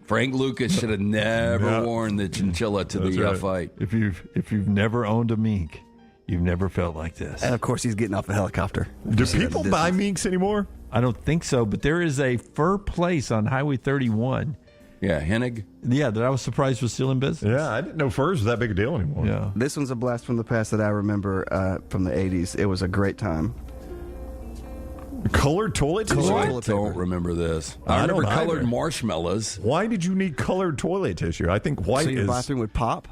Frank Lucas should have never worn the chinchilla to the fight. If you've never owned a mink, you've never felt like this. And of course, he's getting off a helicopter. Do people buy minks anymore? I don't think so, but there is a fur place on Highway 31. Yeah, Hennig. Yeah, that I was surprised was still in business. Yeah, I didn't know furs was that big a deal anymore. Yeah. This one's a blast from the past that I remember from the 80s. It was a great time. Colored toilet tissue? I don't remember this. I remember colored marshmallows. Why did you need colored toilet tissue? I think white so your is... bathroom would pop?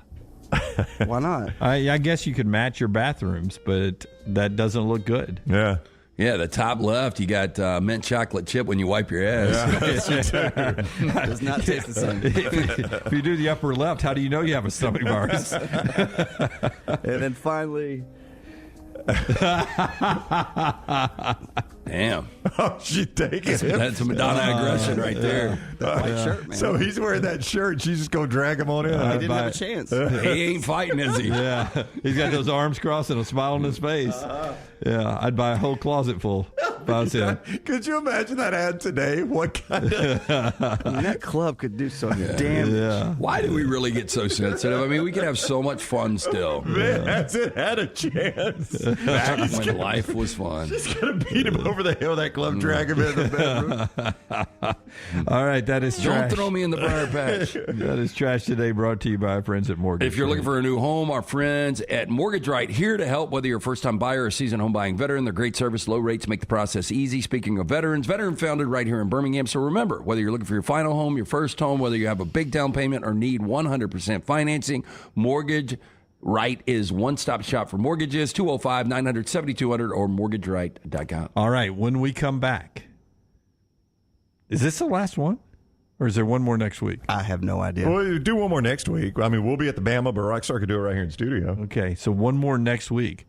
Why not? I guess you could match your bathrooms, but that doesn't look good. Yeah. Yeah, the top left, you got mint chocolate chip when you wipe your ass. Yeah. Does not taste the same. If you do the upper left, how do you know you have a stomach virus? And then finally... Damn. Oh, she taking it. That's some Madonna aggression right there. White shirt, man. So he's wearing that shirt. She's just going to drag him on in. I didn't have a chance. He ain't fighting, is he? Yeah. He's got those arms crossed and a smile on his face. Yeah, I'd buy a whole closet full if I was him. Could you imagine that ad today? What kind of... I mean, that club could do so damn. Yeah. Why do we really get so sensitive? I mean, we could have so much fun still. Man, has it had a chance? Back when life was fun. She's going to beat him over the hill, that club, drag him in the bedroom. All right, that is trash. Don't throw me in the briar patch. That is trash today, brought to you by our friends at Mortgage. If you're looking for a new home, our friends at Mortgage Right here to help, whether you're a first-time buyer or a seasoned home buying veteran. Their great service, low rates make the process easy. Speaking of veterans, veteran founded right here in Birmingham. So remember, whether you're looking for your final home, your first home, whether you have a big down payment or need 100% financing, Mortgage Right is one-stop shop for mortgages, 205-900-7200 or mortgageright.com. All right, when we come back, is this the last one? Or is there one more next week? I have no idea. We'll do one more next week. I mean, we'll be at the Bama, but Rockstar could do it right here in the studio. Okay, so one more next week.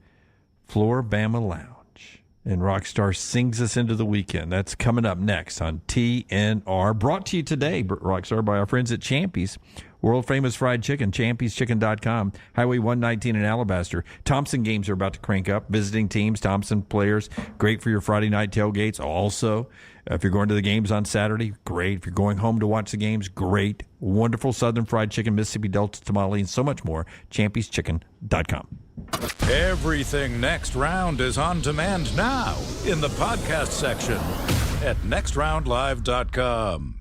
Floor Bama Lounge. And Rockstar sings us into the weekend. That's coming up next on TNR. Brought to you today, Rockstar, by our friends at Champy's. World famous fried chicken, champy'schicken.com, Highway 119 in Alabaster. Thompson games are about to crank up. Visiting teams, Thompson players, great for your Friday night tailgates. Also, if you're going to the games on Saturday, great. If you're going home to watch the games, great. Wonderful Southern fried chicken, Mississippi Delta tamale, and so much more. champy'schicken.com. Everything Next Round is on demand now in the podcast section at nextroundlive.com.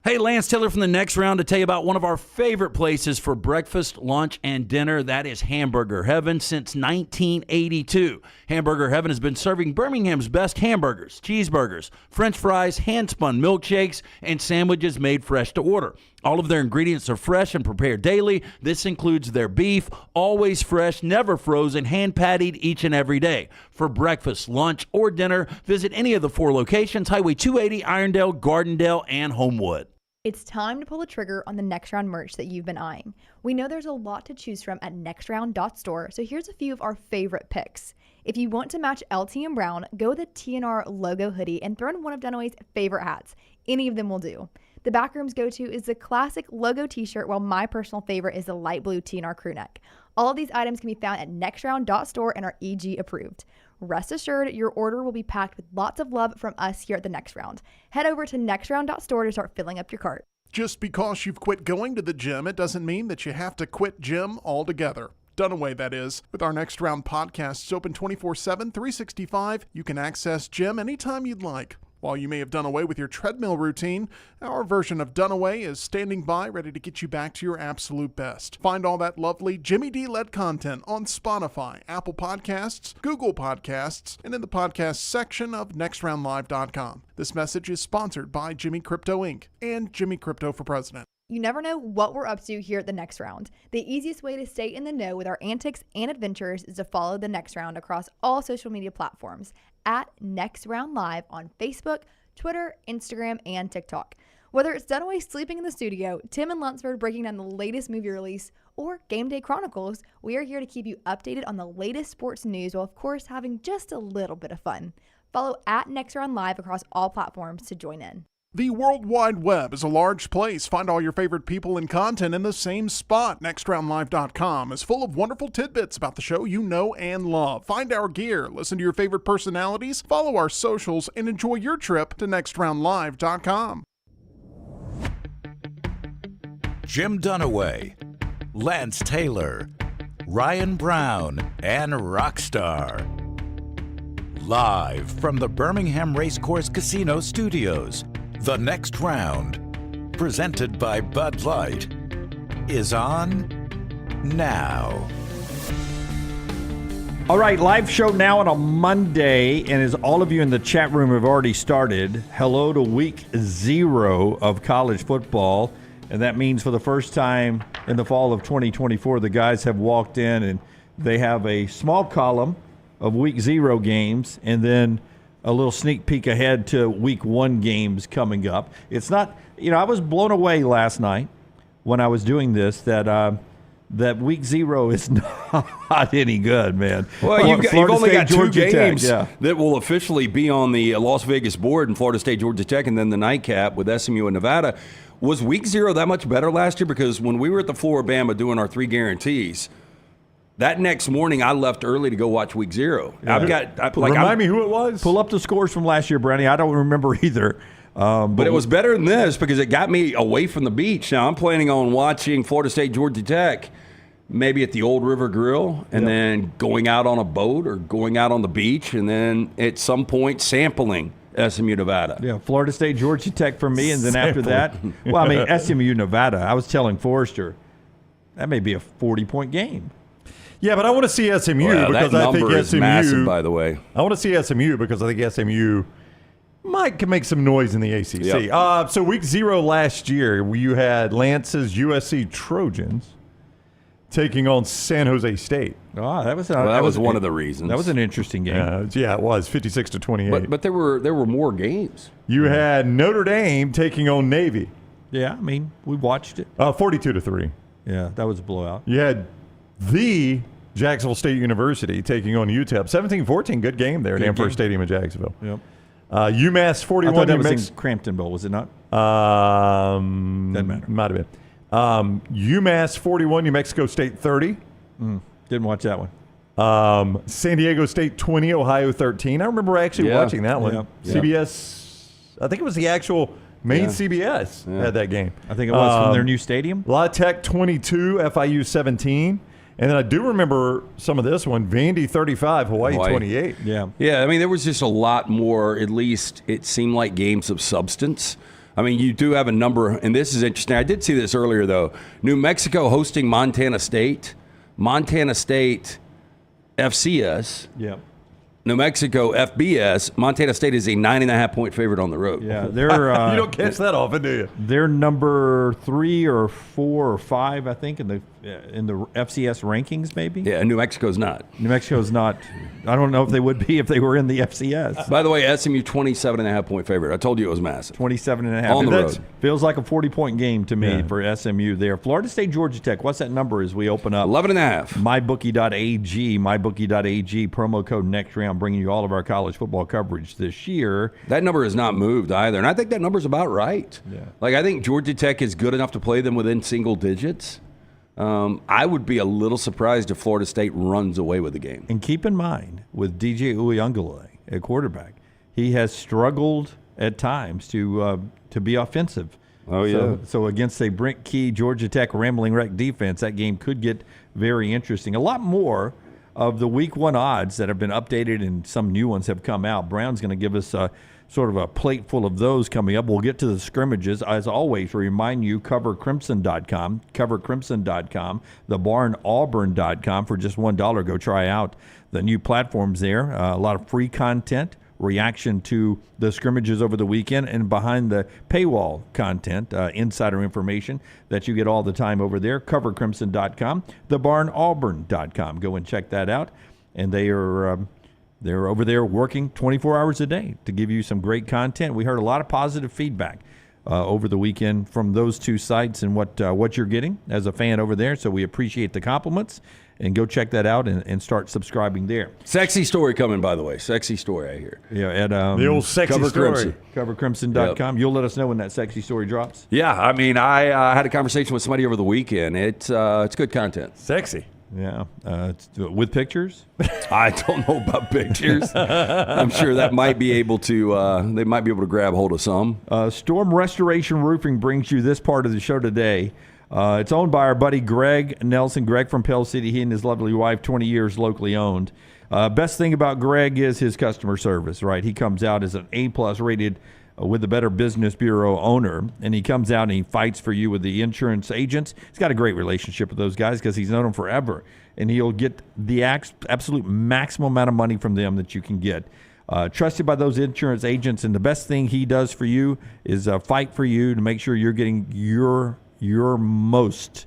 Hey, Lance Taylor from the Next Round to tell you about one of our favorite places for breakfast, lunch, and dinner. That is Hamburger Heaven since 1982. Hamburger Heaven has been serving Birmingham's best hamburgers, cheeseburgers, French fries, hand-spun milkshakes, and sandwiches made fresh to order. All of their ingredients are fresh and prepared daily. This includes their beef, always fresh, never frozen, hand-pattied each and every day. For breakfast, lunch, or dinner, visit any of the 4 locations, Highway 280, Irondale, Gardendale, and Homewood. It's time to pull the trigger on the Next Round merch that you've been eyeing. We know there's a lot to choose from at nextround.store, so here's a few of our favorite picks. If you want to match LT and Brown, go with the TNR logo hoodie and throw in one of Dunaway's favorite hats. Any of them will do. The Backroom's go-to is the classic logo t-shirt, while my personal favorite is the light blue TNR crew neck. All of these items can be found at nextround.store and are EG approved. Rest assured, your order will be packed with lots of love from us here at the Next Round. Head over to nextround.store to start filling up your cart. Just because you've quit going to the gym, it doesn't mean that you have to quit gym altogether. Dunaway, that is. With our Next Round podcasts open 24/7, 365, you can access gym anytime you'd like. While you may have done away with your treadmill routine, our version of Dunaway is standing by ready to get you back to your absolute best. Find all that lovely Jimmy D-led content on Spotify, Apple Podcasts, Google Podcasts, and in the podcast section of nextroundlive.com. This message is sponsored by Jimmy Crypto Inc. and Jimmy Crypto for President. You never know what we're up to here at the Next Round. The easiest way to stay in the know with our antics and adventures is to follow the Next Round across all social media platforms at Next Round Live on Facebook, Twitter, Instagram, and TikTok. Whether it's Dunaway sleeping in the studio, Tim and Lunceford breaking down the latest movie release, or Game Day Chronicles, we are here to keep you updated on the latest sports news while, of course, having just a little bit of fun. Follow at Next Round Live across all platforms to join in. The World Wide Web is a large place. Find all your favorite people and content in the same spot. NextRoundLive.com is full of wonderful tidbits about the show you know and love. Find our gear, listen to your favorite personalities, follow our socials, and enjoy your trip to NextRoundLive.com. Jim Dunaway, Lance Taylor, Ryan Brown, and Rockstar. Live from the Birmingham Racecourse Casino Studios, the next round, presented by Bud Light, is on now. All right, live show now on a Monday, and as all of you in the chat room have already started, hello to week 0 of college football, and that means for the first time in the fall of 2024, the guys have walked in and they have a small column of week 0 games and then a little sneak peek ahead to week 1 games coming up. It's not, I was blown away last night when I was doing this that week 0 is not any good, man. Well, you've only got 2 games Tech, that will officially be on the Las Vegas board in Florida State, Georgia Tech, and then the nightcap with SMU and Nevada. Was week 0 that much better last year? Because when we were at the Floribama doing our 3 guarantees, that next morning I left early to go watch week 0. Yeah. Remind me who it was? Pull up the scores from last year, Brownie. I don't remember either. But it was better than this because it got me away from the beach. Now I'm planning on watching Florida State, Georgia Tech, maybe at the Old River Grill, and then going out on a boat or going out on the beach, and then at some point sampling SMU Nevada. Yeah, Florida State, Georgia Tech for me, and then after that, SMU Nevada. I was telling Forrester, that may be a 40-point game. Yeah, but I want to see SMU because that I think number is SMU massive, by the way. I want to see SMU because I think SMU can make some noise in the ACC. Yep. So week 0 last year, you had Lance's USC Trojans taking on San Jose State. Oh, that was one of the reasons. That was an interesting game. Yeah, it was 56-28. But there were more games. You had Notre Dame taking on Navy. Yeah, we watched it. 42-3. Yeah, that was a blowout. You had the Jacksonville State University taking on UTEP. 17-14, good game there at Amherst Stadium in Jacksonville. Yep. UMass 41. I thought that was in Crampton Bowl, was it not? Doesn't matter. Might have been. UMass 41, New Mexico State 30. Didn't watch that one. San Diego State 20, Ohio 13. I remember actually watching that one. Yeah. CBS, I think it was the actual main CBS had that game. I think it was from their new stadium. La Tech 22, FIU 17. And then I do remember some of this one, Vandy 35, Hawaii 28. Yeah. Yeah, there was just a lot more, at least it seemed like games of substance. You do have a number, and this is interesting. I did see this earlier, though. New Mexico hosting Montana State. Montana State FCS. Yeah. New Mexico FBS. Montana State is a 9.5-point favorite on the road. Yeah, they're you don't catch that often, do you? They're number 3 or 4 or 5, I think, in the FCS rankings, maybe. Yeah, New Mexico's not. New Mexico's not. I don't know if they would be if they were in the FCS. By the way, SMU 27.5-point favorite. I told you it was massive. 27.5 on the road. Feels like a 40-point game to me for SMU there. Florida State, Georgia Tech. What's that number as we open up? 11.5. MyBookie.ag. MyBookie.ag. Promo code next round, bringing you all of our college football coverage this year. That number has not moved either, and I think that number's about right. Yeah. I think Georgia Tech is good enough to play them within single digits. I would be a little surprised if Florida State runs away with the game. And keep in mind, with DJ Uyunglele at quarterback, he has struggled at times to be offensive. Oh, yeah. So against a Brent Key, Georgia Tech rambling wreck defense, that game could get very interesting. A lot more of the week 1 odds that have been updated and some new ones have come out. Brown's going to give us sort of a plate full of those coming up. We'll get to the scrimmages. As always, remind you, covercrimson.com, thebarnauburn.com for just $1. Go try out the new platforms there. A lot of free content, reaction to the scrimmages over the weekend, and behind the paywall content, insider information that you get all the time over there. Covercrimson.com, thebarnauburn.com. Go and check that out. And they are they're over there working 24 hours a day to give you some great content. We heard a lot of positive feedback over the weekend from those 2 sites and what you're getting as a fan over there. So we appreciate the compliments. And go check that out and start subscribing there. Sexy story coming, by the way. Sexy story, I hear. Yeah, at the old sexy Cover story. Crimson. Covercrimson.com. Yep. You'll let us know when that sexy story drops. Yeah, I had a conversation with somebody over the weekend. It's good content. Sexy. Yeah, with pictures. I don't know about pictures. I'm sure that might be able to. They might be able to grab hold of some. Storm Restoration Roofing brings you this part of the show today. It's owned by our buddy Greg Nelson. Greg from Pell City. He and his lovely wife, 20 years locally owned. Best thing about Greg is his customer service, right? He comes out as an A-plus rated with the Better Business Bureau owner, and he comes out and he fights for you with the insurance agents. He's got a great relationship with those guys because he's known them forever, and he'll get the absolute maximum amount of money from them that you can get. Trusted by those insurance agents, and the best thing he does for you is fight for you to make sure you're getting your most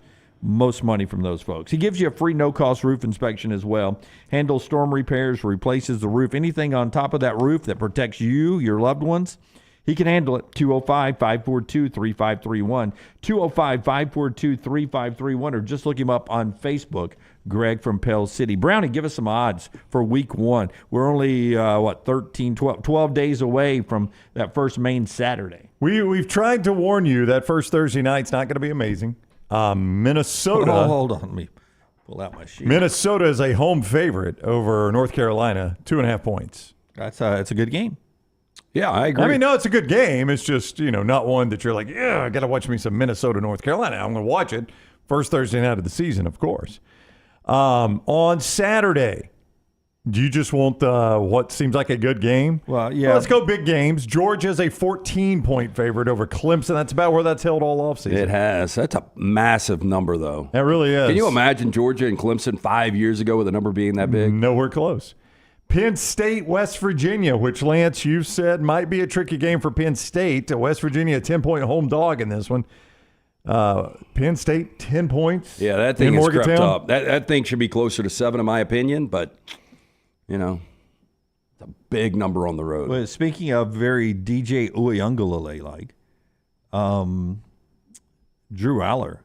money from those folks. He gives you a free no-cost roof inspection as well, handles storm repairs, replaces the roof, anything on top of that roof that protects you, your loved ones. He can handle it. 205-542-3531, 205-542-3531, or just look him up on Facebook, Greg from Pell City. Brownie, give us some odds for week 1. We're only, 12 days away from that first main Saturday. We've tried to warn you that first Thursday night's not going to be amazing. Minnesota. Hold on. Let me pull out my sheet. Minnesota is a home favorite over North Carolina, 2.5 points. It's a good game. Yeah, I agree. I mean, no, it's a good game. It's just, not one that you're like, yeah, I got to watch me some Minnesota, North Carolina. I'm going to watch it first Thursday night of the season, of course. On Saturday, do you just want what seems like a good game? Well, yeah. Let's go big games. Georgia's a 14-point favorite over Clemson. That's about where that's held all offseason. It has. That's a massive number, though. That really is. Can you imagine Georgia and Clemson 5 years ago with a number being that big? Nowhere close. Penn State, West Virginia, which, Lance, you've said might be a tricky game for Penn State. West Virginia, a 10-point home dog in this one. Penn State, 10 points. Yeah, that thing is crept up. That thing should be closer to 7, in my opinion, but, it's a big number on the road. Well, speaking of very DJ Uyunglele-like, Drew Aller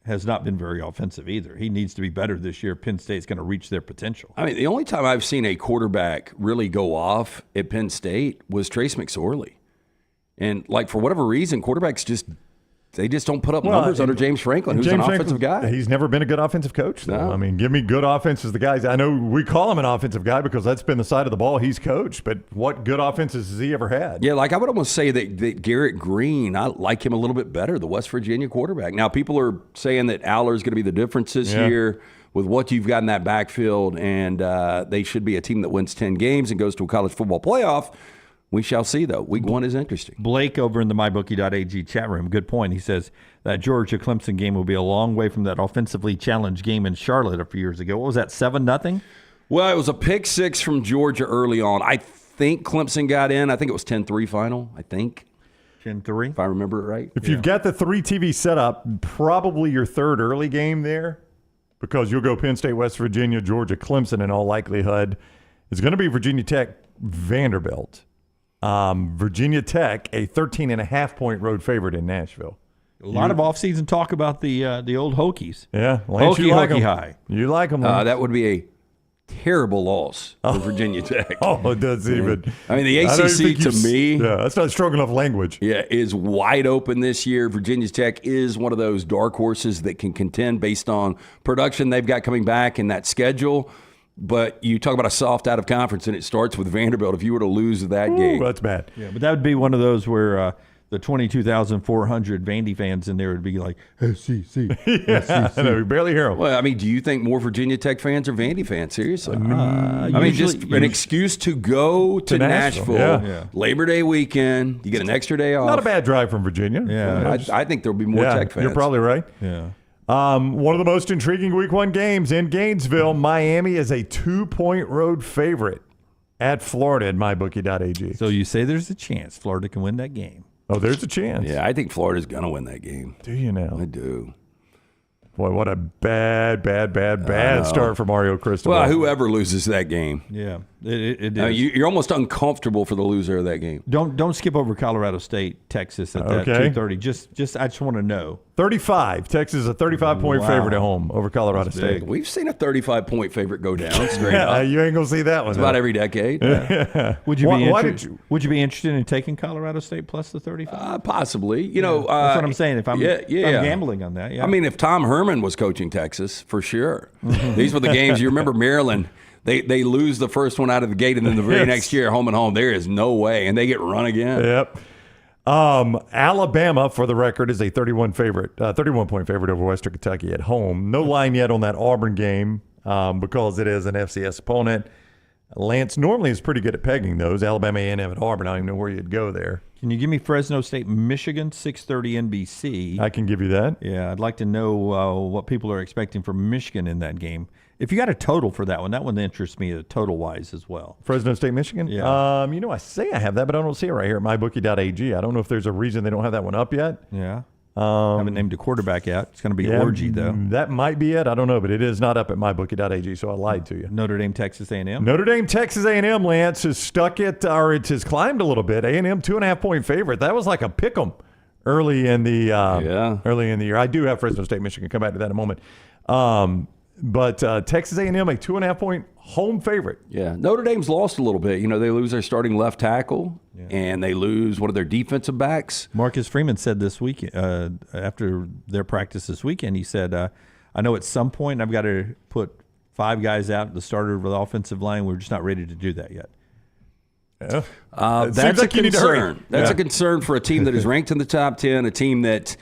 has not been very offensive either. He needs to be better this year. Penn State's going to reach their potential. I mean, the only time I've seen a quarterback really go off at Penn State was Trace McSorley. And, for whatever reason, quarterbacks just don't put up numbers under James Franklin, who's an offensive guy. He's never been a good offensive coach, though. No. I mean, give me good offenses. The guys, I know we call him an offensive guy because that's been the side of the ball he's coached, but what good offenses has he ever had? Yeah, I would almost say that Garrett Green, I like him a little bit better, the West Virginia quarterback. Now, people are saying that Aller's going to be the difference this year with what you've got in that backfield, and they should be a team that wins 10 games and goes to a college football playoff. We shall see, though. Week 1 is interesting. Blake over in the mybookie.ag chat room, good point. He says that Georgia-Clemson game will be a long way from that offensively challenged game in Charlotte a few years ago. What was that, 7-0? Well, it was a pick 6 from Georgia early on. I think Clemson got in. I think it was 10-3 final, 10-3? if I remember it right. If you've got the 3 TV set up, probably your third early game there, because you'll go Penn State, West Virginia, Georgia, Clemson in all likelihood. It's going to be Virginia Tech, Vanderbilt. Virginia Tech, a 13.5-point road favorite in Nashville. A lot of offseason talk about the old Hokies. Yeah. Lance, you like Hokie 'em. high. You like them. That would be a terrible loss for Virginia Tech. Oh, it does even. I mean, the I don't ACC think to me, that's not strong enough language. is wide open this year. Virginia Tech is one of those dark horses that can contend based on production they've got coming back in that schedule. But you talk about a soft out of conference, and it starts with Vanderbilt. If you were to lose that game, That's bad. Yeah, but that would be one of those where the 22,400 Vandy fans in there would be like, SEC. I know, we barely hear them. well, I mean, do you think more Virginia Tech fans or Vandy fans? Seriously, Usually- just an excuse to go to Nashville, Nashville. yeah. Labor Day weekend, you get an extra day off. Not a bad drive from Virginia. Yeah. I think there'll be more Tech fans. You're probably right. Yeah. One of the most intriguing Week 1 games in Gainesville. Miami is a 2-point road favorite at Florida at mybookie.ag. So you say there's a chance Florida can win that game. Oh, there's a chance. Yeah, I think Florida's going to win that game. Do you now? I do. Boy, what a bad start for Mario Cristobal. Well, whoever loses that game, Yeah, it is. you're almost uncomfortable for the loser of that game. Don't skip over Colorado State, Texas at that Okay. 2:30. I just want to know. 35. Texas is a 35-point Wow. favorite at home over Colorado That's State. big. We've seen a 35-point favorite go down straight Yeah, up. you ain't going to see that one. It's though. about every decade. Would you Why be did you- Would you be interested in taking Colorado State plus the 35? Possibly. That's what I'm saying. If I'm gambling on that, yeah. I mean, if Tom Herman was coaching Texas, for sure. These were the games. You remember Maryland. They lose the first one out of the gate, and then the very Yes. next year, home and home, there is no way. And they get run again. Yep. Alabama, for the record, is a 31-point favorite over Western Kentucky at home. No line yet on that Auburn game because it is an FCS opponent. Lance normally is pretty good at pegging those. Alabama, A&M, at Auburn. I don't even know where you'd go there. Can you give me Fresno State, Michigan, 6:30 NBC? I can give you that. Yeah, I'd like to know what people are expecting from Michigan in that game. If you got a total for that one interests me total-wise as well. Fresno State, Michigan? Yeah. I say I have that, but I don't see it right here at mybookie.ag. I don't know if there's a reason they don't have that one up yet. Yeah. Haven't named a quarterback yet. It's going to be Orgy, though. That might be it. I don't know, but it is not up at mybookie.ag, so I lied to you. Notre Dame, Texas A&M? Notre Dame, Texas A&M, Lance, has stuck it, or it has climbed a little bit. A&M, 2.5-point favorite. That was like a pick 'em early in the year. I do have Fresno State, Michigan. Come back to that in a moment. But Texas A&M, a 2.5-point home favorite. Yeah, Notre Dame's lost a little bit. They lose their starting left tackle, and they lose one of their defensive backs. Marcus Freeman said this week, after their practice this weekend, he said, I know at some point I've got to put 5 guys out, the starter of the offensive line. We're just not ready to do that yet. Yeah. That's a concern. That's a concern for a team that is ranked in the top 10, a team that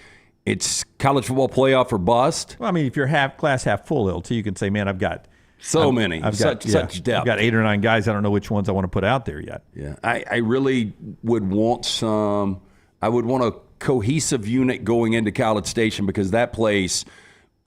it's college football playoff or bust. Well, I mean, if you're glass half full, LT, you can say, man, I've got many. Such depth. I've got 8 or 9 guys. I don't know which ones I want to put out there yet. Yeah, I really would want some. I would want a cohesive unit going into College Station, because that place,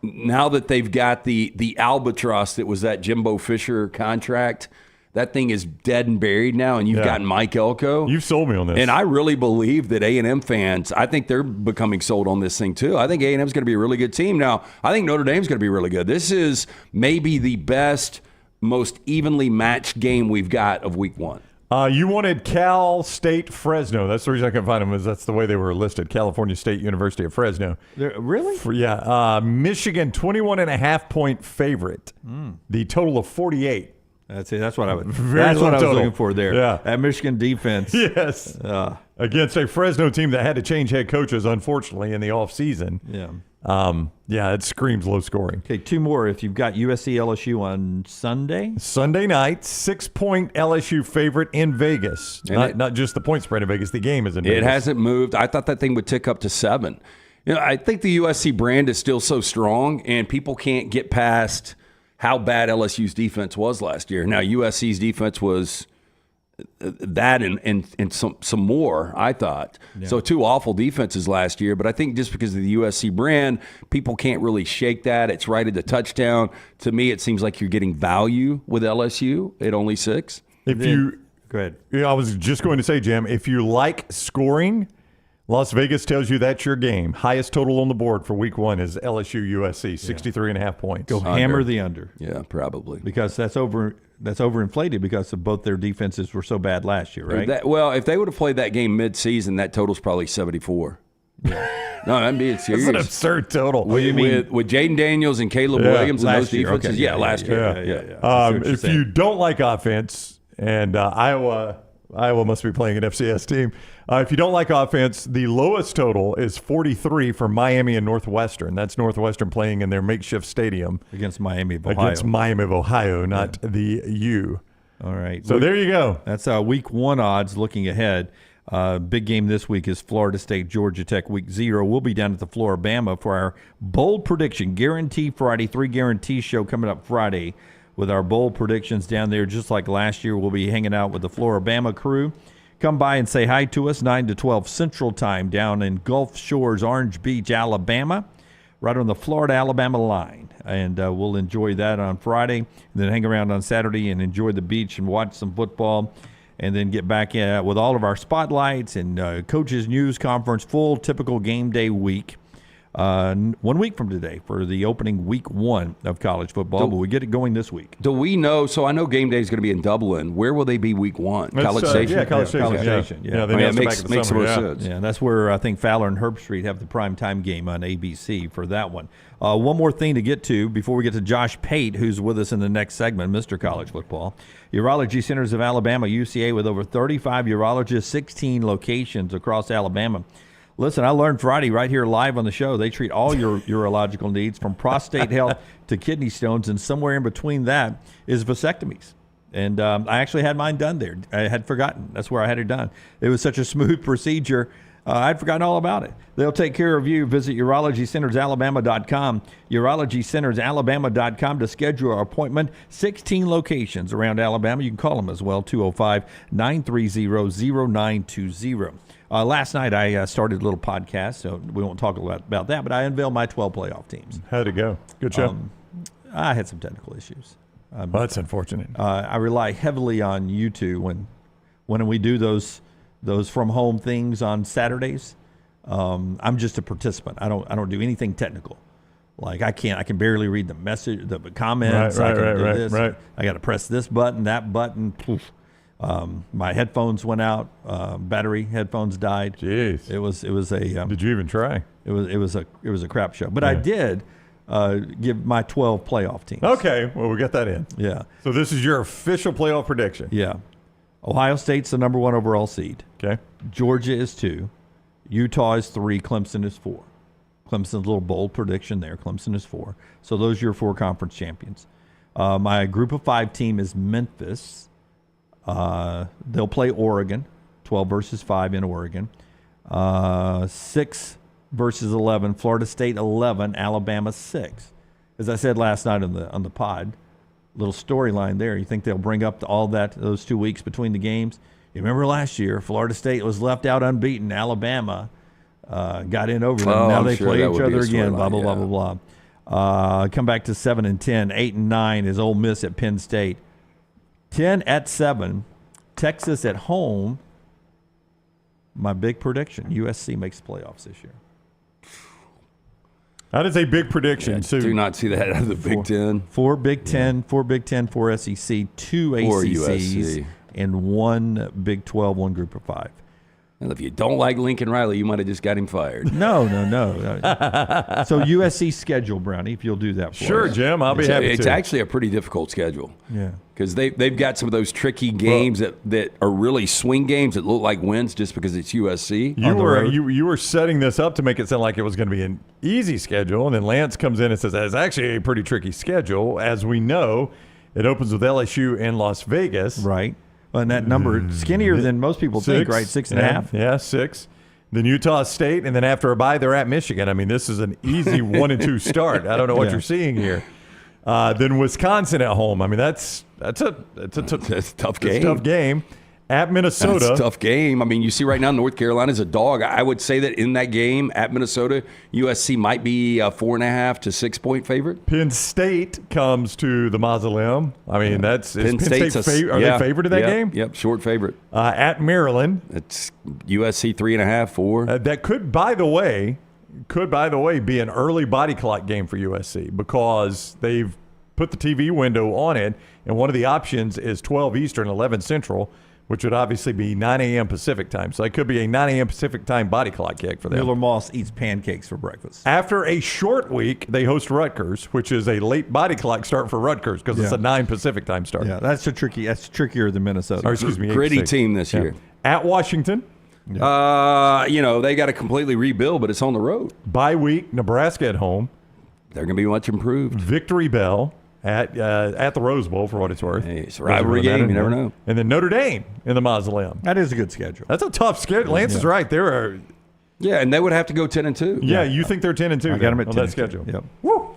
now that they've got the albatross that was that Jimbo Fisher contract, that thing is dead and buried now, and you've gotten Mike Elko. You've sold me on this. And I really believe that A&M fans, I think they're becoming sold on this thing too. I think A&M's going to be a really good team. Now, I think Notre Dame's going to be really good. This is maybe the best, most evenly matched game we've got of week 1. You wanted Cal State Fresno. That's the reason I couldn't find them, is that's the way they were listed. California State University of Fresno. Really? Michigan, 21.5-point favorite. The total of 48. That's it. That's what I was total. looking for there. Yeah. That Michigan defense. Yes. Against a Fresno team that had to change head coaches, unfortunately, in the offseason. Yeah. It screams low scoring. Okay, 2 more. If you've got USC LSU on Sunday. Sunday night, 6-point LSU favorite in Vegas. Not just the point spread in Vegas. The game is in Vegas. It hasn't moved. I thought that thing would tick up to 7. I think the USC brand is still so strong, and people can't get past how bad LSU's defense was last year. Now, USC's defense was that and some more, I thought. Yeah. So 2 awful defenses last year, but I think just because of the USC brand, people can't really shake that. It's right at the touchdown. To me, it seems like you're getting value with LSU at only 6. Go ahead. I was just going to say, Jim, if you like scoring, Las Vegas tells you that's your game. Highest total on the board for week 1 is LSU USC, 63.5 points. Go hammer the under. Yeah, probably. Because that's overinflated because of both their defenses were so bad last year, right? If they would have played that game mid-season, that total's probably 74. Yeah. No, I'm being serious. That's an absurd total. With Jaden Daniels and Caleb Williams and those defenses. Okay. Last year. Yeah. If you don't like offense, and Iowa must be playing an FCS team. If you don't like offense, the lowest total is 43 for Miami and Northwestern. That's Northwestern playing in their makeshift stadium. Against Miami of Ohio. Not the U. All right. So there you go. That's week 1 odds looking ahead. Big game this week is Florida State, Georgia Tech, week 0. We'll be down at the Floribama for our bold prediction. Guarantee Friday, 3 guarantee show coming up Friday with our bold predictions down there. Just like last year, we'll be hanging out with the Floribama crew. Come by and say hi to us, 9 to 12 Central Time down in Gulf Shores, Orange Beach, Alabama, right on the Florida-Alabama line. And we'll enjoy that on Friday, and then hang around on Saturday and enjoy the beach and watch some football, and then get back with all of our spotlights and coaches' news conference, full typical game day week. 1 week from today for the opening week 1 of college football, but we get it going this week. Do we know? So I know game day is going to be in Dublin. Where will they be week 1? College Station? Yeah, College Station. Yeah, they makes some more sense. Yeah, that's where I think Fowler and Herbstreit have the prime time game on ABC for that one. One more thing to get to before we get to Josh Pate, who's with us in the next segment, Mr. College Football. Urology Centers of Alabama, UCA, with over 35 urologists, 16 locations across Alabama. Listen, I learned Friday right here live on the show, they treat all your urological needs from prostate health to kidney stones, and somewhere in between that is vasectomies. And I actually had mine done there. I had forgotten. That's where I had it done. It was such a smooth procedure. I'd forgotten all about it. They'll take care of you. Visit urologycentersalabama.com, urologycentersalabama.com to schedule your appointment. 16 locations around Alabama. You can call them as well, 205-930-0920. Last night I started a little podcast, so we won't talk about that, but I unveiled my 12 playoff teams. How'd it go? Good show. I had some technical issues. Well, that's unfortunate. I rely heavily on you two when we do those from home things on Saturdays. I'm just a participant. I don't do anything technical. Like I can barely read the message, the comments. Right. I got to press this button, that button. Poof. My headphones went out. Battery headphones died. Jeez. It was a. Did you even try? It was a crap show. But I did give my 12 playoff teams. Okay. Well, we got that in. Yeah. So this is your official playoff prediction. Yeah. Ohio State's the number 1 overall seed. Okay. Georgia is 2. Utah is 3. Clemson is 4. Clemson's a little bold prediction there. Clemson is 4. So those are your 4 conference champions. My group of 5 team is Memphis. They'll play Oregon, 12 versus 5 in Oregon. 6 versus 11. Florida State 11. Alabama 6. As I said last night on the pod, little storyline there. You think they'll bring up all those 2 weeks between the games? You remember last year, Florida State was left out unbeaten. Alabama got in over them. Now they play each other again. Blah blah blah blah. Come back to 7-10. 8-9 is Ole Miss at Penn State. 10-7. Texas at home. My big prediction: USC makes the playoffs this year. That is a big prediction. Yeah, do not see that out of the Big Ten. 4 Big Ten, 4 Big Ten, 4 SEC, 2 ACCs, and 1 Big 12, 1 Group of 5. Well, if you don't like Lincoln Riley, you might have just got him fired. No. So USC schedule, Brownie, if you'll do that for us. Sure, Jim. I'll be happy to. It's actually a pretty difficult schedule. Yeah. Because they've got some of those tricky games that are really swing games that look like wins just because it's USC. You were setting this up to make it sound like it was going to be an easy schedule, and then Lance comes in and says it's actually a pretty tricky schedule. As we know, it opens with LSU and Las Vegas. Right. And that number skinnier than most people think, right? 6.5. Yeah, 6. Then Utah State, and then after a bye, they're at Michigan. I mean, this is an easy 1-2 start. I don't know what you're seeing here. Then Wisconsin at home. I mean, that's a tough game. Tough game. At Minnesota. That's a tough game. I mean, you see right now North Carolina's a dog. I would say that in that game at Minnesota, USC might be a 4.5 to 6 point favorite. Penn State comes to the Mausoleum. I mean, that's Penn State's are they favored in that game? Yep, short favorite. At Maryland. It's USC 3.5, 4. That could, by the way, be an early body clock game for USC because they've put the TV window on it, and one of the options is 12 Eastern, 11 Central, which would obviously be 9 a.m. Pacific time. So it could be a 9 a.m. Pacific time body clock kick for them. Miller Moss eats pancakes for breakfast. After a short week, they host Rutgers, which is a late body clock start for Rutgers because it's a 9 Pacific time start. Yeah, that's trickier than Minnesota. Or, excuse me, gritty team this year. At Washington. They got to completely rebuild, but it's on the road. Bye week, Nebraska at home. They're going to be much improved. Victory Bell. At the Rose Bowl, for what it's worth. Hey, it's a rivalry game. You never know. And then Notre Dame in the Mausoleum. That is a good schedule. That's a tough schedule. Lance is right. Yeah, and they would have to go 10-2. Yeah, you think they're 10-2? I got them at 10 that schedule. Yep. Woo!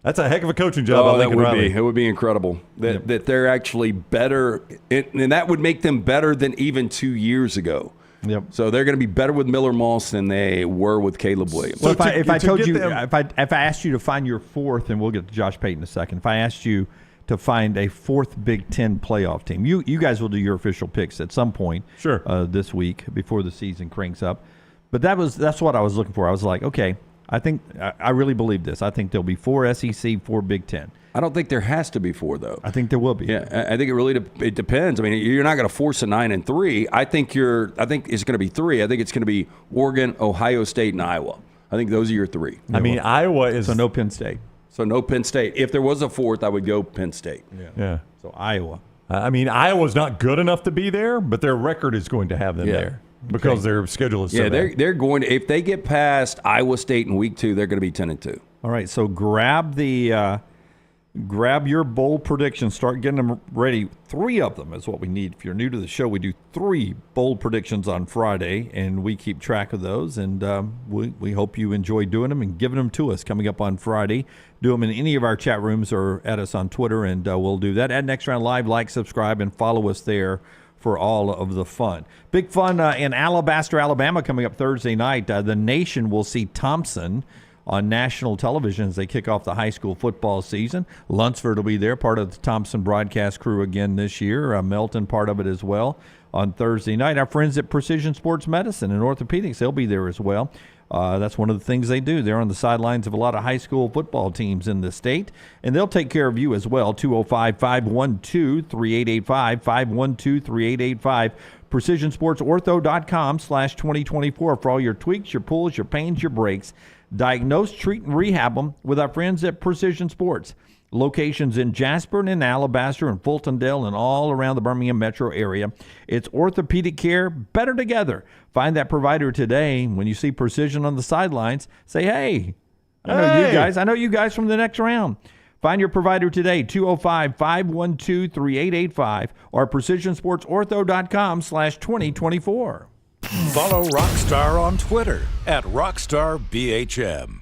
That's a heck of a coaching job by Lincoln Riley. It would be incredible that they're actually better, and that would make them better than even 2 years ago. Yep. So they're going to be better with Miller Moss than they were with Caleb Williams. Well, if I asked you to find your fourth, and we'll get to Josh Pate in a second. If I asked you to find a fourth Big Ten playoff team, you guys will do your official picks at some point. Sure. This week before the season cranks up. But that's what I was looking for. I was like, okay, I really believe this. I think there'll be 4 SEC, 4 Big Ten. I don't think there has to be 4, though. I think there will be. Yeah, I think it depends. I mean, you're not going to force a 9-3. I think it's going to be 3. I think it's going to be Oregon, Ohio State, and Iowa. I think those are your 3. I mean, Iowa is so no Penn State. So no Penn State. If there was a 4th, I would go Penn State. Yeah. So Iowa. I mean, Iowa's not good enough to be there, but their record is going to have them there because their schedule is so bad. They're going to, if they get past Iowa State in week 2, they're going to be 10-2. All right, so grab the grab your bold predictions. Start getting them ready. 3 of them is what we need. If you're new to the show, we do 3 bold predictions on Friday, and we keep track of those. And we hope you enjoy doing them and giving them to us coming up on Friday. Do them in any of our chat rooms or at us on Twitter, and we'll do that. At Next Round Live, like, subscribe, and follow us there for all of the fun. Big fun in Alabaster, Alabama coming up Thursday night. The nation will see Thompson on national television as they kick off the high school football season. Lunceford will be there, part of the Thompson broadcast crew again this year. Melton, part of it as well. On Thursday night, our friends at Precision Sports Medicine and Orthopedics, they'll be there as well. That's one of the things they do. They're on the sidelines of a lot of high school football teams in the state, and they'll take care of you as well. 205-512-3885, 512-3885. PrecisionSportsOrtho.com/2024 for all your tweaks, your pulls, your pains, your breaks. Diagnose, treat, and rehab them with our friends at Precision Sports. Locations in Jasper and in Alabaster and Fultondale and all around the Birmingham metro area. It's orthopedic care better together. Find that provider today. When you see Precision on the sidelines, say, hey, I know you guys. I know you guys from the next round. Find your provider today, 205-512-3885 or PrecisionSportsOrtho.com/2024. Follow Rockstar on Twitter at RockstarBHM.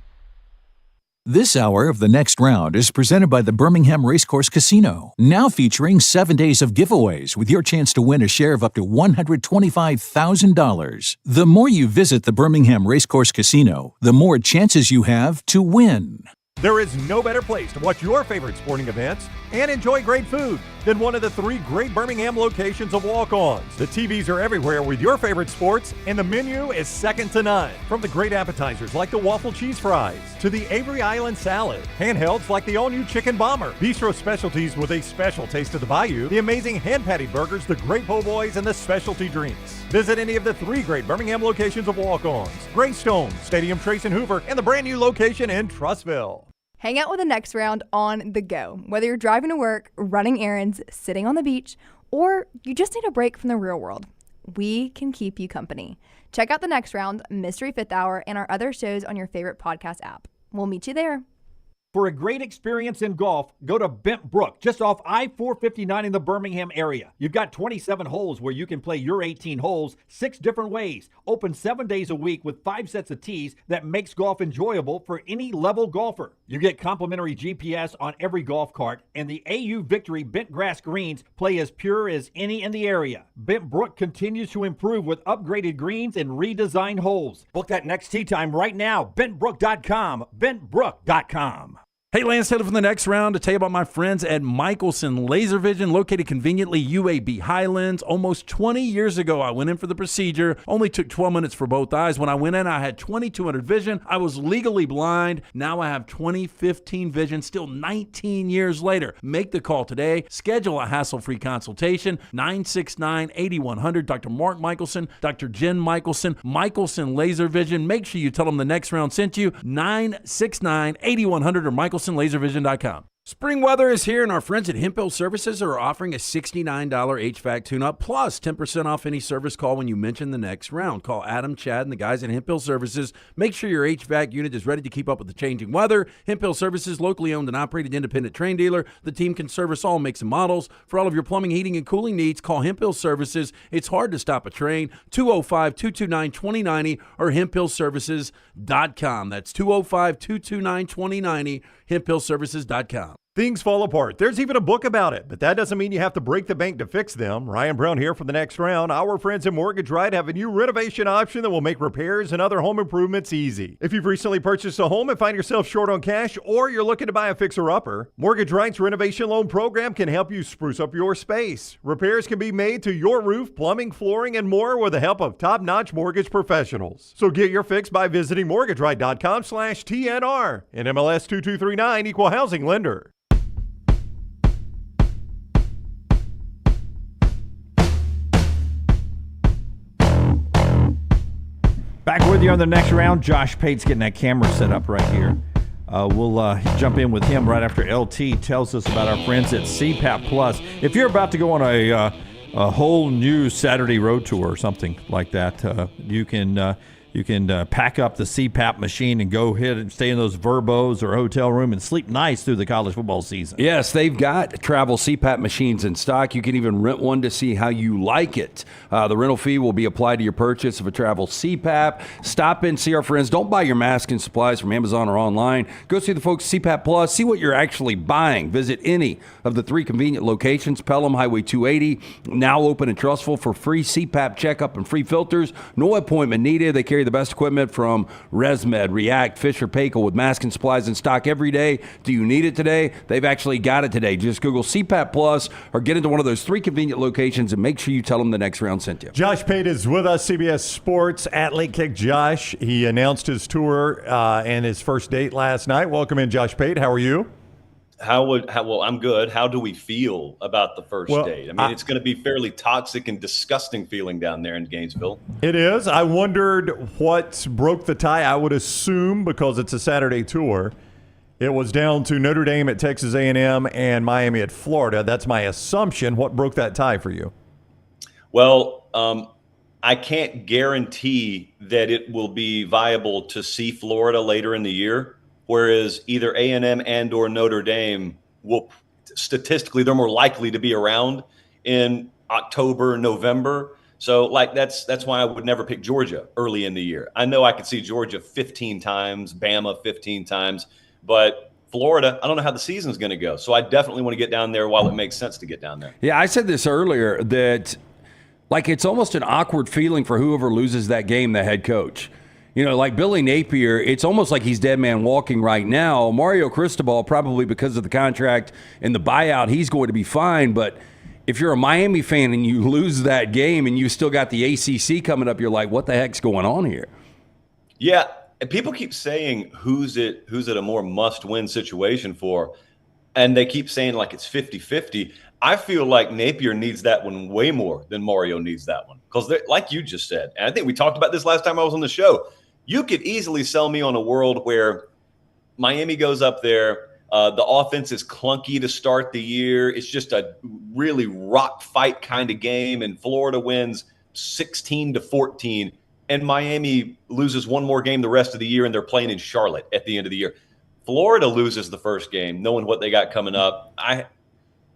This hour of The Next Round is presented by the Birmingham Racecourse Casino, now featuring 7 days of giveaways with your chance to win a share of up to $125,000. The more you visit the Birmingham Racecourse Casino, the more chances you have to win. There is no better place to watch your favorite sporting events and enjoy great food than one of the 3 great Birmingham locations of Walk-Ons. The TVs are everywhere with your favorite sports, and the menu is second to none. From the great appetizers like the waffle cheese fries to the Avery Island salad, handhelds like the all-new chicken bomber, bistro specialties with a special taste of the bayou, the amazing hand-patty burgers, the great po' boys, and the specialty drinks. Visit any of the 3 great Birmingham locations of Walk-Ons: Greystone, Stadium Trace and Hoover, and the brand new location in Trussville. Hang out with the Next Round on the go. Whether you're driving to work, running errands, sitting on the beach, or you just need a break from the real world, we can keep you company. Check out the Next Round, Mystery Fifth Hour, and our other shows on your favorite podcast app. We'll meet you there. For a great experience in golf, go to Bent Brook, just off I-459 in the Birmingham area. You've got 27 holes where you can play your 18 holes 6 different ways. Open 7 days a week with 5 sets of tees that makes golf enjoyable for any level golfer. You get complimentary GPS on every golf cart, and the AU Victory bent grass greens play as pure as any in the area. Bent Brook continues to improve with upgraded greens and redesigned holes. Book that next tee time right now. BentBrook.com. BentBrook.com. Hey, Lance Taylor from the Next Round to tell you about my friends at Michelson Laser Vision, located conveniently UAB Highlands. Almost 20 years ago, I went in for the procedure. Only took 12 minutes for both eyes. When I went in, I had 2200 vision. I was legally blind. Now I have 20/15 vision, still 19 years later. Make the call today. Schedule a hassle-free consultation. 969-8100. Dr. Mark Michelson, Dr. Jen Michelson, Michelson Laser Vision. Make sure you tell them the Next Round sent you. 969-8100 or MichelsonLaserVision.com. Spring weather is here, and our friends at Hemphill Services are offering a $69 HVAC tune-up plus 10% off any service call when you mention the Next Round. Call Adam, Chad, and the guys at Hemphill Services. Make sure your HVAC unit is ready to keep up with the changing weather. Hemphill Services, locally owned and operated independent train dealer. The team can service all makes and models. For all of your plumbing, heating, and cooling needs, call Hemphill Services. It's hard to stop a train. 205-229-2090 or hemphillservices.com. That's 205-229-2090, hemphillservices.com. Things fall apart. There's even a book about it, but that doesn't mean you have to break the bank to fix them. Ryan Brown here for the Next Round. Our friends at Mortgage Right have a new renovation option that will make repairs and other home improvements easy. If you've recently purchased a home and find yourself short on cash, or you're looking to buy a fixer-upper, Mortgage Right's renovation loan program can help you spruce up your space. Repairs can be made to your roof, plumbing, flooring, and more with the help of top-notch mortgage professionals. So get your fix by visiting mortgageright.com/TNR. And MLS 2239, Equal Housing Lender. Back with you on the Next Round. Josh Pate's getting that camera set up right here. We'll jump in with him right after LT tells us about our friends at CPAP Plus. If you're about to go on a whole new Saturday road tour or something like that, you can You can pack up the CPAP machine and go ahead and stay in those Verbos or hotel room and sleep nice through the college football season. Yes, they've got travel CPAP machines in stock. You can even rent one to see how you like it. The rental fee will be applied to your purchase of a travel CPAP. Stop in, see our friends. Don't buy your mask and supplies from Amazon or online. Go see the folks at CPAP Plus. See what you're actually buying. Visit any of the 3 convenient locations. Pelham, Highway 280, now open and trustful for free CPAP checkup and free filters. No appointment needed. They carry the best equipment from ResMed, React, Fisher Paykel with mask and supplies in stock every day. Do you need it today? They've actually got it today. Just Google CPAP Plus or get into one of those 3 convenient locations and make sure you tell them the next round sent you. Josh Pate is with us, CBS Sports at Late Kick. Josh, he announced his tour and his first date last night. Welcome in, Josh Pate. How are you? Well, I'm good. How do we feel about the first date? I mean, it's going to be fairly toxic and disgusting feeling down there in Gainesville. It is. I wondered what broke the tie. I would assume, because it's a Saturday tour, it was down to Notre Dame at Texas A&M and Miami at Florida. That's my assumption. What broke that tie for you? Well, I can't guarantee that it will be viable to see Florida later in the year. Whereas either A&M and or Notre Dame will statistically, they're more likely to be around in October, November. So that's why I would never pick Georgia early in the year. I know I could see Georgia 15 times, Bama 15 times, but Florida, I don't know how the season's going to go. So I definitely want to get down there while it makes sense to get down there. Yeah, I said this earlier that it's almost an awkward feeling for whoever loses that game, the head coach. You know, like Billy Napier, it's almost like he's dead man walking right now. Mario Cristobal, probably because of the contract and the buyout, he's going to be fine. But if you're a Miami fan and you lose that game and you still got the ACC coming up, you're like, what the heck's going on here? Yeah, and people keep saying who's it a more must-win situation for, and they keep saying like it's 50-50. I feel like Napier needs that one way more than Mario needs that one because, like you just said, and I think we talked about this last time I was on the show, you could easily sell me on a world where Miami goes up there, the offense is clunky to start the year. It's just a really rock fight kind of game, and Florida wins 16-14, and Miami loses one more game the rest of the year, and they're playing in Charlotte at the end of the year. Florida loses the first game, knowing what they got coming up.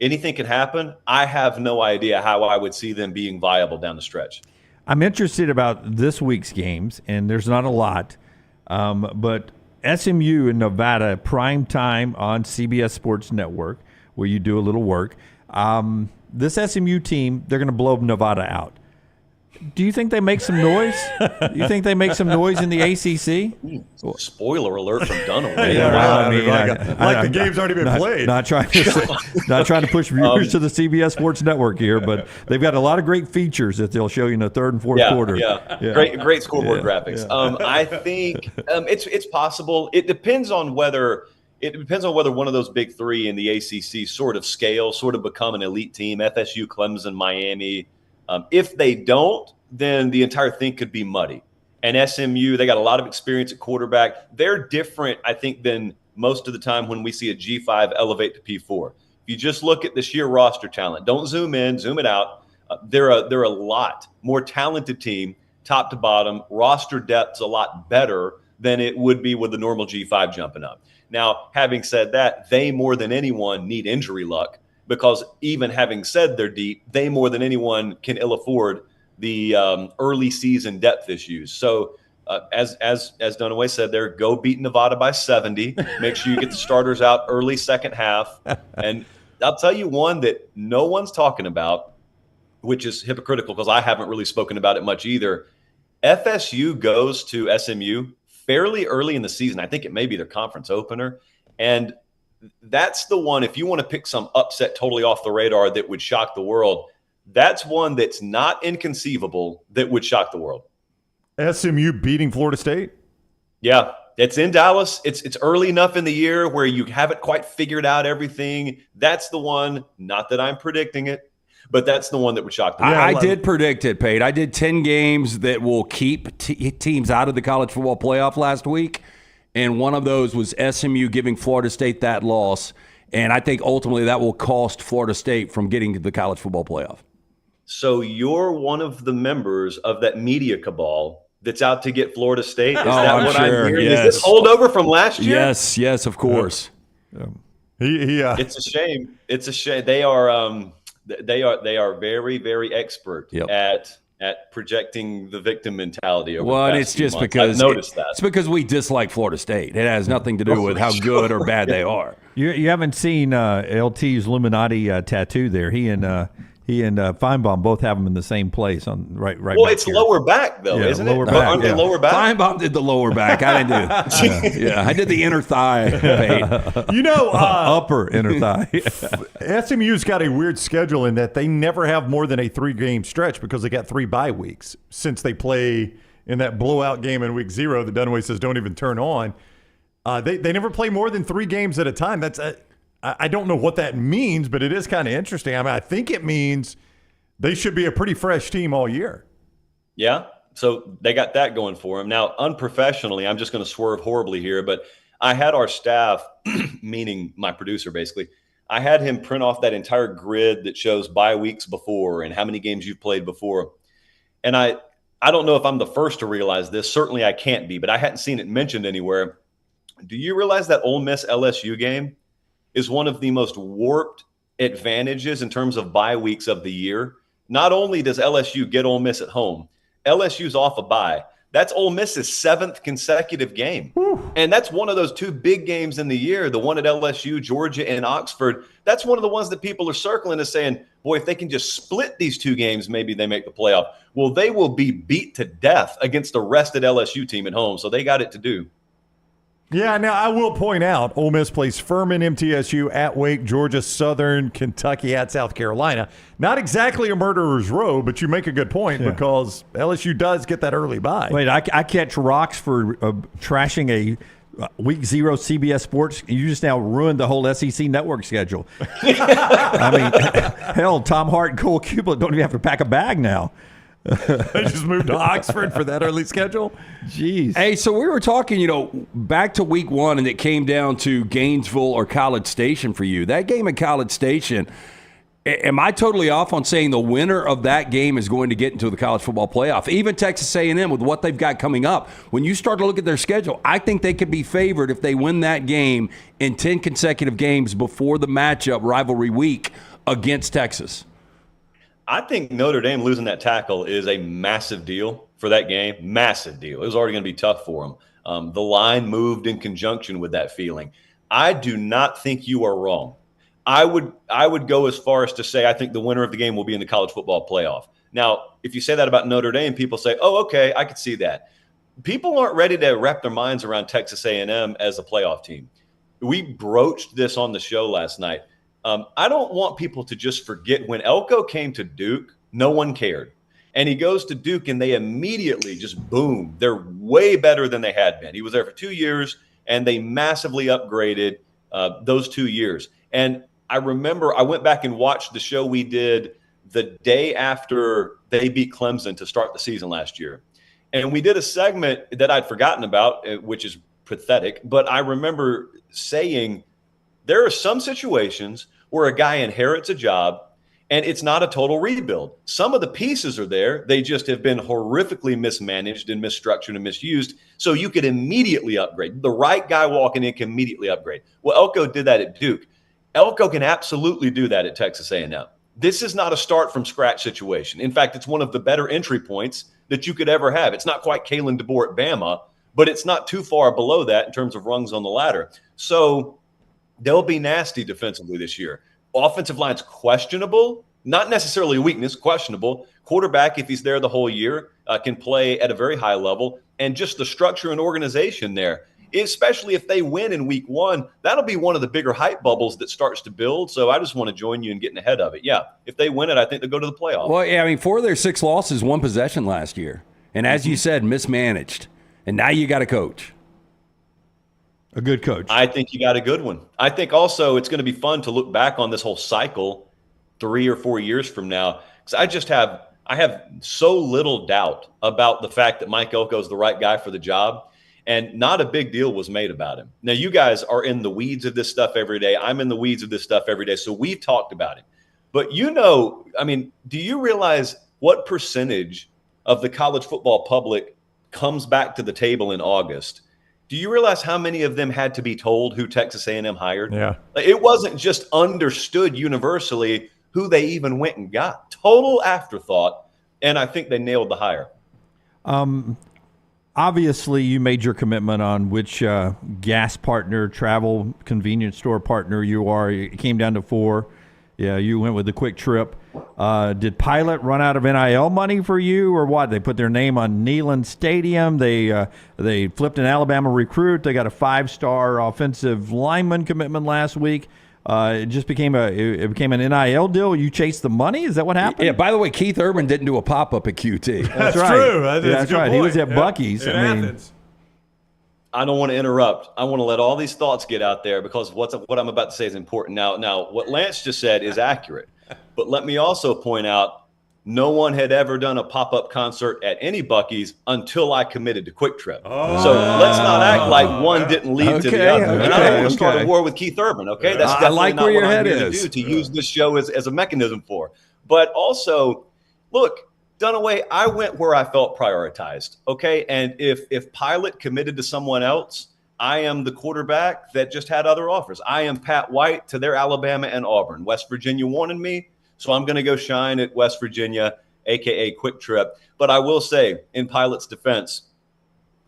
Anything could happen. I have no idea how I would see them being viable down the stretch. I'm interested about this week's games, and there's not a lot, but SMU in Nevada, prime time on CBS Sports Network, where you do a little work. This SMU team, they're going to blow Nevada out. Do you think they make some noise? Do you think they make some noise in the ACC? Spoiler alert from Dunaway. The game's already been played. Not trying to push viewers to the CBS Sports Network here, but they've got a lot of great featers that they'll show you in the third and fourth quarter. Yeah. Great scoreboard graphics. Yeah. I think it's possible. It depends on whether one of those big 3 in the ACC sort of become an elite team. FSU, Clemson, Miami. If they don't, then the entire thing could be muddy. And SMU, they got a lot of experience at quarterback. They're different, I think, than most of the time when we see a G5 elevate to P4. If you just look at the sheer roster talent, don't zoom in, zoom it out. They're a lot more talented team, top to bottom. Roster depth's a lot better than it would be with the normal G5 jumping up. Now, having said that, they more than anyone need injury luck. Because even having said they're deep, they more than anyone can ill afford the early season depth issues. So as Dunaway said there, go beat Nevada by 70. Make sure you get the starters out early second half. And I'll tell you one that no one's talking about, which is hypocritical because I haven't really spoken about it much either. FSU goes to SMU fairly early in the season. I think it may be their conference opener. And that's the one, if you want to pick some upset totally off the radar that would shock the world, that's one that's not inconceivable that would shock the world. SMU beating Florida State? Yeah, it's in Dallas. It's early enough in the year where you haven't quite figured out everything. That's the one, not that I'm predicting it, but that's the one that would shock the world. I did predict it, Pate. I did 10 games that will keep teams out of the college football playoff last week. And one of those was SMU giving Florida State that loss. And I think ultimately that will cost Florida State from getting to the college football playoff. So you're one of the members of that media cabal that's out to get Florida State? Is that I'm what sure. I'm hearing? Yes. Is this holdover from last year? Yes, of course. It's a shame. It's a shame. They are very, very expert at projecting the victim mentality over the past and it's few just months. because I've noticed that. It's because we dislike Florida State. It has nothing to do with how good or bad they are. You haven't seen LT's Illuminati tattoo there. He and Feinbaum both have them in the same place on right. Well, back it's here. lower back though, isn't it? Back, Aren't they lower back? Feinbaum did the lower back. I didn't do. I did the inner thigh. Upper inner thigh. SMU's got a weird schedule in that they never have more than a 3-game stretch because they got 3 bye weeks since they play in that blowout game in week 0 that Dunaway says don't even turn on. They never play more than 3 games at a time. That's I don't know what that means, but it is kind of interesting. I mean, I think it means they should be a pretty fresh team all year. Yeah, so they got that going for them. Now, unprofessionally, I'm just going to swerve horribly here, but I had our staff, meaning my producer basically, I had him print off that entire grid that shows bye weeks before and how many games you've played before. And I don't know if I'm the first to realize this. Certainly I can't be, but I hadn't seen it mentioned anywhere. Do you realize that Ole Miss LSU game is one of the most warped advantages in terms of bye weeks of the year? Not only does LSU get Ole Miss at home, LSU's off a bye. That's Ole Miss's 7th consecutive game. And that's one of those 2 big games in the year, the one at LSU, Georgia, and Oxford. That's one of the ones that people are circling as saying, boy, if they can just split these 2 games, maybe they make the playoff. Well, they will be beat to death against the rested LSU team at home, so they got it to do. Yeah, now I will point out, Ole Miss plays Furman, MTSU, at Wake, Georgia, Southern, Kentucky, at South Carolina. Not exactly a murderer's row, but you make a good point because LSU does get that early bye. Wait, I catch rocks for trashing a week 0 CBS Sports. You just now ruined the whole SEC network schedule. I mean, hell, Tom Hart and Cole Kublet don't even have to pack a bag now. They just moved to Oxford for that early schedule. Jeez. Hey, so we were talking, back to week 1, and it came down to Gainesville or College Station for you. That game at College Station, am I totally off on saying the winner of that game is going to get into the college football playoff? Even Texas A&M with what they've got coming up, when you start to look at their schedule, I think they could be favored if they win that game in 10 consecutive games before the matchup rivalry week against Texas. I think Notre Dame losing that tackle is a massive deal for that game. Massive deal. It was already going to be tough for them. The line moved in conjunction with that feeling. I do not think you are wrong. I would go as far as to say I think the winner of the game will be in the college football playoff. Now, if you say that about Notre Dame, people say, oh, okay, I could see that. People aren't ready to wrap their minds around Texas A&M as a playoff team. We broached this on the show last night. I don't want people to just forget when Elko came to Duke, no one cared. And he goes to Duke and they immediately just boom. They're way better than they had been. He was there for 2 years and they massively upgraded those 2 years. And I remember I went back and watched the show we did the day after they beat Clemson to start the season last year. And we did a segment that I'd forgotten about, which is pathetic. But I remember saying, there are some situations where a guy inherits a job and it's not a total rebuild. Some of the pieces are there. They just have been horrifically mismanaged and misstructured and misused. So you could immediately upgrade. The right guy walking in can immediately upgrade. Well, Elko did that at Duke. Elko can absolutely do that at Texas A&M. This is not a start from scratch situation. In fact, it's one of the better entry points that you could ever have. It's not quite Kalen DeBoer at Bama, but it's not too far below that in terms of rungs on the ladder. So they'll be nasty defensively this year. Offensive line's questionable, not necessarily a weakness, questionable. Quarterback, if he's there the whole year, can play at a very high level. And just the structure and organization there, especially if they win in week 1, that'll be one of the bigger hype bubbles that starts to build. So I just want to join you in getting ahead of it. Yeah, if they win it, I think they'll go to the playoffs. Well, yeah, I mean, 4 of their 6 losses, 1 possession last year. And as you said, mismanaged. And now you got a coach. A good coach. I think you got a good one. I think also it's going to be fun to look back on this whole cycle 3 or 4 years from now. Because I have so little doubt about the fact that Mike Elko is the right guy for the job. And not a big deal was made about him. Now, you guys are in the weeds of this stuff every day. I'm in the weeds of this stuff every day. So we've talked about it. But do you realize what percentage of the college football public comes back to the table in August, do you realize how many of them had to be told who Texas A&M hired? Yeah. It wasn't just understood universally who they even went and got. Total afterthought, and I think they nailed the hire. Obviously, you made your commitment on which gas partner, travel convenience store partner you are. It came down to 4. Yeah, you went with the Quick Trip. Did Pilot run out of NIL money for you, or what? They put their name on Neyland Stadium. They flipped an Alabama recruit. They got a 5-star offensive lineman commitment last week. It just became an NIL deal. You chased the money. Is that what happened? Yeah. By the way, Keith Urban didn't do a pop-up at QT. That's right. true. That's right. Point. He was at Buc-ee's. In I mean, Athens. I don't want to interrupt. I want to let all these thoughts get out there because what I'm about to say is important. Now, what Lance just said is accurate, but let me also point out no one had ever done a pop-up concert at any Buc-ee's until I committed to Quick Trip. So let's not act like one didn't lead to the other. And I don't want to start a war with Keith Urban, okay? That's definitely like not where your what I'm head here is. to do, to use this show as a mechanism for. But also, look, Dunaway, I went where I felt prioritized, okay? And if Pilot committed to someone else, I am the quarterback that just had other offers. I am Pat White to their Alabama and Auburn. West Virginia wanted me, so I'm going to go shine at West Virginia, a.k.a. Quick Trip. But I will say, in Pilot's defense,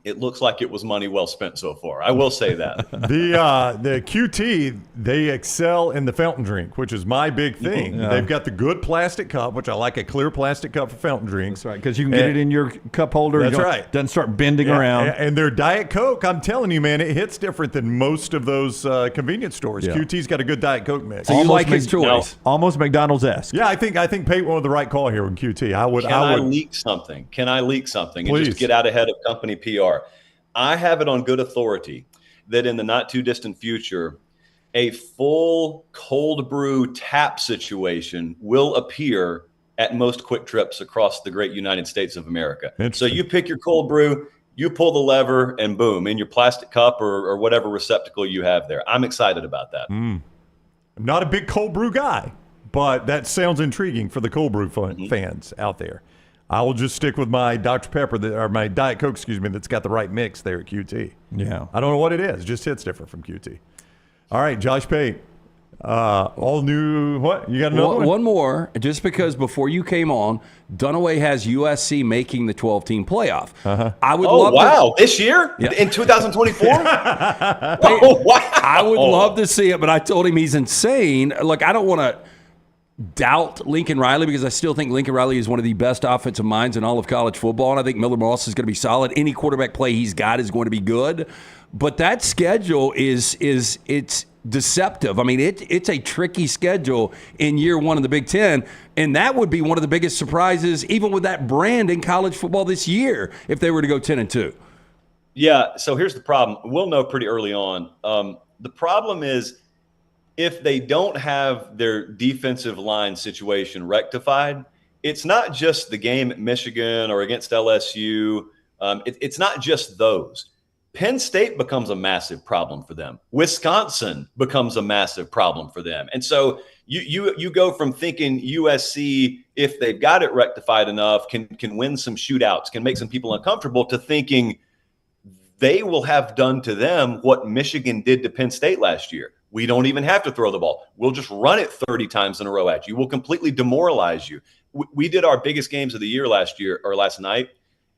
it looks like it was money well spent so far. I will say that. The QT, they excel in the fountain drink, which is my big thing. Yeah. They've got the good plastic cup, which I like, a clear plastic cup for fountain drinks. That's right, because you can get it in your cup holder. That's right. Doesn't start bending around. And their Diet Coke, I'm telling you, man, it hits different than most of those convenience stores. Yeah. QT's got a good Diet Coke mix. So you like his choice. Almost McDonald's-esque. Yeah, I think Pate went with the right call here with QT. Can I leak something? And Please. just get out ahead of company PR? I have it on good authority that in the not too distant future, a full cold brew tap situation will appear at most Quick Trips across the great United States of America. So you pick your cold brew, you pull the lever, and boom, in your plastic cup or whatever receptacle you have there. I'm excited about that. I'm not a big cold brew guy, but that sounds intriguing for the cold brew fans out there. I will just stick with my Dr. Pepper, or my Diet Coke, that's got the right mix there at QT. Yeah. I don't know what it is. It just hits different from QT. All right, Josh Pate. All new, what? You got another one? One more, just because before you came on, Dunaway has USC making the 12-team playoff. I would love this year? Yeah. In 2024? Wow. I would love to see it, but I told him he's insane. Look, I don't want to doubt Lincoln Riley because I still think Lincoln Riley is one of the best offensive minds in all of college football, and I think Miller Moss is going to be solid. Any quarterback play he's got is going to be good, but that schedule it's deceptive. I mean, it's a tricky schedule in year one of the Big Ten, and that would be one of the biggest surprises, even with that brand in college football this year, if they were to go 10-2. Yeah. So here's the problem. We'll know pretty early on. The problem is, if they don't have their defensive line situation rectified, it's not just the game at Michigan or against LSU. It's not just those. Penn State becomes a massive problem for them. Wisconsin becomes a massive problem for them. And so you go from thinking USC, if they've got it rectified enough, can win some shootouts, can make some people uncomfortable, to thinking they will have done to them what Michigan did to Penn State last year. We don't even have to throw the ball. We'll just run it 30 times in a row at you. We'll completely demoralize you. We did our biggest games of the year last night,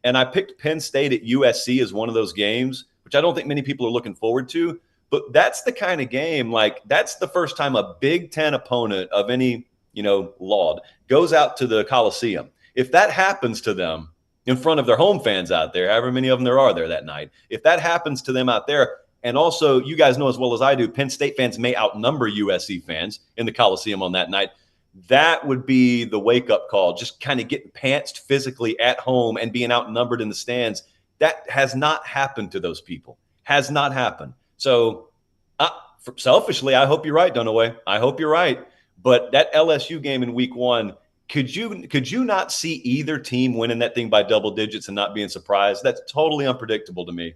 and I picked Penn State at USC as one of those games, which I don't think many people are looking forward to. But that's the kind of game, that's the first time a Big Ten opponent of any, laud goes out to the Coliseum. If that happens to them in front of their home fans out there, however many of them there are there that night, if that happens to them out there, and also, you guys know as well as I do, Penn State fans may outnumber USC fans in the Coliseum on that night. That would be the wake-up call, just kind of getting pantsed physically at home and being outnumbered in the stands. That has not happened to those people. Has not happened. So, selfishly, I hope you're right, Dunaway. I hope you're right. But that LSU game in week one, could you not see either team winning that thing by double digits and not being surprised? That's totally unpredictable to me.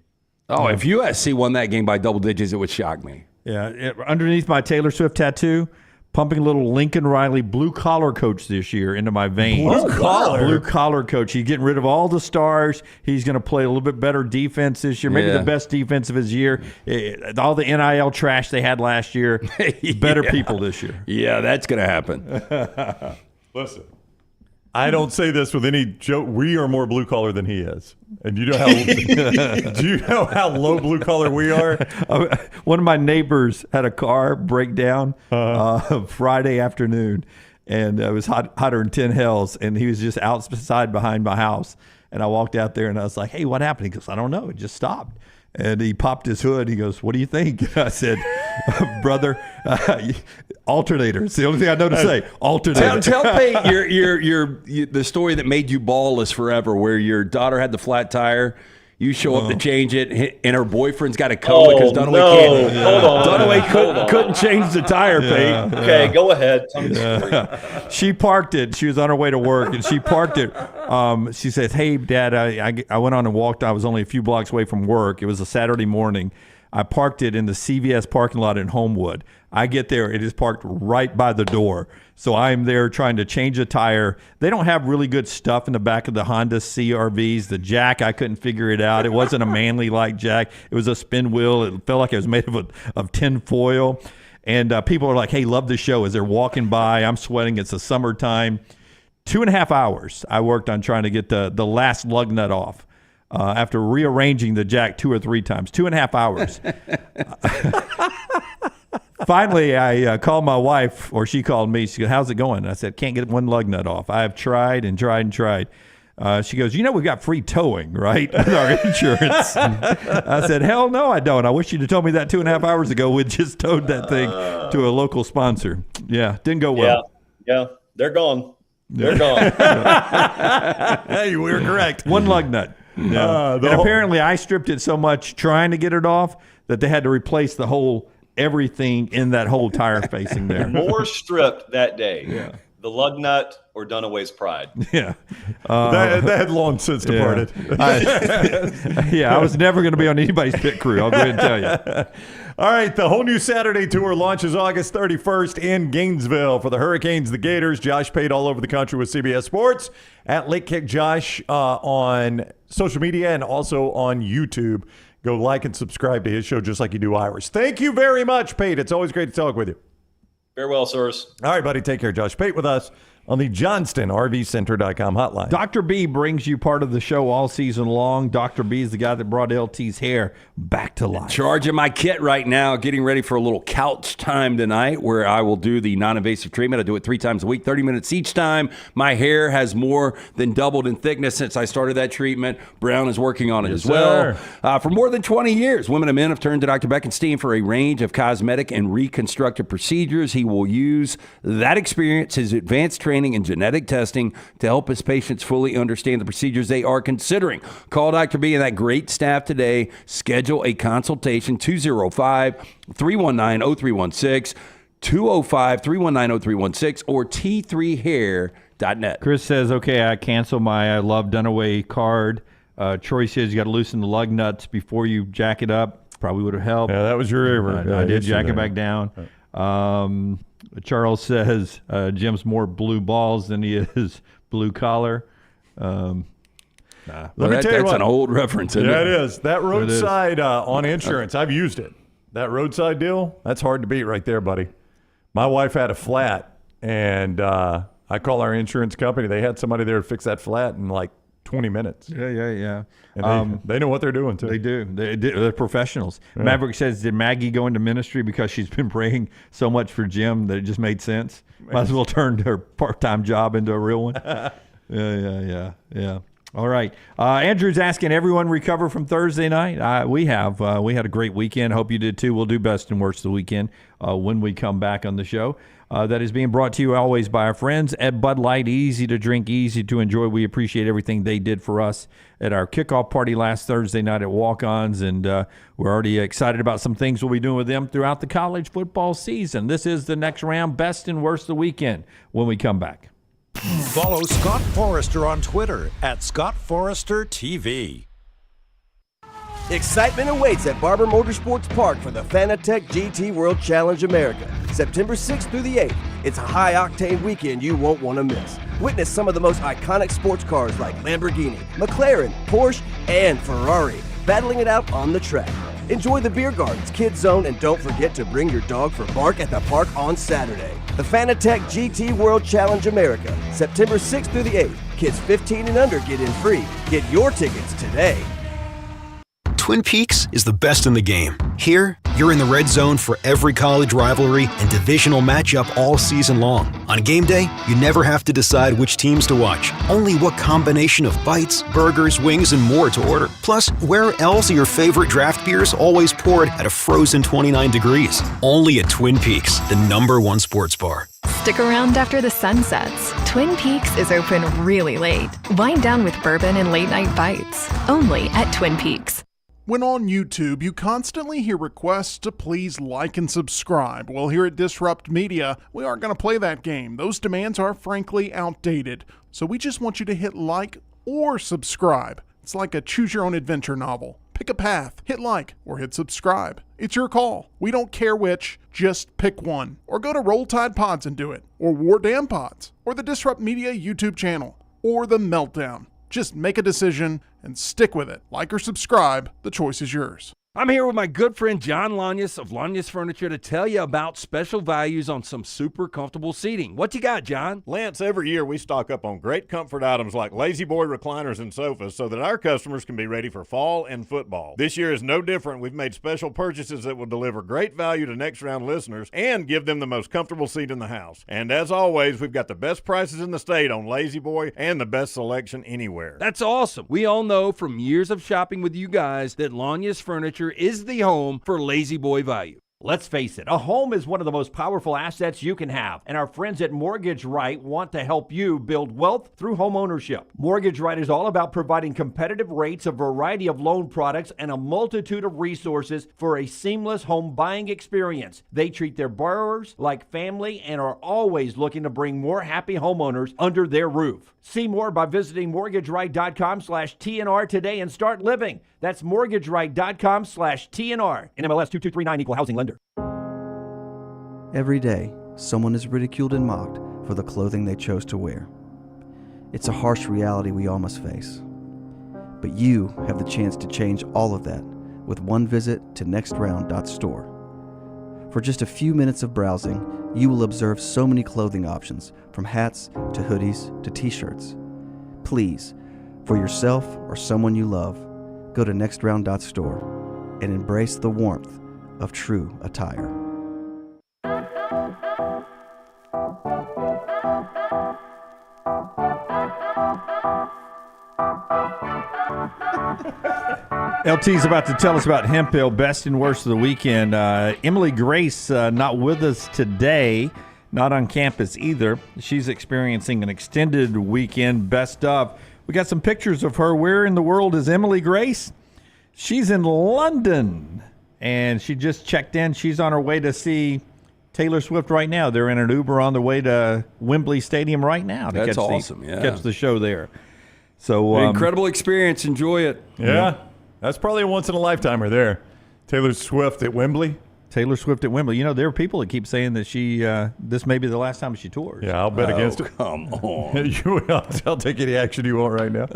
Oh, if USC won that game by double digits, it would shock me. Yeah, underneath my Taylor Swift tattoo, pumping a little Lincoln Riley blue-collar coach this year into my veins. Blue-collar coach. He's getting rid of all the stars. He's going to play a little bit better defense this year, maybe the best defense of his year. All the NIL trash they had last year, better people this year. Yeah, that's going to happen. Listen, I don't say this with any joke. We are more blue-collar than he is. And you know how do you know how low blue-collar we are? One of my neighbors had a car break down Friday afternoon, and it was hotter than 10 hells, and he was just outside behind my house. And I walked out there, and I was like, hey, what happened? He goes, I don't know. It just stopped. And he popped his hood. He goes, what do you think? And I said, brother, alternator. It's the only thing I know to say. Alternator. Tell Pate the story that made you ballless forever, where your daughter had the flat tire. You show up to change it, and her boyfriend's got to come because Dunaway can't. Hold on. Dunaway couldn't change the tire, Pate. Okay, go ahead. Tell me the story. She parked it. She was on her way to work, and she parked it. She says, hey, Dad, I went on and walked. I was only a few blocks away from work. It was a Saturday morning. I parked it in the CVS parking lot in Homewood. I get there. It is parked right by the door. So I'm there trying to change a tire. They don't have really good stuff in the back of the Honda CRVs. The jack, I couldn't figure it out. It wasn't a Manly-like jack. It was a spin wheel. It felt like it was made of tin foil. And people are like, hey, love the show. As they're walking by, I'm sweating. It's the summertime. 2.5 hours I worked on trying to get the last lug nut off. After rearranging the jack 2 or 3 times, 2.5 hours. Finally, I called my wife, or she called me. She goes, how's it going? And I said, can't get one lug nut off. I have tried and tried and tried. She goes, we got free towing, right, with our insurance. I said, hell no, I don't. I wish you'd have told me that 2.5 hours ago. We'd just towed that thing to a local sponsor. Yeah, didn't go well. Yeah, they're gone. They're gone. Hey, we were correct. One lug nut. Yeah. And apparently I stripped it so much trying to get it off that they had to replace the whole everything in that whole tire facing there. More stripped that day. Yeah. The lug nut or Dunaway's pride. Yeah. That had long since departed. I was never going to be on anybody's pit crew. I'll go ahead and tell you. All right, the whole new Saturday tour launches August 31st in Gainesville for the Hurricanes, the Gators. Josh Pate all over the country with CBS Sports at Late Kick Josh on social media and also on YouTube. Go like and subscribe to his show just like you do ours. Thank you very much, Pate. It's always great to talk with you. Farewell, sirs. All right, buddy. Take care. Josh Pate with us on the JohnstonRVCenter.com hotline. Dr. B brings you part of the show all season long. Dr. B is the guy that brought LT's hair back to life. Charging my kit right now, getting ready for a little couch time tonight where I will do the non-invasive treatment. I do it 3 times a week, 30 minutes each time. My hair has more than doubled in thickness since I started that treatment. Brown is working on it as well. For more than 20 years, women and men have turned to Dr. Beckenstein for a range of cosmetic and reconstructive procedures. He will use that experience, his advanced training and genetic testing to help his patients fully understand the procedures they are considering. Call Dr. B and that great staff today. Schedule a consultation, 205-319-0316, 205-319-0316, or t3hair.net. Chris says, okay, I cancel my I Love Dunaway card. Troy says you got to loosen the lug nuts before you jack it up. Probably would have helped. Yeah, that was your error. I did jack it back down. Charles says Jim's more blue balls than he is blue collar. Let me tell you that's what. an old reference, isn't it? Yeah, it is. That roadside on insurance, I've used it. That roadside deal, that's hard to beat right there, buddy. My wife had a flat, and I call our insurance company. They had somebody there to fix that flat in like 20 minutes. Yeah. And they know what they're doing, too. They do. They're professionals. Yeah. Maverick says, did Maggie go into ministry because she's been praying so much for Jim that it just made sense? Might as well turn her part-time job into a real one. Yeah. All right. Andrew's asking everyone recover from Thursday night. We have. We had a great weekend. Hope you did, too. We'll do best and worst of the weekend when we come back on the show. That is being brought to you always by our friends at Bud Light. Easy to drink, easy to enjoy. We appreciate everything they did for us at our kickoff party last Thursday night at Walk-Ons, and we're already excited about some things we'll be doing with them throughout the college football season. This is the next round, best and worst of the weekend when we come back. Follow Scott Forrester on Twitter at scottforestertv. Excitement awaits at Barber Motorsports Park for the Fanatec GT World Challenge America. September 6th through the 8th. It's a high-octane weekend you won't want to miss. Witness some of the most iconic sports cars like Lamborghini, McLaren, Porsche, and Ferrari battling it out on the track. Enjoy the beer gardens, kids zone, and don't forget to bring your dog for bark at the park on Saturday. The Fanatec GT World Challenge America, September 6th through the 8th. Kids 15 and under get in free. Get your tickets today. Twin Peaks is the best in the game. Here, you're in the red zone for every college rivalry and divisional matchup all season long. On game day, you never have to decide which teams to watch, only what combination of bites, burgers, wings, and more to order. Plus, where else are your favorite draft beers always poured at a frozen 29 degrees? Only at Twin Peaks, the #1 sports bar. Stick around after the sun sets. Twin Peaks is open really late. Wind down with bourbon and late night bites. Only at Twin Peaks. When on YouTube, you constantly hear requests to please like and subscribe. Well, here at Disrupt Media, we aren't going to play that game. Those demands are frankly outdated. So we just want you to hit like or subscribe. It's like a choose-your-own-adventure novel. Pick a path, hit like, or hit subscribe. It's your call. We don't care which, just pick one. Or go to Roll Tide Pods and do it. Or War Damn Pods. Or the Disrupt Media YouTube channel. Or the Meltdown. Just make a decision and stick with it. Like or subscribe, the choice is yours. I'm here with my good friend Jon Lunceford of Lunceford Furniture to tell you about special values on some super comfortable seating. What you got, John? Lance, every year we stock up on great comfort items like Lazy Boy recliners and sofas so that our customers can be ready for fall and football. This year is no different. We've made special purchases that will deliver great value to Next Round listeners and give them the most comfortable seat in the house. And as always, we've got the best prices in the state on Lazy Boy and the best selection anywhere. That's awesome. We all know from years of shopping with you guys that Lunceford Furniture is the home for Lazy Boy value. Let's face it, a home is one of the most powerful assets you can have, and our friends at Mortgage Right want to help you build wealth through home ownership. Mortgage Right is all about providing competitive rates, a variety of loan products, and a multitude of resources for a seamless home buying experience. They treat their borrowers like family and are always looking to bring more happy homeowners under their roof. See more by visiting mortgageright.com/TNR today and start living. That's mortgageright.com/TNR. NMLS 2239, equal housing lender. Every day, someone is ridiculed and mocked for the clothing they chose to wear. It's a harsh reality we all must face. But you have the chance to change all of that with one visit to nextround.store. For just a few minutes of browsing, you will observe so many clothing options, from hats to hoodies to t-shirts. Please, for yourself or someone you love, go to nextround.store and embrace the warmth of true attire. LT's about to tell us about Hemphill, best and worst of the weekend. Emily Grace not with us today, not on campus either. She's experiencing an extended weekend, best of. We got some pictures of her. Where in the world is Emily Grace? She's in London, and she just checked in. She's on her way to see Taylor Swift right now. They're in an Uber on the way to Wembley Stadium right now to That's awesome, catch the show there. So incredible experience. Enjoy it. Yeah. That's probably a once-in-a-lifetimer there. Taylor Swift at Wembley. Taylor Swift at Wembley. You know, there are people that keep saying that she this may be the last time she tours. Yeah, I'll bet against it. Come on. I'll take any action you want right now.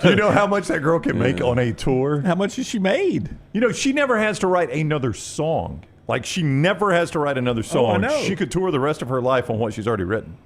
Do you know how much that girl can make on a tour? How much has she made? You know, she never has to write another song. Like, she never has to write another song. I know. She could tour the rest of her life on what she's already written.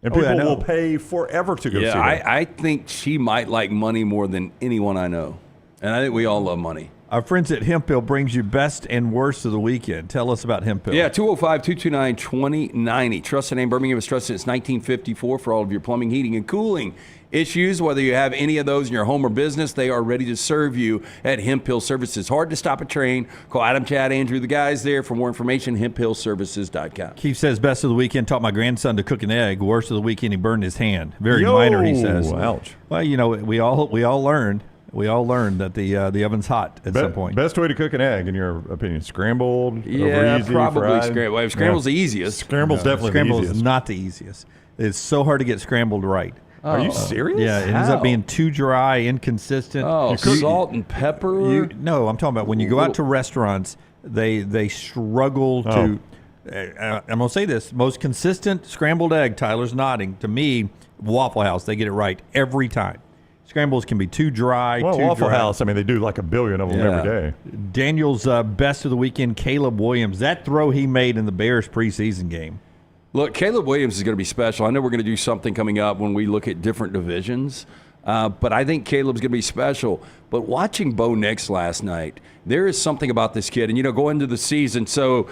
And people will pay forever to go see her. I think she might like money more than anyone I know. And I think we all love money. Our friends at Hemphill brings you best and worst of the weekend. Tell us about Hemphill. Yeah, 205-229-2090. Trusted name. Birmingham has trusted since 1954 for all of your plumbing, heating, and cooling issues. Whether you have any of those in your home or business, they are ready to serve you at Hemphill Services. Hard to stop a train. Call Adam, Chad, Andrew, the guys there. For more information, hemphillservices.com. Keith says, best of the weekend, taught my grandson to cook an egg. Worst of the weekend, he burned his hand. Very minor, he says. Ouch. Well, you know, we all learned. We all learned that the oven's hot at some point. Best way to cook an egg, in your opinion? Scrambled? Yeah, over easy, probably fried? scrambled. Well, scrambled's the easiest. Scrambled's definitely the easiest. Scramble is not the easiest. It's so hard to get scrambled right. Are you serious? Yeah, it ends up being too dry, inconsistent. Oh, salt and pepper? No, I'm talking about when you go out to restaurants, they struggle to. I'm going to say this: most consistent scrambled egg. Tyler's nodding to me. Waffle House, they get it right every time. Scrambles can be too dry. Well, too Waffle dry. House, I mean, they do like a billion of them every day. Daniel's best of the weekend, Caleb Williams. That throw he made in the Bears preseason game. Look, Caleb Williams is going to be special. I know we're going to do something coming up when we look at different divisions, but I think Caleb's going to be special. But watching Bo Nix last night, there is something about this kid. And, go into the season, so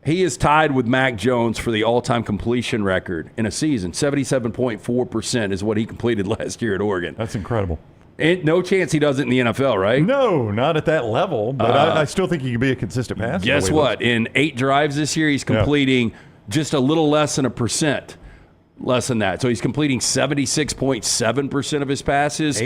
he is tied with Mac Jones for the all-time completion record in a season. 77.4% is what he completed last year at Oregon. That's incredible. And no chance he does it in the NFL, right? No, not at that level, but I still think he can be a consistent passer. Guess what? In 8 drives this year, he's completing just a little less than 1%. Less than that. So he's completing 76.7% of his passes.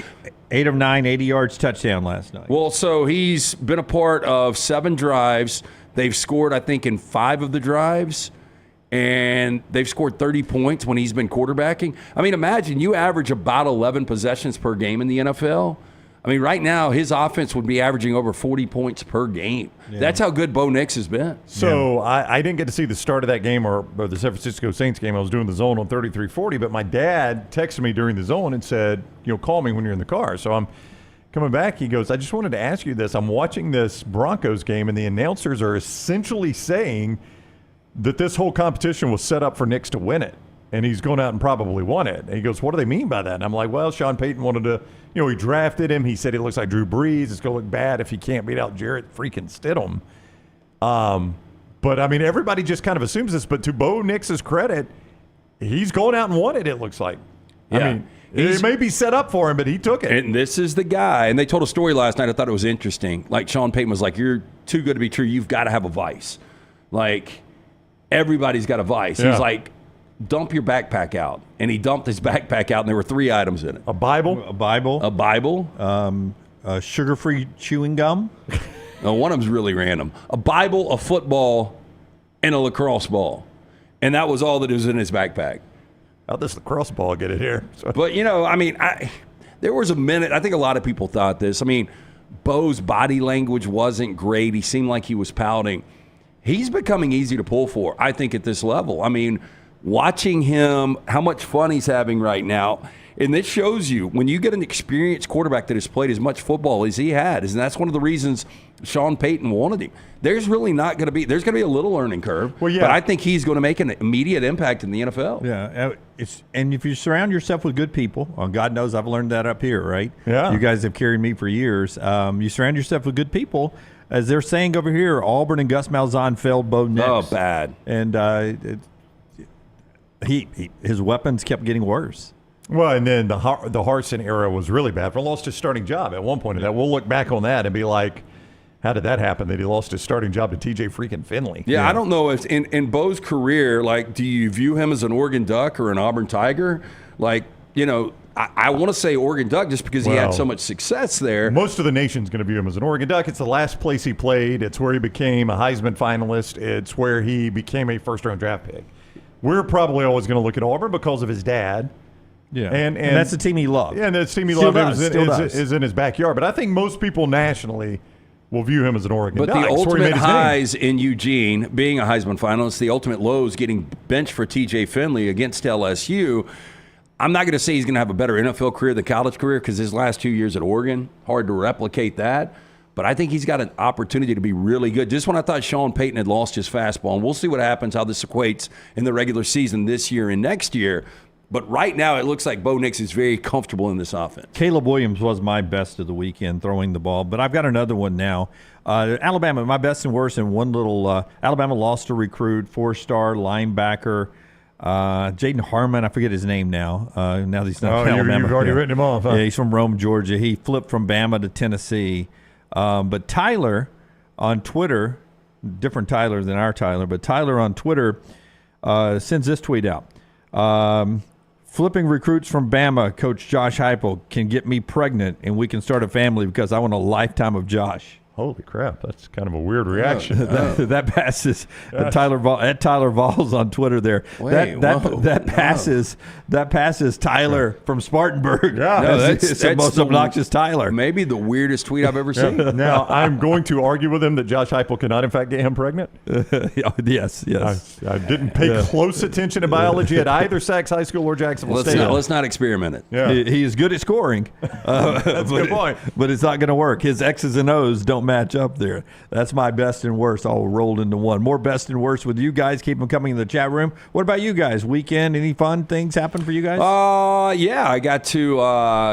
8 of 9, 80 yards, touchdown last night. Well, so he's been a part of 7 drives. They've scored, I think, in 5 of the drives, and they've scored 30 points when he's been quarterbacking. I mean, imagine you average about 11 possessions per game in the NFL. I mean, right now, his offense would be averaging over 40 points per game. Yeah. That's how good Bo Nix has been. So I didn't get to see the start of that game or the San Francisco Saints game. I was doing the zone on 3340, but my dad texted me during the zone and said, call me when you're in the car. So I'm coming back, he goes, I just wanted to ask you this. I'm watching this Broncos game, and the announcers are essentially saying that this whole competition was set up for Nix to win it, and he's going out and probably won it. And he goes, what do they mean by that? And I'm like, well, Sean Payton wanted to, he drafted him. He said he looks like Drew Brees. It's going to look bad if he can't beat out Jarrett freaking Stidham. But, I mean, everybody just kind of assumes this. But to Bo Nix's credit, he's going out and won it, it looks like. Yeah. I mean, it may be set up for him, but he took it. And this is the guy. And they told a story last night. I thought it was interesting. Like, Sean Payton was like, you're too good to be true. You've got to have a vice. Like, everybody's got a vice. Yeah. He's like, dump your backpack out. And he dumped his backpack out, and there were 3 items in it. A Bible? A Bible. A Bible. Sugar-free chewing gum. No, one of them's really random. A Bible, a football, and a lacrosse ball. And that was all that was in his backpack. How'd this lacrosse ball get it here? But, I mean, there was a minute, I think a lot of people thought this. I mean, Bo's body language wasn't great. He seemed like he was pouting. He's becoming easy to pull for, I think, at this level. I mean, watching him, how much fun he's having right now. And this shows you, when you get an experienced quarterback that has played as much football as he had, and that's one of the reasons Sean Payton wanted him. There's going to be a little learning curve. Well, yeah. But I think he's going to make an immediate impact in the NFL. Yeah, and if you surround yourself with good people, well, God knows I've learned that up here, right? Yeah. You guys have carried me for years. You surround yourself with good people. As they're saying over here, Auburn and Gus Malzahn failed Bo Nix. Oh, bad. And his weapons kept getting worse. Well, and then the Harsin era was really bad. For lost his starting job at one point in that. We'll look back on that and be like, how did that happen that he lost his starting job to TJ freaking Finley? Yeah, I don't know if in Bo's career, like, do you view him as an Oregon Duck or an Auburn Tiger? Like, I want to say Oregon Duck just because he had so much success there. Most of the nation's going to view him as an Oregon Duck. It's the last place he played. It's where he became a Heisman finalist. It's where he became a first-round draft pick. We're probably always going to look at Auburn because of his dad. Yeah, and that's the team he loved. Yeah, and that's the team he loved is in his backyard. But I think most people nationally will view him as an Oregon Duck. But the ultimate highs in Eugene, being a Heisman finalist, the ultimate lows getting benched for TJ Finley against LSU. I'm not going to say he's going to have a better NFL career than college career because his last 2 years at Oregon, hard to replicate that. But I think he's got an opportunity to be really good. Just when I thought Sean Payton had lost his fastball, and we'll see what happens, how this equates in the regular season this year and next year. But right now, it looks like Bo Nix is very comfortable in this offense. Caleb Williams was my best of the weekend throwing the ball, but I've got another one now. Alabama, my best and worst in one little Alabama lost a recruit, 4-star linebacker, Jaden Harmon. I forget his name now. Now that he's not Alabama. You've already written him off, huh? Yeah, he's from Rome, Georgia. He flipped from Bama to Tennessee. But Tyler on Twitter, different Tyler than our Tyler, but Tyler on Twitter sends this tweet out. Flipping recruits from Bama, Coach Josh Heupel, can get me pregnant and we can start a family because I want a lifetime of Josh. Holy crap, that's kind of a weird reaction. That passes Tyler Vols on Twitter there. That passes Tyler from Spartanburg. Yeah. No, that's the most obnoxious Tyler. Maybe the weirdest tweet I've ever seen. Now, I'm going to argue with him that Josh Heupel cannot, in fact, get him pregnant. Yes. I didn't pay close attention to biology at either Sachs High School or Jacksonville State. Let's not experiment it. Yeah. He is good at scoring. That's a good point. But it's not going to work. His X's and O's don't match up there. That's my best and worst all rolled into one. More best and worst with you guys. Keep them coming in the chat room. What about you guys? Weekend, any fun things happen for you guys? Yeah, I got to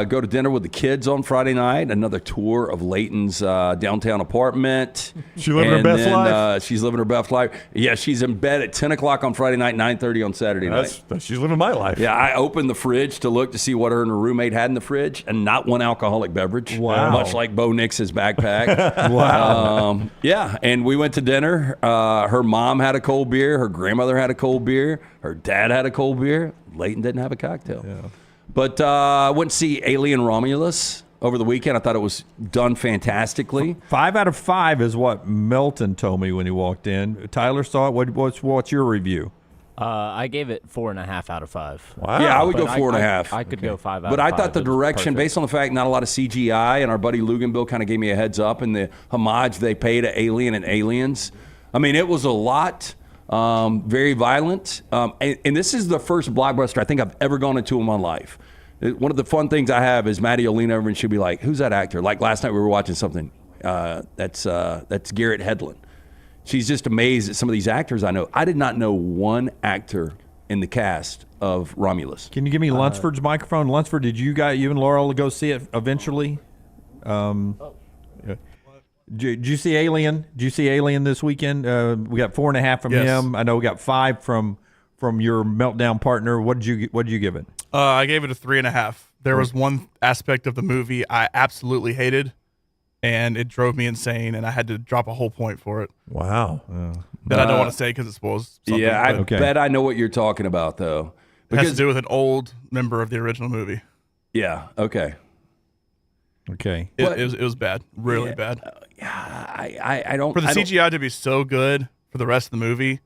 go to dinner with the kids on Friday night. Another tour of Layton's downtown apartment. She living her best life? She's living her best life. Yeah, she's in bed at 10 o'clock on Friday night, 9:30 on Saturday night. She's living my life. Yeah, I opened the fridge to look to see what her and her roommate had in the fridge, and not one alcoholic beverage. Wow. Much like Bo Nix's backpack. Wow. Yeah, and we went to dinner. Her mom had a cold beer. Her grandmother had a cold beer. Her dad had a cold beer. Layton didn't have a cocktail. Yeah. But I went to see Alien Romulus over the weekend. I thought it was done fantastically. 5 out of 5 is what Melton told me when he walked in. Tyler saw it. What's your review? I gave it 4.5 out of 5. Wow. Yeah, I would go 4.5. I could go 5 out But of 5. I thought the direction, based on the fact not a lot of CGI, and our buddy Luganbill kind of gave me a heads up, and the homage they pay to Alien and Aliens. I mean, it was a lot, very violent. And this is the first blockbuster I think I've ever gone into in my life. One of the fun things I have is Maddie will lean over and she'll be like, "Who's that actor?" Like last night we were watching something. That's Garrett Hedlund. She's just amazed at some of these actors I know. I did not know one actor in the cast of Romulus. Can you give me Lunceford's microphone? Lunceford, did you and Laurel go see it eventually? Did you see Alien? Did you see Alien this weekend? We got 4.5 from him. I know we got 5 from your Meltdown partner. What did you give it? I gave it a 3.5. There was one aspect of the movie I absolutely hated, and it drove me insane, and I had to drop a whole point for it. Wow. That I don't want to say because it spoils something. Yeah, I bet I know what you're talking about, though. It has to do with an old member of the original movie. Yeah, okay. It was bad. Really bad. I don't... For the CGI to be so good for the rest of the movie,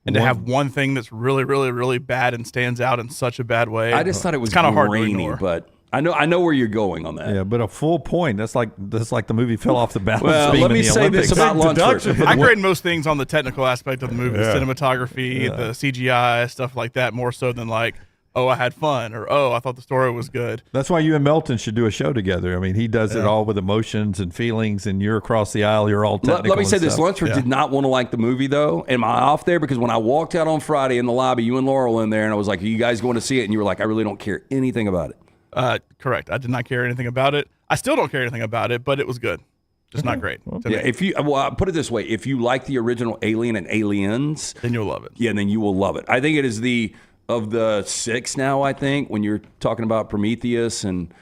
and to have one thing that's really, really, really bad and stands out in such a bad way. I just thought it was kind of hard to grainy, ignore. but I know where you're going on that. Yeah, but a full point. That's like the movie fell off the balance. Well, let me say this about Lunceford. I grade most things on the technical aspect of the movie, the cinematography, the CGI, stuff like that, more so than like, oh, I had fun, or oh, I thought the story was good. That's why you and Melton should do a show together. I mean, he does it all with emotions and feelings, and you're across the aisle. You're all technical. Let me say this. stuff. Lunceford did not want to like the movie, though. Am I off there? Because when I walked out on Friday in the lobby, you and Laurel in there, and I was like, are you guys going to see it? And you were like, I really don't care anything about it. Correct. I did not care anything about it. I still don't care anything about it, but it was good. Just not great. I'll put it this way. If you like the original Alien and Aliens, then you'll love it. Yeah, then you will love it. I think it is of the 6 now, I think, when you're talking about Prometheus and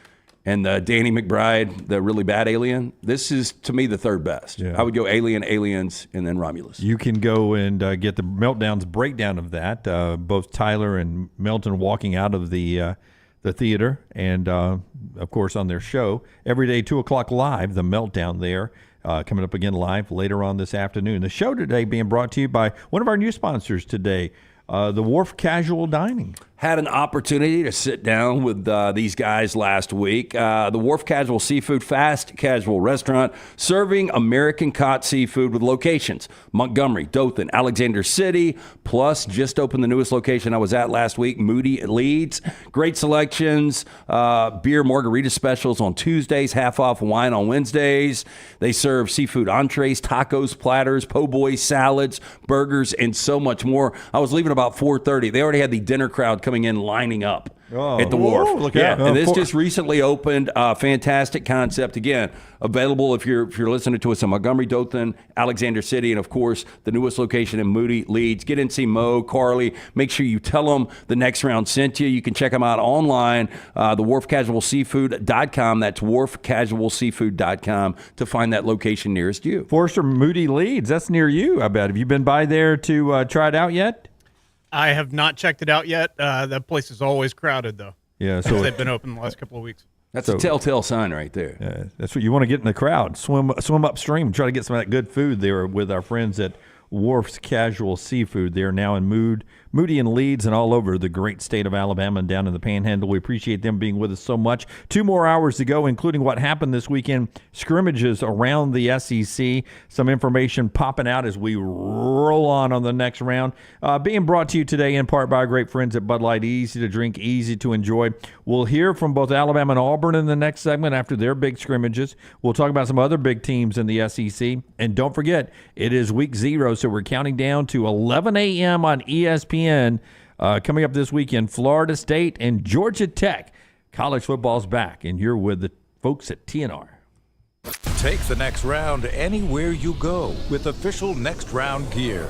Danny McBride, the really bad alien, this is, to me, the third best. Yeah. I would go Alien, Aliens, and then Romulus. You can go and get the Meltdown's breakdown of that. Both Tyler and Melton walking out of the theater, and of course on their show every day, 2:00 live. The Meltdown there. Coming up again live later on this afternoon. The show today being brought to you by one of our new sponsors today, the Wharf Casual Dining. Had an opportunity to sit down with these guys last week. The Wharf Casual Seafood Fast Casual Restaurant, serving American caught seafood with locations Montgomery, Dothan, Alexander City, plus just opened the newest location I was at last week, Moody Leeds. Great selections, beer margarita specials on Tuesdays, half off wine on Wednesdays. They serve seafood entrees, tacos, platters, po' boy salads, burgers, and so much more. I was leaving about 4:30. They already had the dinner crowd coming in lining up at the Wharf. And this just recently opened. Fantastic concept. Again, available if you're listening to us in Montgomery, Dothan, Alexander City, and of course the newest location in Moody, Leeds. Get in, see Mo, Carly. Make sure you tell them the Next Round sent you. You can check them out online, the wharfcasualseafood.com. That's wharfcasualseafood.com to find that location nearest you. Forrester, Moody, Leeds. That's near you, I bet. Have you been by there to try it out yet? I have not checked it out yet. That place is always crowded, though. Yeah, so they've been open the last couple of weeks. That's a telltale sign right there. That's what you want to get in the crowd. Swim upstream. Try to get some of that good food there with our friends at Wharf's Casual Seafood. They're now in Moody and Leeds and all over the great state of Alabama and down in the Panhandle. We appreciate them being with us so much. 2 more hours to go, including what happened this weekend, scrimmages around the SEC. Some information popping out as we roll on the next round. Being brought to you today in part by our great friends at Bud Light. Easy to drink, easy to enjoy. We'll hear from both Alabama and Auburn in the next segment after their big scrimmages. We'll talk about some other big teams in the SEC. And don't forget, it is week 0, so we're counting down to 11 a.m. on ESPN. Coming up this weekend, Florida State and Georgia Tech. College football's back, and you're with the folks at TNR. Take the next round anywhere you go with official Next Round gear.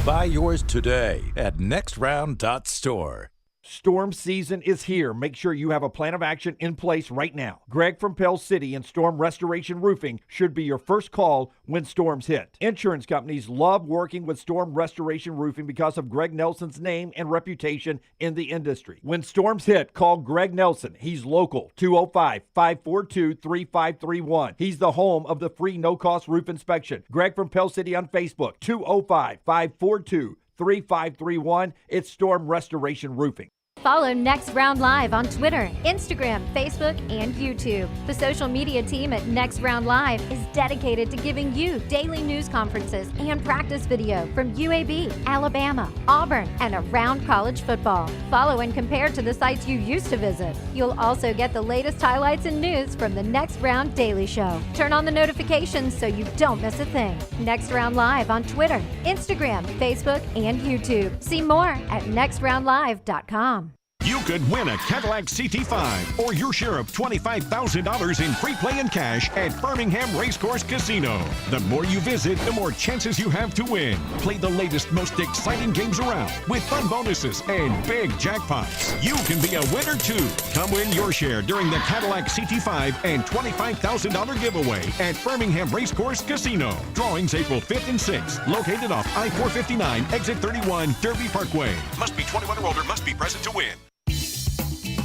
Buy yours today at nextround.store. Storm season is here. Make sure you have a plan of action in place right now. Greg from Pell City and Storm Restoration Roofing should be your first call when storms hit. Insurance companies love working with Storm Restoration Roofing because of Greg Nelson's name and reputation in the industry. When storms hit, call Greg Nelson. He's local, 205-542-3531. He's the home of the free no-cost roof inspection. Greg from Pell City on Facebook, 205-542-3531. It's Storm Restoration Roofing. Follow Next Round Live on Twitter, Instagram, Facebook, and YouTube. The social media team at Next Round Live is dedicated to giving you daily news conferences and practice video from UAB, Alabama, Auburn, and around college football. Follow and compare to the sites you used to visit. You'll also get the latest highlights and news from the Next Round Daily Show. Turn on the notifications so you don't miss a thing. Next Round Live on Twitter, Instagram, Facebook, and YouTube. See more at nextroundlive.com. You could win a Cadillac CT5 or your share of $25,000 in free play and cash at Birmingham Racecourse Casino. The more you visit, the more chances you have to win. Play the latest, most exciting games around with fun bonuses and big jackpots. You can be a winner too. Come win your share during the Cadillac CT5 and $25,000 giveaway at Birmingham Racecourse Casino. Drawings April 5th and 6th. Located off I-459, exit 31, Derby Parkway. Must be 21 or older. Must be present to win.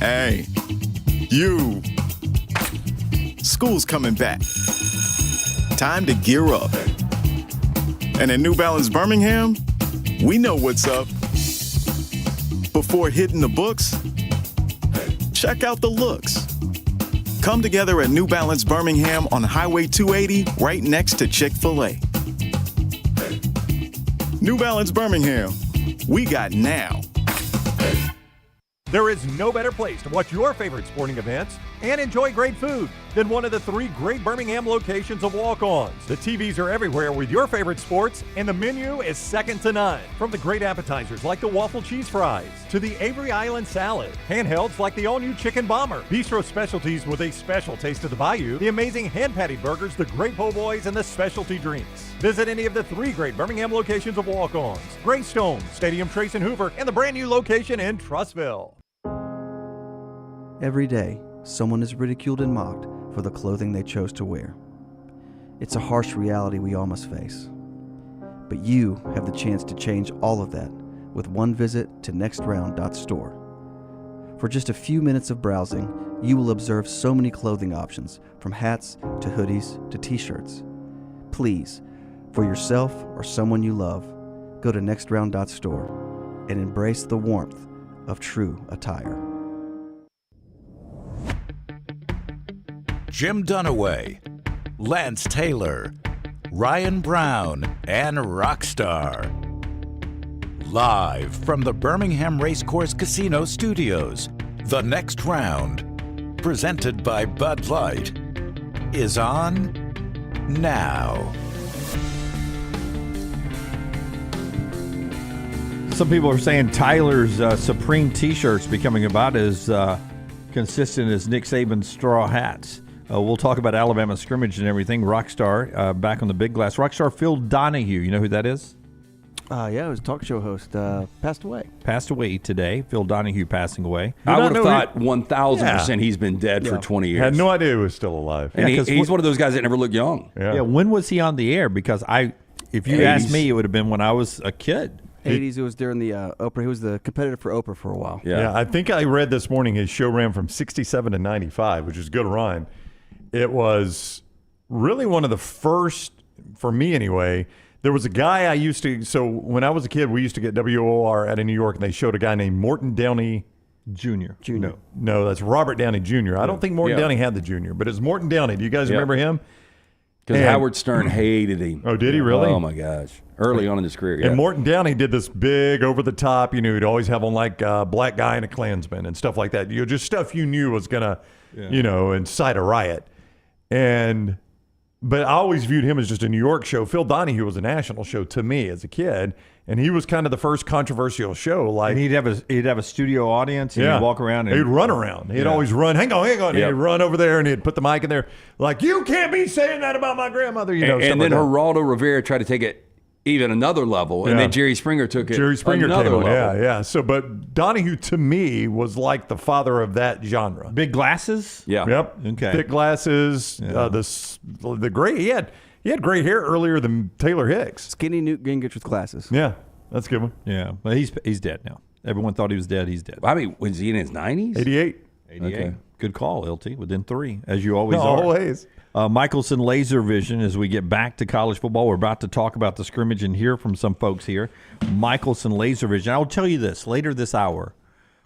Hey, you. School's coming back. Time to gear up. And at New Balance Birmingham, we know what's up. Before hitting the books, check out the looks. Come together at New Balance Birmingham on Highway 280, right next to Chick-fil-A. New Balance Birmingham, we got now. There is no better place to watch your favorite sporting events and enjoy great food than one of the 3 great Birmingham locations of Walk-Ons. The TVs are everywhere with your favorite sports, and the menu is second to none. From the great appetizers like the waffle cheese fries to the Avery Island salad, handhelds like the all-new chicken bomber, bistro specialties with a special taste of the bayou, the amazing hand-patty burgers, the great po' boys, and the specialty drinks. Visit any of the 3 great Birmingham locations of Walk-Ons: Greystone, Stadium Trace and Hoover, and the brand new location in Trussville. Every day, someone is ridiculed and mocked for the clothing they chose to wear. It's a harsh reality we all must face. But you have the chance to change all of that with one visit to nextround.store. For just a few minutes of browsing, you will observe so many clothing options, from hats to hoodies to t-shirts. Please, for yourself or someone you love, go to nextround.store and embrace the warmth of true attire. Jim Dunaway, Lance Taylor, Ryan Brown, and Rockstar. Live from the Birmingham Racecourse Casino Studios, the next round, presented by Bud Light, is on now. Some people are saying Tyler's Supreme T-shirts becoming about as consistent as Nick Saban's straw hats. We'll talk about Alabama scrimmage and everything. Rockstar back on the big glass. Rockstar Phil Donahue, you know who that is? Yeah, it was a talk show host. Passed away. Passed away today. Phil Donahue passing away. I would have thought 1,000% he's been dead for 20 years. Had no idea he was still alive. And he's one of those guys that never look young. Yeah. When was he on the air? Because if you asked me, it would have been when I was a kid. 80s. It was during the Oprah. He was the competitor for Oprah for a while. Yeah, I think I read this morning his show ran from 67 to 95, which is a good run. It was really one of the first, for me anyway. There was a guy I used to, so when I was a kid, we used to get WOR out of New York, and they showed a guy named Morton Downey Jr. No, that's Robert Downey Jr. I don't think Morton Downey had the junior, but it's Morton Downey. Do you guys remember him? Because Howard Stern hated him. Oh, did he really? Oh, my gosh. Early on in his career, And Morton Downey did this big, over-the-top, he'd always have on like a black guy and a Klansman and stuff like that. Just stuff you knew was going to, incite a riot. But I always viewed him as just a New York show. Phil Donahue was a national show to me as a kid, and he was kind of the first controversial show. Like, and he'd have a studio audience, and he'd walk around. He'd run around. He'd always run. Hang on. Yep. He'd run over there, and he'd put the mic in there. Like, you can't be saying that about my grandmother. And then Geraldo Rivera tried to take it even another level, and then Jerry Springer took it another level. Yeah. So, but Donahue, to me, was like the father of that genre. Big glasses? Yeah. Yep. Okay. Thick glasses. The gray. He had gray hair earlier than Taylor Hicks. Skinny Newt Gingrich with glasses. Yeah. That's a good one. Yeah. But he's dead now. Everyone thought he was dead. He's dead. I mean, was he in his 90s? 88. Okay. Good call, LT. Within 3, as you always are. Always. Michelson Laser Vision, as we get back to college football, we're about to talk about the scrimmage and hear from some folks here. Michelson Laser Vision. I will tell you this, later this hour,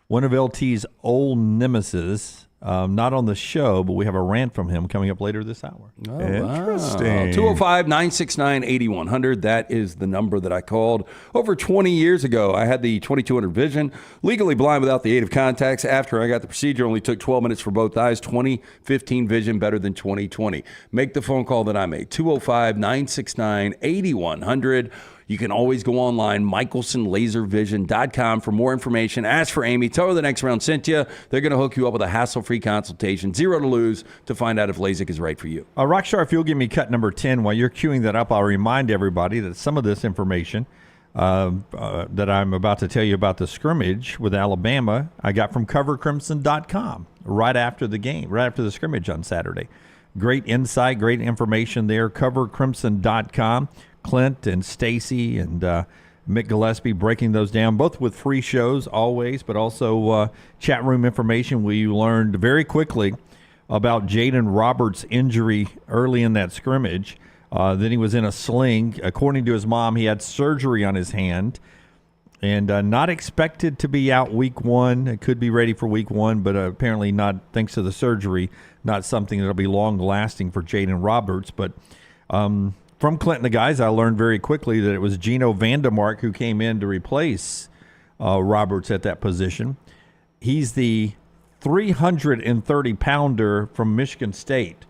one of LT's old nemesis, not on the show, but we have a rant from him coming up later this hour. Oh, interesting. 205-969-8100. That is the number that I called over 20 years ago. I had the 2200 vision, legally blind without the aid of contacts. After I got the procedure, only took 12 minutes for both eyes. 2015 vision, better than 2020. Make the phone call that I made, 205-969-8100. You can always go online, michelsonlaservision.com for more information. Ask for Amy. Tell her the next round sent you. They're going to hook you up with a hassle-free consultation, 0 to lose, to find out if LASIK is right for you. Rockstar, if you'll give me cut number 10, while you're queuing that up, I'll remind everybody that some of this information that I'm about to tell you about the scrimmage with Alabama, I got from covercrimson.com right after the game, right after the scrimmage on Saturday. Great insight, great information there, covercrimson.com. Clint and Stacy and Mick Gillespie breaking those down, both with free shows always, but also chat room information. We learned very quickly about Jaden Roberts' injury early in that scrimmage. Then he was in a sling. According to his mom, he had surgery on his hand and not expected to be out week 1. It could be ready for week 1, but apparently not, thanks to the surgery, not something that will be long-lasting for Jaden Roberts. But from Clint and the guys, I learned very quickly that it was Gino Vandermark who came in to replace Roberts at that position. He's the 330-pounder from Michigan State.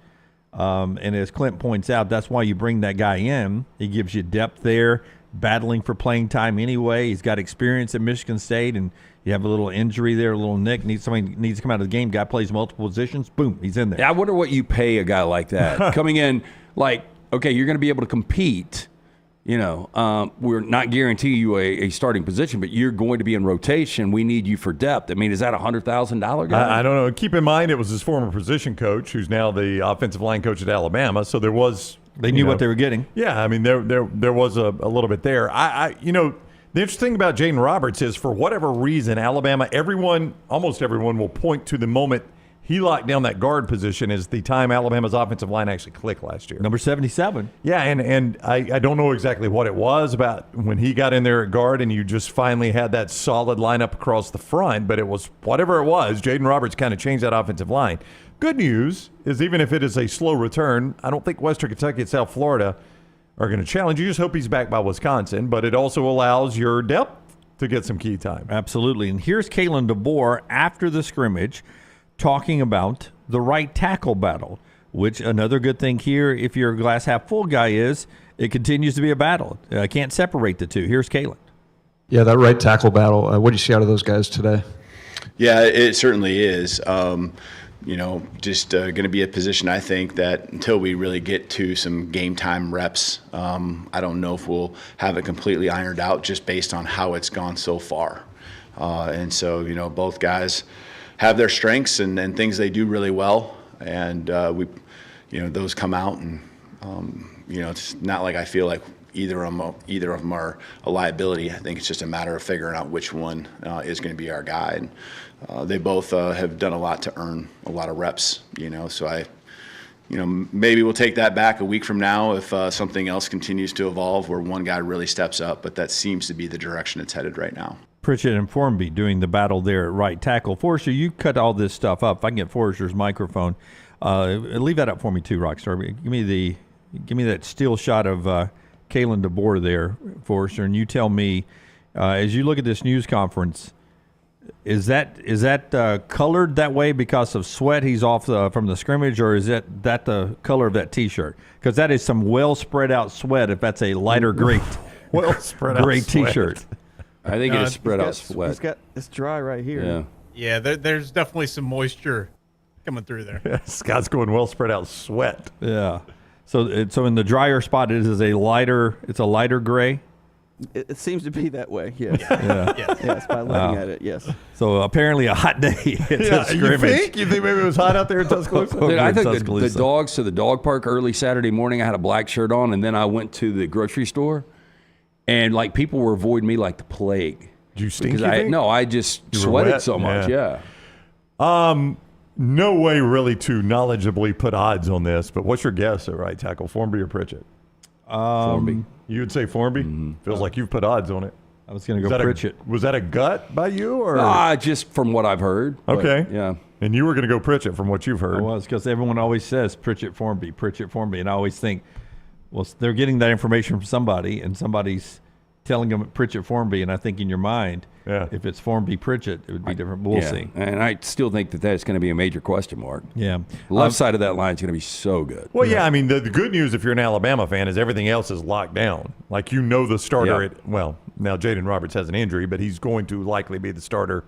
And as Clint points out, that's why you bring that guy in. He gives you depth there, battling for playing time anyway. He's got experience at Michigan State, and you have a little injury there, a little nick. Somebody needs to come out of the game. Guy plays multiple positions. Boom, he's in there. Yeah, I wonder what you pay a guy like that. Coming in, like, okay, you're going to be able to compete. We're not guaranteeing you a starting position, but you're going to be in rotation. We need you for depth. I mean, is that a $100,000 guy? I don't know. Keep in mind, it was his former position coach, who's now the offensive line coach at Alabama. So there was, they knew what they were getting. Yeah, I mean, there was a little bit there. The interesting thing about Jaden Roberts is, for whatever reason, Alabama, almost everyone will point to the moment he locked down that guard position as the time Alabama's offensive line actually clicked last year. Number 77. Yeah, and I don't know exactly what it was about when he got in there at guard and you just finally had that solid lineup across the front, but it was whatever it was, Jaden Roberts kind of changed that offensive line. Good news is, even if it is a slow return, I don't think Western Kentucky and South Florida are going to challenge. You just hope he's back by Wisconsin, but it also allows your depth to get some key time. Absolutely. And here's Kalen DeBoer after the scrimmage, talking about the right tackle battle, which another good thing here, if you're a glass half full guy, is it continues to be a battle. I can't separate the two. Here's Kalen. Yeah, that right tackle battle. What do you see out of those guys today? Yeah, it certainly is. Just going to be a position, I think, that until we really get to some game time reps, I don't know if we'll have it completely ironed out just based on how it's gone so far. And so, both guys have their strengths and things they do really well, and those come out, and it's not like I feel like either of them are a liability. I think it's just a matter of figuring out which one is going to be our guy. And they both have done a lot to earn a lot of reps, so maybe we'll take that back a week from now if something else continues to evolve where one guy really steps up, but that seems to be the direction it's headed right now. Pritchett and Formby doing the battle there at right tackle. Forrester, you cut all this stuff up. If I can get Forrester's microphone, leave that up for me too, Rockstar. Give me that still shot of Kalen DeBoer there, Forrester, and you tell me as you look at this news conference, is that colored that way because of sweat? He's off from the scrimmage, or is that the color of that T-shirt? Because that is some well spread out sweat. If that's a lighter gray, well spread out gray sweat. T-shirt. I think it is spread out sweat. It's dry right here. Yeah. There's definitely some moisture coming through there. Yeah, Scott's going well spread out sweat. Yeah. So in the drier spot, it's a lighter gray. It seems to be that way. Yes. Yes. By looking at it. Yes. So apparently a hot day at the scrimmage. You think maybe it was hot out there in Tuscaloosa? Dude, I took the dogs to the dog park early Saturday morning. I had a black shirt on, and then I went to the grocery store, and like people were avoiding me like the plague. Did you stink? No, I just sweated so much. Yeah. No way really to knowledgeably put odds on this, but what's your guess at right tackle, Formby or Pritchett? Formby. You would say Formby? Mm-hmm. Feels like you've put odds on it. I was going to go Pritchett. Was that a gut by you? Or? Just from what I've heard. Okay. But, yeah. And you were going to go Pritchett from what you've heard. I was, because everyone always says Pritchett, Formby. And I always think, well, they're getting that information from somebody, and somebody's telling them Pritchett, Formby. And I think in your mind, if it's Formby, Pritchett, it would be different. But we'll see. And I still think that's going to be a major question mark. Yeah. The left side of that line is going to be so good. Well, I mean, the good news if you're an Alabama fan is everything else is locked down. Like, the starter now Jaden Roberts has an injury, but he's going to likely be the starter,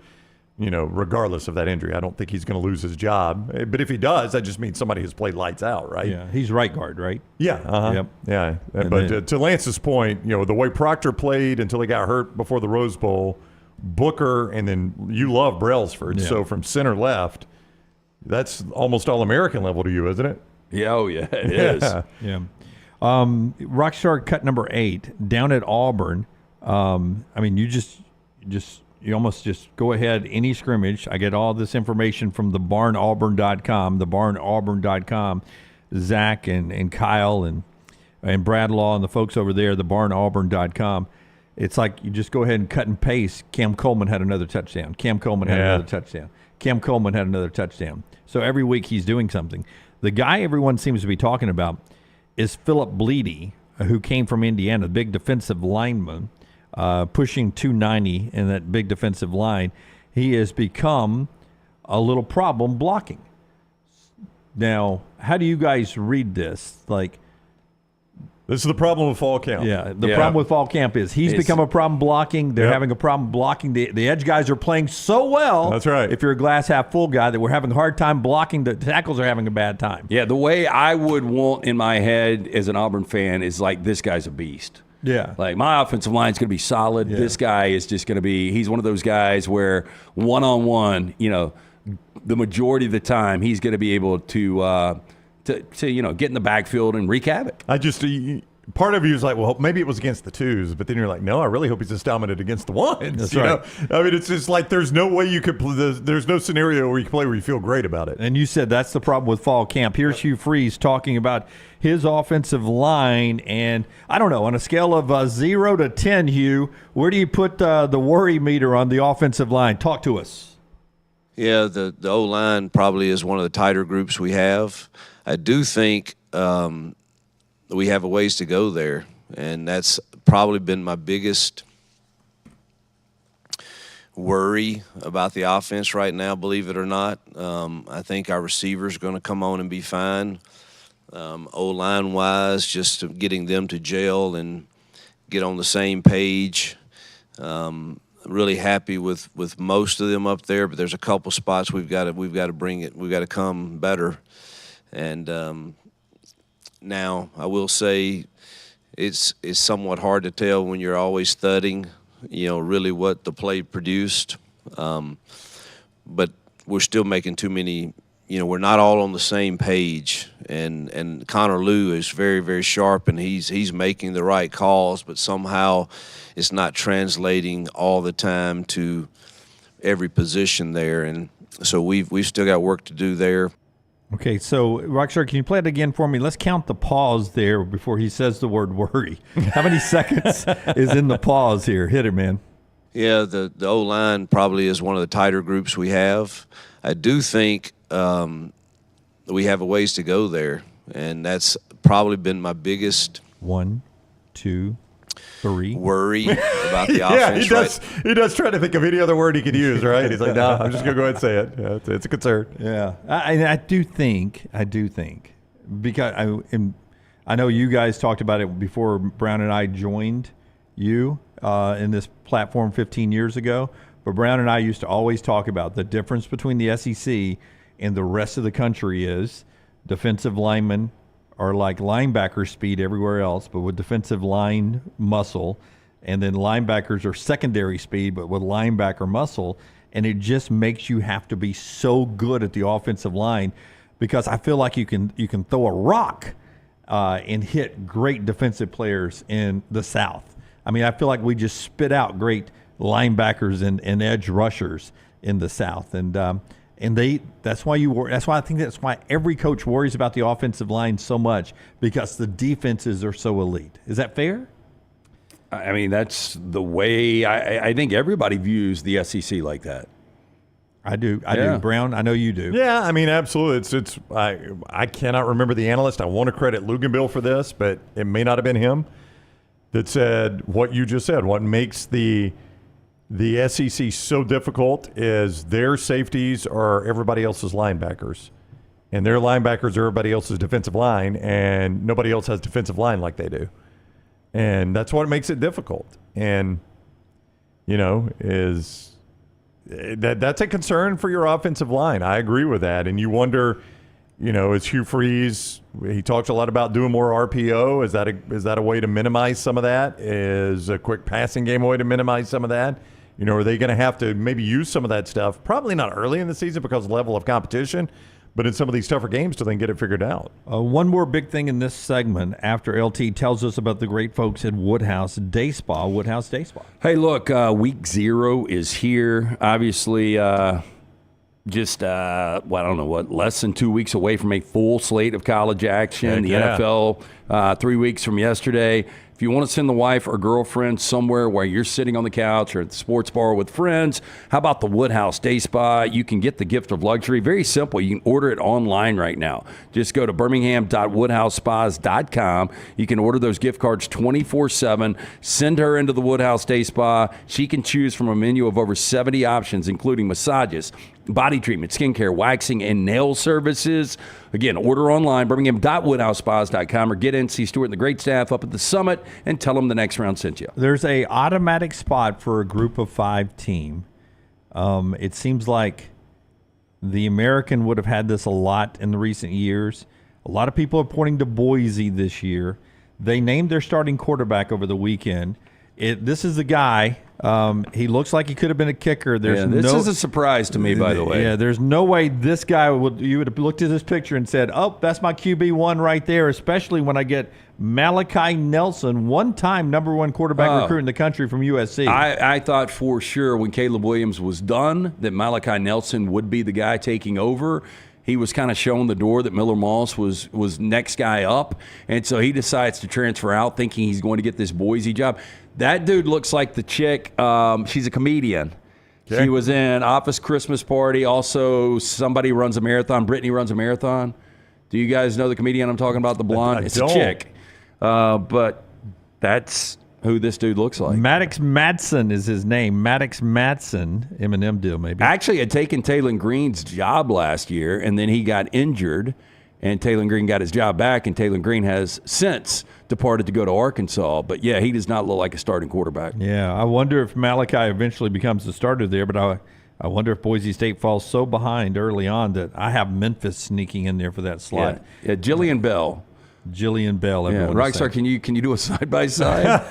regardless of that injury. I don't think he's going to lose his job. But if he does, that just means somebody has played lights out, right? Yeah, he's right guard, right? Yeah. Yep. Yeah. But to Lance's point, the way Proctor played until he got hurt before the Rose Bowl, Booker, and then you love Brailsford. Yeah. So from center left, that's almost All-American level to you, isn't it? Yeah, it is. Yeah. Rockstar cut number 8 down at Auburn. I mean, you almost just go ahead any scrimmage. I get all this information from thebarnauburn.com. Zach and Kyle and Bradlaw and the folks over there, thebarnauburn.com. It's like you just go ahead and cut and paste. Cam Coleman had another touchdown. Cam Coleman had another touchdown. So every week he's doing something. The guy everyone seems to be talking about is Philip Bleedy, who came from Indiana, big defensive lineman, pushing 290 in that big defensive line. He has become a little problem blocking. Now, how do you guys read this? This is the problem with fall camp. Yeah, the problem with fall camp is he's become a problem blocking. They're having a problem blocking. The edge guys are playing so well. That's right. If you're a glass half full guy, that we're having a hard time blocking. The tackles are having a bad time. Yeah, the way I would want in my head as an Auburn fan is this guy's a beast. Yeah. My offensive line is going to be solid. Yeah. This guy is just going to be – he's one of those guys where one-on-one, the majority of the time he's going to be able to get in the backfield and wreak havoc. Part of you is like, well, maybe it was against the twos, but then you're like, no, I really hope he's just dominant against the ones. That's right. I mean, it's just like there's no way you could there's no scenario where you can play where you feel great about it. And you said that's the problem with fall camp. Here's Hugh Freeze talking about his offensive line, and I don't know, on a scale of 0 to 10, Hugh, where do you put the worry meter on the offensive line? Talk to us. Yeah, the O-line probably is one of the tighter groups we have. I do think we have a ways to go there, and that's probably been my biggest worry about the offense right now, believe it or not. I think our receivers are going to come on and be fine. O-line-wise, just getting them to gel and get on the same page. Really happy with most of them up there, but there's a couple spots we've got to bring it. We've got to come better. And now I will say it's somewhat hard to tell when you're always studying, really what the play produced. But we're still making too many, we're not all on the same page. And Connor Liu is very, very sharp, and he's making the right calls, but somehow it's not translating all the time to every position there. And so we've still got work to do there. Okay, so Rockstar, can you play it again for me? Let's count the pause there before he says the word worry. How many seconds is in the pause here? Hit it, man. Yeah, the O-line probably is one of the tighter groups we have. I do think we have a ways to go there, and that's probably been my biggest 1, 2, 3 worry about the yeah, offense. He does try to think of any other word he could use, right? He's like, no, I'm just going to go ahead and say it. Yeah, it's a concern. Yeah, I do think, because I know you guys talked about it before Brown and I joined you in this platform 15 years ago, but Brown and I used to always talk about the difference between the SEC and the rest of the country is defensive linemen are like linebacker speed everywhere else, but with defensive line muscle, and then linebackers are secondary speed, but with linebacker muscle, and it just makes you have to be so good at the offensive line, because I feel like you can throw a rock and hit great defensive players in the South. I mean, I feel like we just spit out great linebackers and edge rushers in the South, and that's why I think that's why every coach worries about the offensive line so much, because the defenses are so elite. Is that fair? I mean, that's the way I think everybody views the SEC like that. I do. Brown, I know you do. Yeah, I mean, absolutely. I cannot remember the analyst. I want to credit Luganbill for this, but it may not have been him that said what you just said. What makes the SEC so difficult is their safeties are everybody else's linebackers, and their linebackers are everybody else's defensive line, and nobody else has defensive line like they do. And that's what makes it difficult. And, that's a concern for your offensive line. I agree with that. And you wonder, is Hugh Freeze, he talks a lot about doing more RPO. Is that a way to minimize some of that? Is a quick passing game a way to minimize some of that? Are they going to have to maybe use some of that stuff? Probably not early in the season because of the level of competition, but in some of these tougher games till they can get it figured out. One more big thing in this segment after LT tells us about the great folks at Woodhouse Day Spa. Woodhouse Day Spa. Hey, look, week 0 is here. Obviously, I don't know less than 2 weeks away from a full slate of college action. NFL 3 weeks from yesterday. If you want to send the wife or girlfriend somewhere where you're sitting on the couch or at the sports bar with friends, how about the Woodhouse Day Spa? You can get the gift of luxury. Very simple. You can order it online right now. Just go to birmingham.woodhousespas.com. You can order those gift cards 24/7. Send her into the Woodhouse Day Spa. She can choose from a menu of over 70 options, including massages, body treatment, skincare, waxing, and nail services. Again, order online, birmingham.woodhousespas.com, or get NC Stewart and the great staff up at the summit and tell them the next round sent you. There's a automatic spot for a group of 5 team. It seems like the American would have had this a lot in the recent years. A lot of people are pointing to Boise this year. They named their starting quarterback over the weekend. This is the guy. He looks like he could have been a kicker. This is a surprise to me, by the way. Yeah, there's no way this guy you would have looked at this picture and said, oh, that's my QB1 right there, especially when I get Malachi Nelson, one-time number 1 quarterback recruit in the country from USC. I thought for sure when Caleb Williams was done that Malachi Nelson would be the guy taking over. He was kind of showing the door that Miller Moss was next guy up, and so he decides to transfer out thinking he's going to get this Boise job. That dude looks like the chick. She's a comedian. Okay. She was in Office Christmas Party. Also, somebody runs a marathon. Brittany runs a marathon. Do you guys know the comedian I'm talking about, the blonde? It's a chick. But that's who this dude looks like. Maddox Madsen is his name. Maddox Madsen, M&M deal maybe. Actually had taken Taylor Green's job last year, and then he got injured, and Taylor Green got his job back, and Taylor Green has since departed to go to Arkansas. But, yeah, he does not look like a starting quarterback. Yeah, I wonder if Malachi eventually becomes the starter there, but I wonder if Boise State falls so behind early on that I have Memphis sneaking in there for that slot. Yeah, Jillian Bell Jillian Bell. Yeah, Rockstar, can you do a side by side?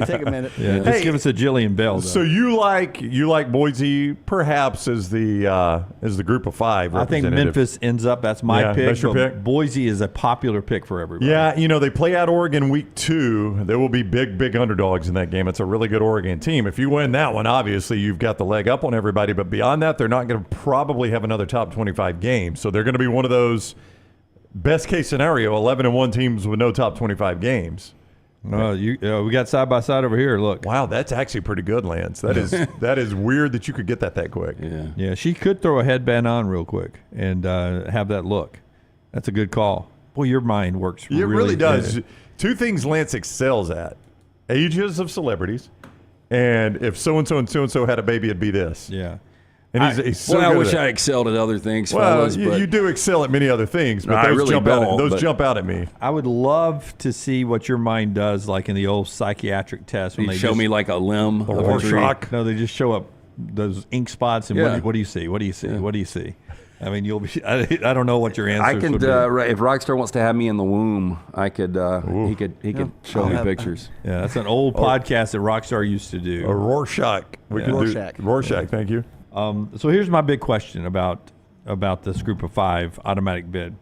Take a minute. Yeah, just give us a Jillian Bell. Though. So you like Boise perhaps as the group of 5. I think Memphis ends up. That's my pick. That's your pick. Boise is a popular pick for everybody. Yeah, they play out Oregon week 2. There will be big underdogs in that game. It's a really good Oregon team. If you win that one, obviously you've got the leg up on everybody. But beyond that, they're not going to probably have another top 25 game. So they're going to be one of those best case scenario 11-1 teams with no top 25 games. We got side by side over here. Look, wow, that's actually pretty good, Lance. That is weird that you could get that quick. Yeah. She could throw a headband on real quick and have that look. That's a good call. Boy, your mind works. It really does. 2 things Lance excels at: ages of celebrities, and if so and so and so and so had a baby, it'd be this. Yeah. And he's so I good wish at I excelled at other things, well, fellas. you do excel at many other things, but I those, really jump out at me. I would love to see what your mind does, like in the old psychiatric test. When You they show me like a limb of a tree. Rorschach. No, they just show up those ink spots, and what do you see? What do you see? What do you see? I mean, you'll be. I don't know what your answers I can. would be. If Rockstar wants to have me in the womb, I could. He could show me pictures. Yeah, that's an old podcast that Rockstar used to do. A Rorschach. Rorschach. Thank you. So here's my big question about this group of 5 automatic bid.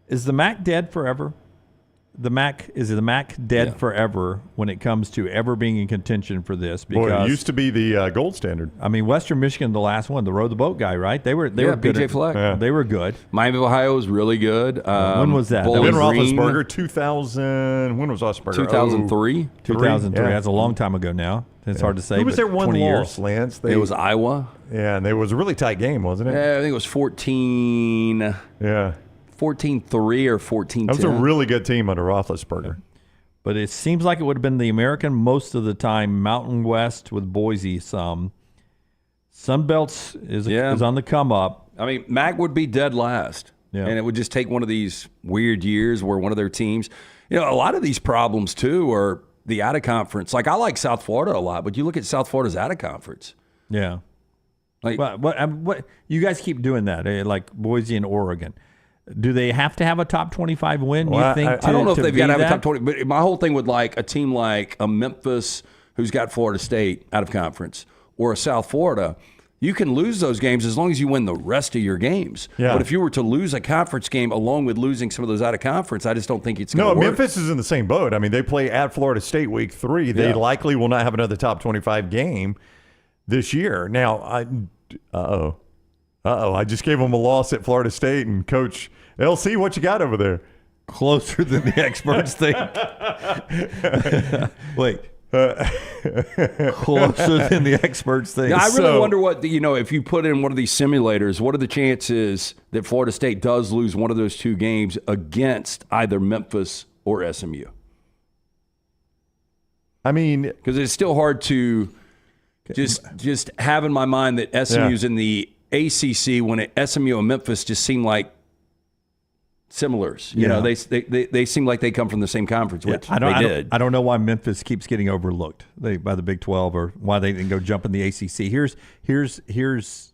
Is the MAC dead forever? Is the MAC dead forever when it comes to ever being in contention for this? Because it used to be the gold standard. I mean, Western Michigan, the last one, the row the boat guy, right? They were good. BJ Fleck. Yeah. They were good. Miami of Ohio was really good. When was that? Bowling Ben Green. Roethlisberger, 2000. When was Roethlisberger? 2003. 2003. Yeah. That's a long time ago now. It's hard to say. Who was their 20 one years. loss, Lance? It was Iowa. Yeah, and it was a really tight game, wasn't it? Yeah, I think it was 14. Yeah. 14-3 or 14-10. That was a really good team under Roethlisberger. But it seems like it would have been the American most of the time. Mountain West with Boise some. Sunbelt's is on the come up. I mean, MAC would be dead last. Yeah. And it would just take one of these weird years where one of their teams, a lot of these problems too are the out of conference. Like I like South Florida a lot, but you look at South Florida's out of conference. Yeah. Like what you guys keep doing that, like Boise and Oregon. Do they have to have a top 25 win? Well, you think? I don't know if they've got to have that? a top 20, but my whole thing with like a team like a Memphis who's got Florida State out of conference or a South Florida, you can lose those games as long as you win the rest of your games. Yeah. But if you were to lose a conference game along with losing some of those out of conference, I just don't think it's going to work. Memphis is in the same boat. I mean, they play at Florida State week 3. They likely will not have another top 25 game this year. Now, I just gave them a loss at Florida State, and Coach LC, what you got over there? Closer than the experts think. Wait. Closer than the experts think. Now, I really wonder what, if you put in one of these simulators, what are the chances that Florida State does lose one of those 2 games against either Memphis or SMU? I mean, because it's still hard to just have in my mind that SMU's in the ACC when SMU and Memphis just seem like similars. You know, they seem like they come from the same conference, which they did. I don't know why Memphis keeps getting overlooked by the Big 12 or why they didn't go jump in the ACC. Here's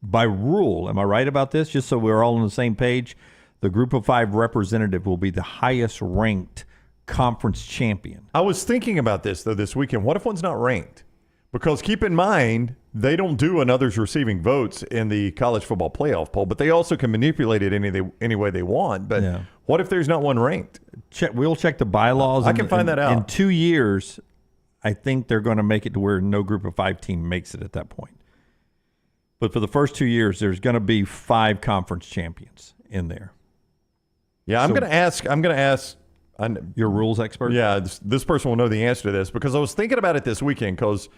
by rule, am I right about this? Just so we're all on the same page, the Group of 5 representative will be the highest ranked conference champion. I was thinking about this, though, this weekend. What if one's not ranked? Because keep in mind, they don't do another's receiving votes in the college football playoff poll, but they also can manipulate it any way they want. But what if there's not one ranked? We'll check the bylaws. I can find that out. In 2 years, I think they're going to make it to where no Group of 5 team makes it at that point. But for the first 2 years, there's going to be 5 conference champions in there. Yeah, I'm going to ask your rules expert. Yeah, this person will know the answer to this because I was thinking about it this weekend because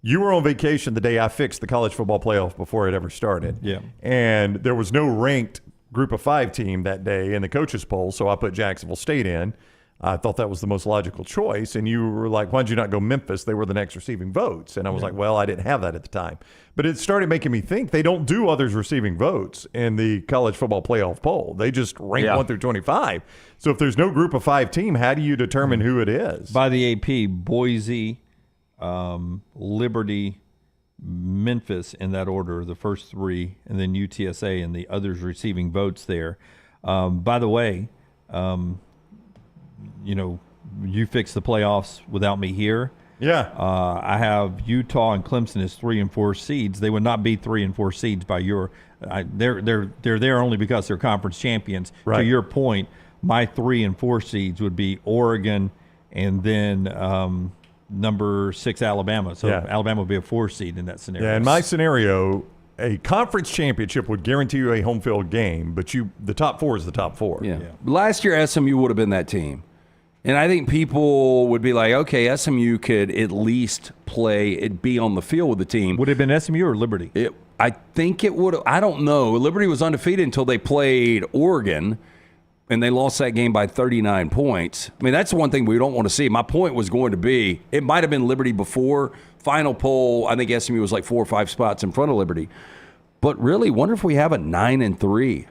you were on vacation the day I fixed the college football playoff before it ever started. Yeah. And there was no ranked Group of 5 team that day in the coaches poll, so I put Jacksonville State in. I thought that was the most logical choice. And you were like, why'd you not go Memphis? They were the next receiving votes. And I was like, well, I didn't have that at the time. But it started making me think they don't do others receiving votes in the college football playoff poll. They just rank 1 through 25. So if there's no Group of 5 team, how do you determine who it is? By the AP, Boise, Liberty, Memphis in that order, the first 3, and then UTSA and the others receiving votes there. By the way, you fix the playoffs without me here. Yeah. I have Utah and Clemson as 3 and 4 seeds. They would not be 3 and 4 seeds by your. They're there only because they're conference champions. Right. To your point, my 3 and 4 seeds would be Oregon and then number 6 Alabama. So Alabama would be a 4 seed in that scenario. Yeah, in my scenario, a conference championship would guarantee you a home field game, but the top 4 is the top 4. Yeah. Last year, SMU would have been that team. And I think people would be like, okay, SMU could at least be on the field with the team. Would it have been SMU or Liberty? I think it would have. I don't know. Liberty was undefeated until they played Oregon, and they lost that game by 39 points. I mean, that's the one thing we don't want to see. My point was going to be, it might have been Liberty before. Final poll, I think SMU was like 4 or 5 spots in front of Liberty. But really, wonder if we have a 9-3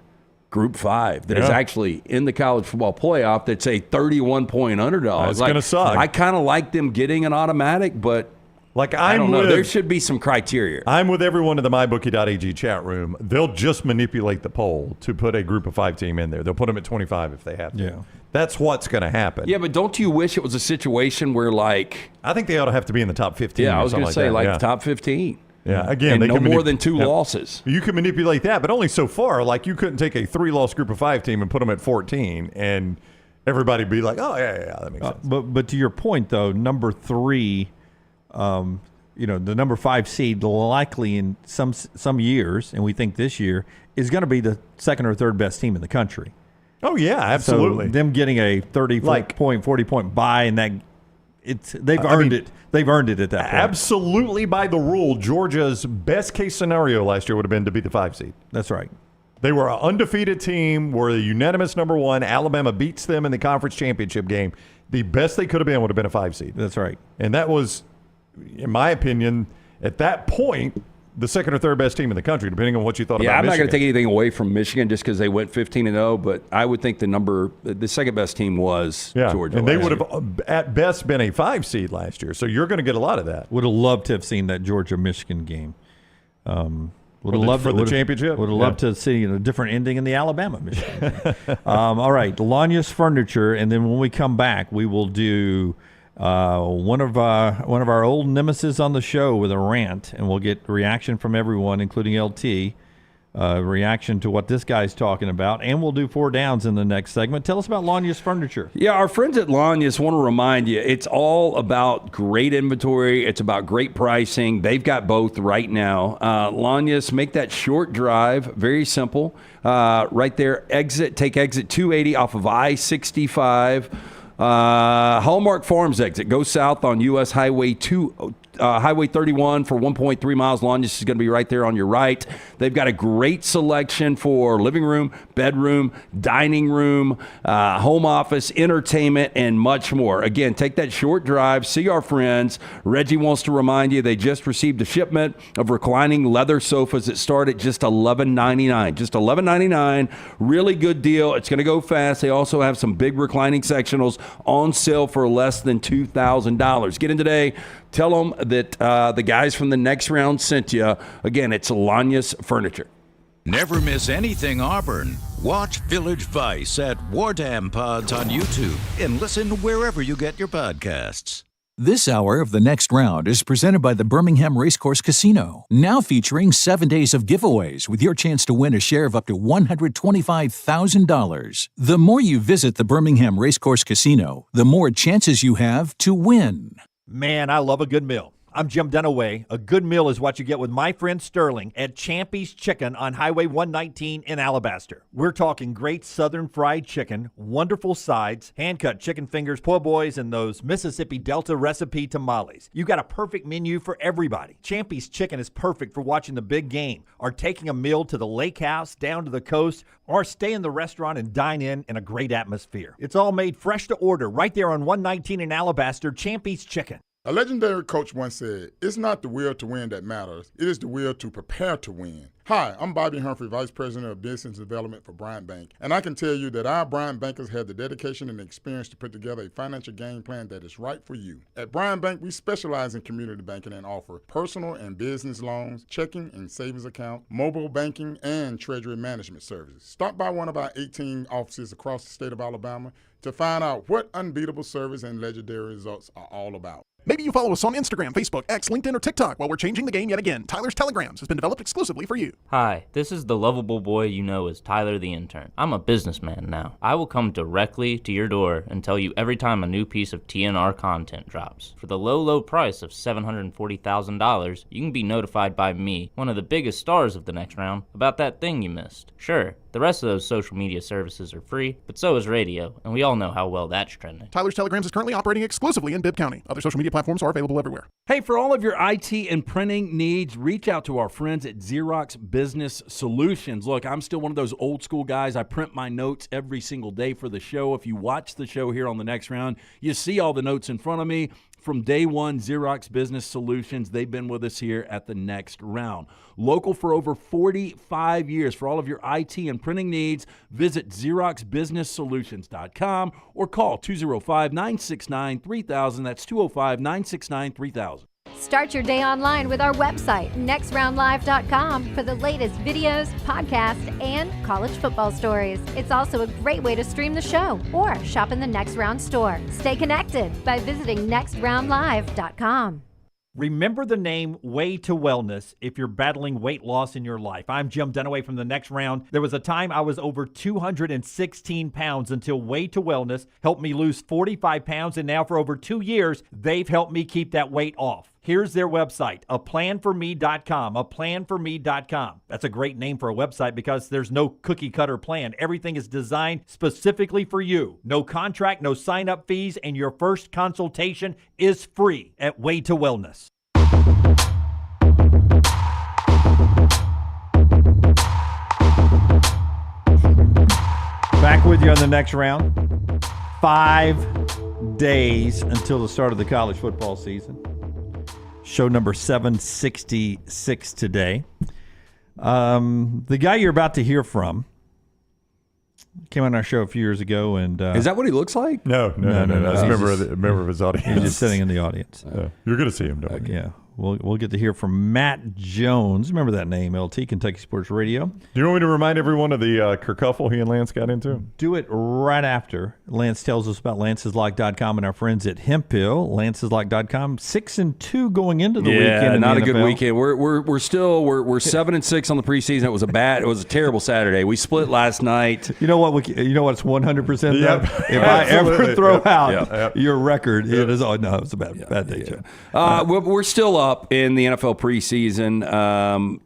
Group 5 that is actually in the college football playoff that's a 31-point underdog. That's going to suck. I kind of like them getting an automatic, but I don't know. There should be some criteria. I'm with everyone in the mybookie.ag chat room. They'll just manipulate the poll to put a Group of 5 team in there. They'll put them at 25 if they have to. Yeah. That's what's going to happen. Yeah, but don't you wish it was a situation where I think they ought to have to be in the top 15. Yeah, I was going to say the top 15. Yeah, again, and they no can more than 2 losses. You can manipulate that, but only so far. Like, you couldn't take a 3-loss Group of 5 team and put them at 14, and everybody be like, "Oh yeah, that makes sense." But to your point, though, number 3, the number 5 seed likely in some years, and we think this year is going to be the second or third best team in the country. Oh yeah, absolutely. So them getting a 30-point, 40-point bye, and they've earned it. They've earned it at that point. Absolutely, by the rule, Georgia's best case scenario last year would have been to be the 5 seed. That's right. They were an undefeated team, were the unanimous number 1. Alabama beats them in the conference championship game. The best they could have been would have been a 5 seed. That's right. And that was, in my opinion, at that point, the second or third best team in the country, depending on what you thought about Michigan. Yeah, I'm not going to take anything away from Michigan just because they went 15-0, but I would think the second best team was Georgia. And they would have, at best, been a 5 seed last year. So you're going to get a lot of that. Would have loved to have seen that Georgia-Michigan game. Would have loved for the championship. Would have loved to see a different ending in the Alabama-Michigan game. All right, Lanya's Furniture, and then when we come back, we will do one of our old nemesis on the show with a rant, and we'll get reaction from everyone, including LT, reaction to what this guy's talking about, and we'll do 4 downs in the next segment. Tell us about Lanya's Furniture. Yeah, our friends at Lanya's want to remind you, it's all about great inventory. It's about great pricing. They've got both right now. Lanya's, make that short drive very simple. Right there, take exit 280 off of I-65. Hallmark Farms exit. Go south on U.S. Highway 31 for 1.3 miles. Lanya's is going to be right there on your right. They've got a great selection for living room, bedroom, dining room, home office, entertainment, and much more. Again, take that short drive. See our friends. Reggie wants to remind you they just received a shipment of reclining leather sofas that start at just $11.99. Just $11.99. Really good deal. It's going to go fast. They also have some big reclining sectionals on sale for less than $2,000. Get in today. Tell them that the guys from the next round sent you. Again, it's Lanya's Furniture. Never miss anything Auburn. Watch Village Vice at Wardam Pods on YouTube and listen wherever you get your podcasts. This hour of The Next Round is presented by the Birmingham Racecourse Casino, now featuring 7 days of giveaways with your chance to win a share of up to $125,000. The more you visit the Birmingham Racecourse Casino, the more chances you have to win. Man, I love a good meal. I'm Jim Dunaway. A good meal is what you get with my friend Sterling at Champy's Chicken on Highway 119 in Alabaster. We're talking great southern fried chicken, wonderful sides, hand-cut chicken fingers, po' boys, and those Mississippi Delta recipe tamales. You got a perfect menu for everybody. Champy's Chicken is perfect for watching the big game, or taking a meal to the lake house, down to the coast, or stay in the restaurant and dine in a great atmosphere. It's all made fresh to order right there on 119 in Alabaster, Champy's Chicken. A legendary coach once said, "It's not the will to win that matters. It is the will to prepare to win." Hi, I'm Bobby Humphrey, Vice President of Business Development for Bryant Bank, and I can tell you that our Bryant bankers have the dedication and experience to put together a financial game plan that is right for you. At Bryant Bank, we specialize in community banking and offer personal and business loans, checking and savings account, mobile banking, and treasury management services. Stop by one of our 18 offices across the state of Alabama to find out what unbeatable service and legendary results are all about. Maybe you follow us on Instagram, Facebook, X, LinkedIn, or TikTok while we're changing the game yet again. Tyler's Telegrams has been developed exclusively for you. Hi, this is the lovable boy you know as Tyler the Intern. I'm a businessman now. I will come directly to your door and tell you every time a new piece of TNR content drops. For the low, low price of $740,000, you can be notified by me, one of the biggest stars of the next round, about that thing you missed. Sure, the rest of those social media services are free, but so is radio, and we all know how well that's trending. Tyler's Telegrams is currently operating exclusively in Bibb County. Other social media platforms are available everywhere. Hey, for all of your IT and printing needs, reach out to our friends at Xerox Business Solutions. Look, I'm still one of those old school guys. I print my notes every single day for the show. If you watch the show here on the next round, you see all the notes in front of me. From day one, Xerox Business Solutions, they've been with us here at the next round. Local for over 45 years. For all of your IT and printing needs, visit XeroxBusinessSolutions.com or call 205-969-3000. That's 205-969-3000. Start your day online with our website, nextroundlive.com, for the latest videos, podcasts, and college football stories. It's also a great way to stream the show or shop in the Next Round store. Stay connected by visiting nextroundlive.com. Remember the name Way to Wellness if you're battling weight loss in your life. I'm Jim Dunaway from the Next Round. There was a time I was over 216 pounds until Way to Wellness helped me lose 45 pounds, and now for over 2 years, they've helped me keep that weight off. Here's their website, aplanforme.com, aplanforme.com. That's a great name for a website because there's no cookie-cutter plan. Everything is designed specifically for you. No contract, no sign-up fees, and your first consultation is free at Way to Wellness. Back with you on the next round. 5 days until the start of the college football season. Show number 766 today. The guy you're about to hear from came on our show a few years ago, and is that what he looks like? No. That's a member of his audience. He's just sitting in the audience. You're going to see him, don't you? Yeah. We'll get to hear from Matt Jones. Remember that name, LT, Kentucky Sports Radio. Do you want me to remind everyone of the kerfuffle he and Lance got into? Do it right after. Lance tells us about lanceslock.com and our friends at Hemphill. Lanceslock.com, 6-2 going into the weekend. Not a NFL. good weekend. We're 7-6 on the preseason. It was a terrible Saturday. We split last night. You know what? You know what's 100%? Yep. If I ever throw out your record, it is. Oh no, it's a bad day. We're still up in the NFL preseason.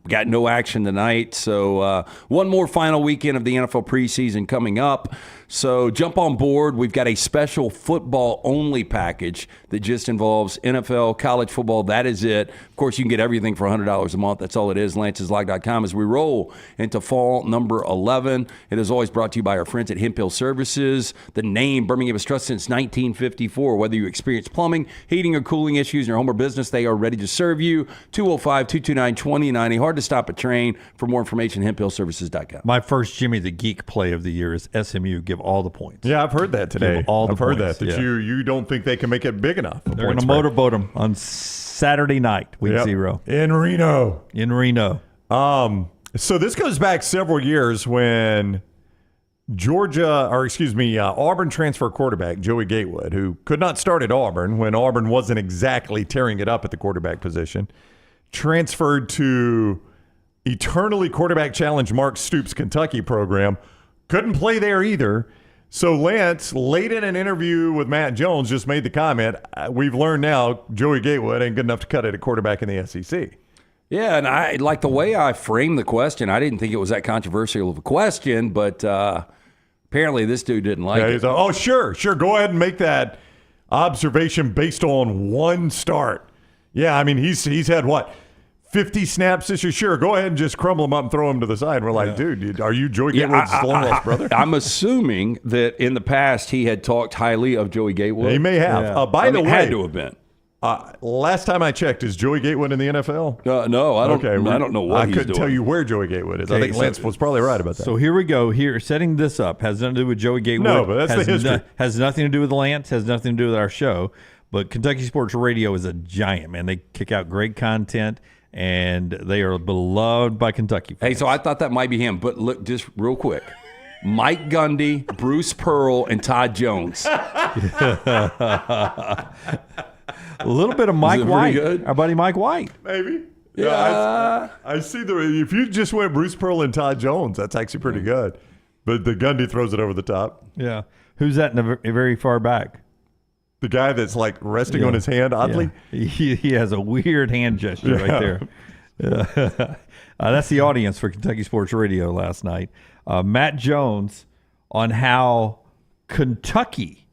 Got no action tonight, so one more final weekend of the NFL preseason coming up. So jump on board. We've got a special football-only package that just involves NFL, college football. That is it. Of course, you can get everything for $100 a month. That's all it is. Lance'sLock.com as we roll into fall number 11. It is always brought to you by our friends at Hemphill Services. The name Birmingham has trusted since 1954. Whether you experience plumbing, heating, or cooling issues in your home or business, they are ready to serve you. 205-229-2090. Hard to stop a train. For more information, hemphillservices.com. My first Jimmy the Geek play of the year is SMU. Give all the points. Yeah, I've heard that today. I've heard that you don't think they can make it big enough. They're going to motorboat them on Saturday night, week 0. In Reno. So this goes back several years when Auburn transfer quarterback Joey Gatewood, who could not start at Auburn when Auburn wasn't exactly tearing it up at the quarterback position, transferred to eternally quarterback challenged Mark Stoops' Kentucky program. Couldn't play there either. So Lance, late in an interview with Matt Jones, just made the comment, we've learned now Joey Gatewood ain't good enough to cut it at quarterback in the SEC. Yeah, and I like the way I framed the question. I didn't think it was that controversial of a question, but apparently this dude didn't like it. He's like, oh, sure. Go ahead and make that observation based on one start. Yeah, I mean, he's had what? 50 snaps this year. Sure, go ahead and just crumble him up and throw him to the side. We're like, dude, are you Joey Gatewood's long-lost brother? I'm assuming that in the past he had talked highly of Joey Gatewood. He may have. By the way, had to have been. Last time I checked, is Joey Gatewood in the NFL? No, I don't. Okay, I don't know what I he's couldn't doing. tell you where Joey Gatewood is. I Okay, think Lance was probably right about that. So here we go. Here, setting this up has nothing to do with Joey Gatewood. No, but that's has the history. Has nothing to do with Lance. Has nothing to do with our show. But Kentucky Sports Radio is a giant, man. They kick out great content, and they are beloved by Kentucky fans. Hey, so I thought that might be him, but look, just real quick. Mike Gundy, Bruce Pearl, and Todd Jones. A little bit of Mike White. Good? Our buddy Mike White. Maybe. Yeah. I see if you just went Bruce Pearl and Todd Jones, that's actually pretty good. But the Gundy throws it over the top. Yeah. Who's that in the very far back? The guy that's like resting on his hand, oddly. Yeah. He has a weird hand gesture right there. That's the audience for Kentucky Sports Radio last night. Matt Jones on how Kentucky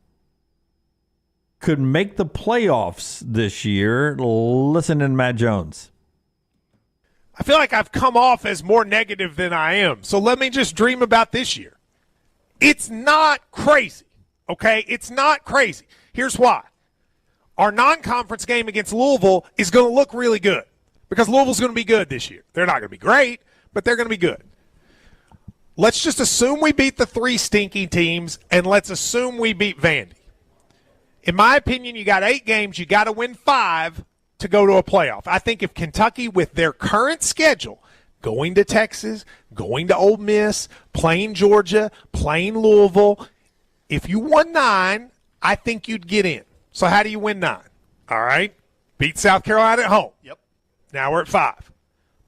could make the playoffs this year. Listen to Matt Jones. I feel like I've come off as more negative than I am. So let me just dream about this year. It's not crazy, okay? It's not crazy. Here's why. Our non-conference game against Louisville is going to look really good because Louisville's going to be good this year. They're not going to be great, but they're going to be good. Let's just assume we beat the 3 stinky teams, and let's assume we beat Vandy. In my opinion, you got 8 games. You got to win 5 to go to a playoff. I think if Kentucky, with their current schedule, going to Texas, going to Ole Miss, playing Georgia, playing Louisville, if you won 9, I think you'd get in. So how do you win 9? All right. Beat South Carolina at home. Yep. Now we're at 5.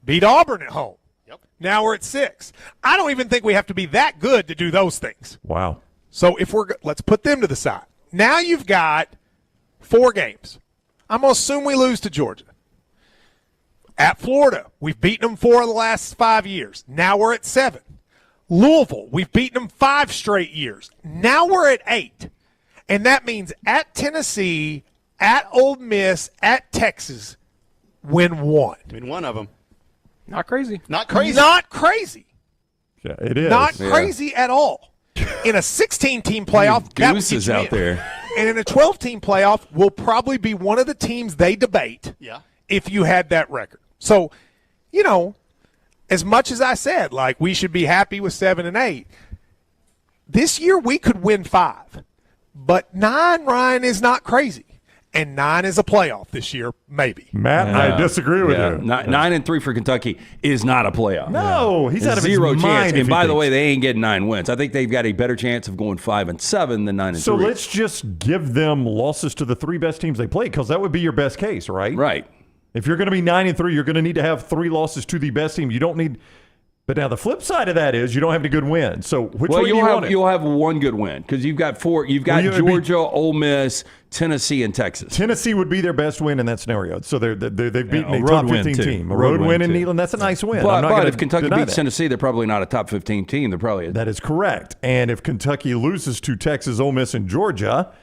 Beat Auburn at home. Yep. Now we're at 6. I don't even think we have to be that good to do those things. Wow. So let's put them to the side. Now you've got 4 games. I'm going to assume we lose to Georgia. At Florida, we've beaten them 4 of the last 5 years. Now we're at 7. Louisville, we've beaten them 5 straight years. Now we're at 8. And that means at Tennessee, at Ole Miss, at Texas, win 1. Win 1 of them. Not crazy. Not crazy. Not crazy. Yeah, it is. Not crazy at all. In a 16-team playoff, that would Goose get is you out in. there. And in a 12-team playoff, we'll probably be one of the teams they debate if you had that record. So, as much as I said, like, we should be happy with 7 and 8, this year we could win 5. But 9, Ryan, is not crazy. And 9 is a playoff this year, maybe. Matt, I disagree with you. 9 and 3 for Kentucky is not a playoff. No, he's out of his zero mind chance. if And he by the thinks- way, they ain't getting 9 wins. I think they've got a better chance of going 5 and 7 than 9 and 3. So let's just give them losses to the 3 best teams they play, because that would be your best case, right? Right. If you're going to be 9 and 3, you're going to need to have 3 losses to the best team. You don't need. But now the flip side of that is you don't have any good wins. So which way do you want it? You'll have 1 good win because you've got 4. You've got Georgia, Ole Miss, Tennessee, and Texas. Tennessee would be their best win in that scenario. So they've beaten a a road top win, 15 too. team. A A road road win in win, too. Neyland, that's a nice win. I'm But, not gonna if Kentucky deny beats that. Tennessee, they're probably not a top 15 team. They're probably That is correct. And if Kentucky loses to Texas, Ole Miss, and Georgia,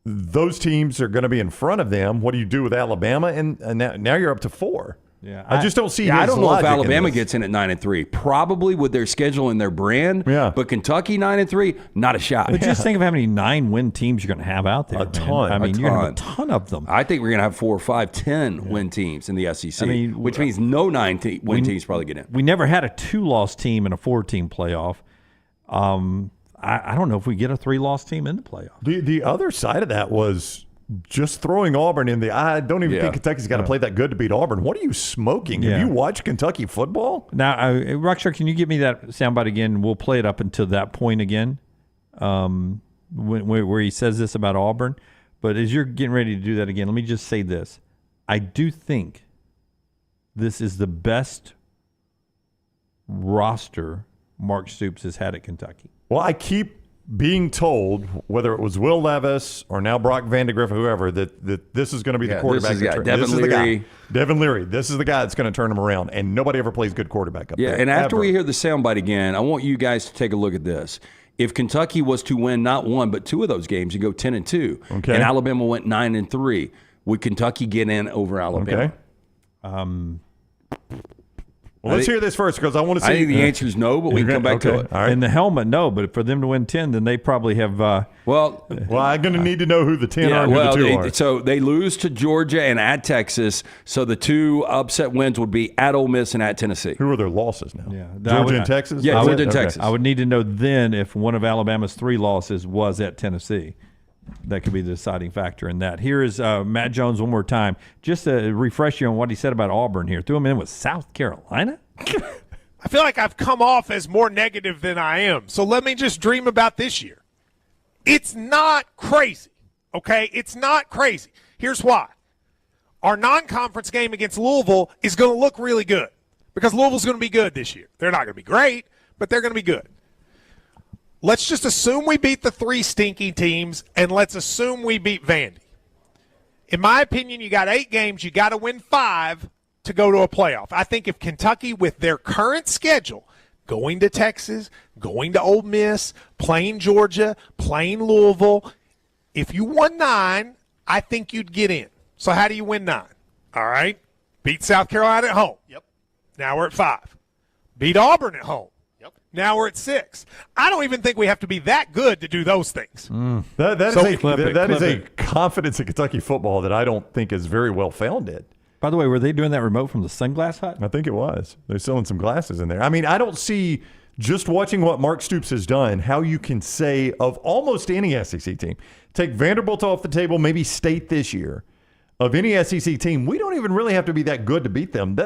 those teams are going to be in front of them. What do you do with Alabama? And now you're up to 4. Yeah, I just don't see. I his don't know if logic in Alabama this. gets in at 9 and 3. Probably with their schedule and their brand. Yeah. But Kentucky 9 and 3, not a shot. But just think of how many 9-win teams you're going to have out there. A man. ton. I mean, A you're going to have ton. a ton of them. I think we're going to have 4 or 5, 10 win teams in the SEC, I mean, which means no 9 win teams probably get in. We never had a 2-loss team in a 4-team playoff. I don't know if we get a 3-loss team in the playoff. The other side of that was just throwing Auburn in the. I don't even think Kentucky's got to play that good to beat Auburn. What are you smoking? Yeah. Have you watched Kentucky football? Now, Rockstar, can you give me that soundbite again? We'll play it up until that point again, where he says this about Auburn. But as you're getting ready to do that again, let me just say this. I do think this is the best roster Mark Stoops has had at Kentucky. Well, I keep being told, whether it was Will Levis or now Brock Vandegrift, whoever, that this is going to be the quarterback. This is the guy. that Devin this is the Leary. guy. Devin Leary. This is the guy that's going to turn him around, and nobody ever plays good quarterback up there. And after ever. we hear the soundbite again, I want you guys to take a look at this. If Kentucky was to win not 1 but 2 of those games, you go 10 and 2, Okay. and Alabama went 9 and 3, would Kentucky get in over Alabama? Okay. Well, let's hear this first because I want to see. I think the answer is no, but we can come back to it. All right. And the helmet, no. But for them to win 10, then they probably have. Well, I'm going to need to know who the 10 are and who the 2 are. So they lose to Georgia and at Texas. So the 2 upset wins would be at Ole Miss and at Tennessee. Who are their losses now? Yeah, Georgia and Texas? Yeah, Georgia and Texas. I would need to know then if one of Alabama's 3 losses was at Tennessee. That could be the deciding factor in that. Here is Matt Jones one more time. Just to refresh you on what he said about Auburn here. Threw him in with South Carolina? I feel like I've come off as more negative than I am. So let me just dream about this year. It's not crazy, okay? It's not crazy. Here's why. Our non-conference game against Louisville is going to look really good because Louisville's going to be good this year. They're not going to be great, but they're going to be good. Let's just assume we beat the 3 stinky teams, and let's assume we beat Vandy. In my opinion, you got 8 games. You got to win 5 to go to a playoff. I think if Kentucky, with their current schedule, going to Texas, going to Ole Miss, playing Georgia, playing Louisville, if you won 9, I think you'd get in. So how do you win 9? All right. Beat South Carolina at home. Yep. Now we're at 5. Beat Auburn at home. Yep. Now we're at 6. I don't even think we have to be that good to do those things. That is a confidence in Kentucky football that I don't think is very well founded. By the way, were they doing that remote from the Sunglass Hut? I think it was. They're selling some glasses in there. I mean, I don't see, just watching what Mark Stoops has done, how you can say of almost any SEC team, take Vanderbilt off the table, maybe State this year, of any SEC team, we don't even really have to be that good to beat them.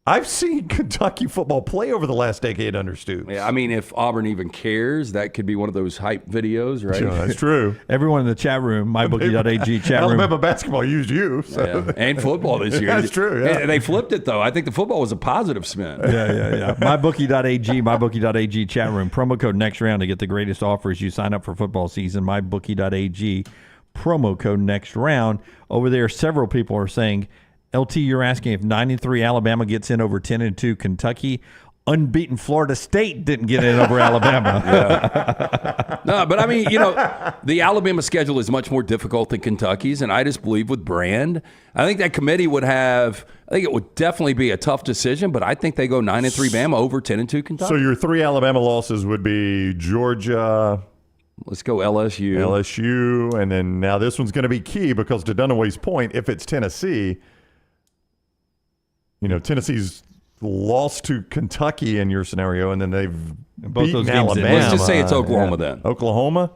I've seen Kentucky football play over the last decade under Stoops. Yeah, I mean, if Auburn even cares, that could be one of those hype videos, right? Sure, that's true. Everyone in the chat room, mybookie.ag chat room. Alabama basketball used you. So. Yeah. And football this year. That's true, yeah. They flipped it, though. I think the football was a positive spin. Yeah. mybookie.ag chat room. Promo code next round to get the greatest offers. You sign up for football season. mybookie.ag, promo code next round. Over there, several people are saying, LT, you're asking if 9-3 Alabama gets in over 10-2 Kentucky. Unbeaten Florida State didn't get in over Alabama. No, but I mean, the Alabama schedule is much more difficult than Kentucky's, and I just believe with Brand, I think that committee would it would definitely be a tough decision, but I think they go 9-3 Bama over 10-2 Kentucky. So your 3 Alabama losses would be Georgia. Let's go LSU, and then now this one's going to be key because to Dunaway's point, if it's Tennessee, Tennessee's lost to Kentucky in your scenario, and then they've beaten Alabama. Let's just say it's Oklahoma then. Oklahoma?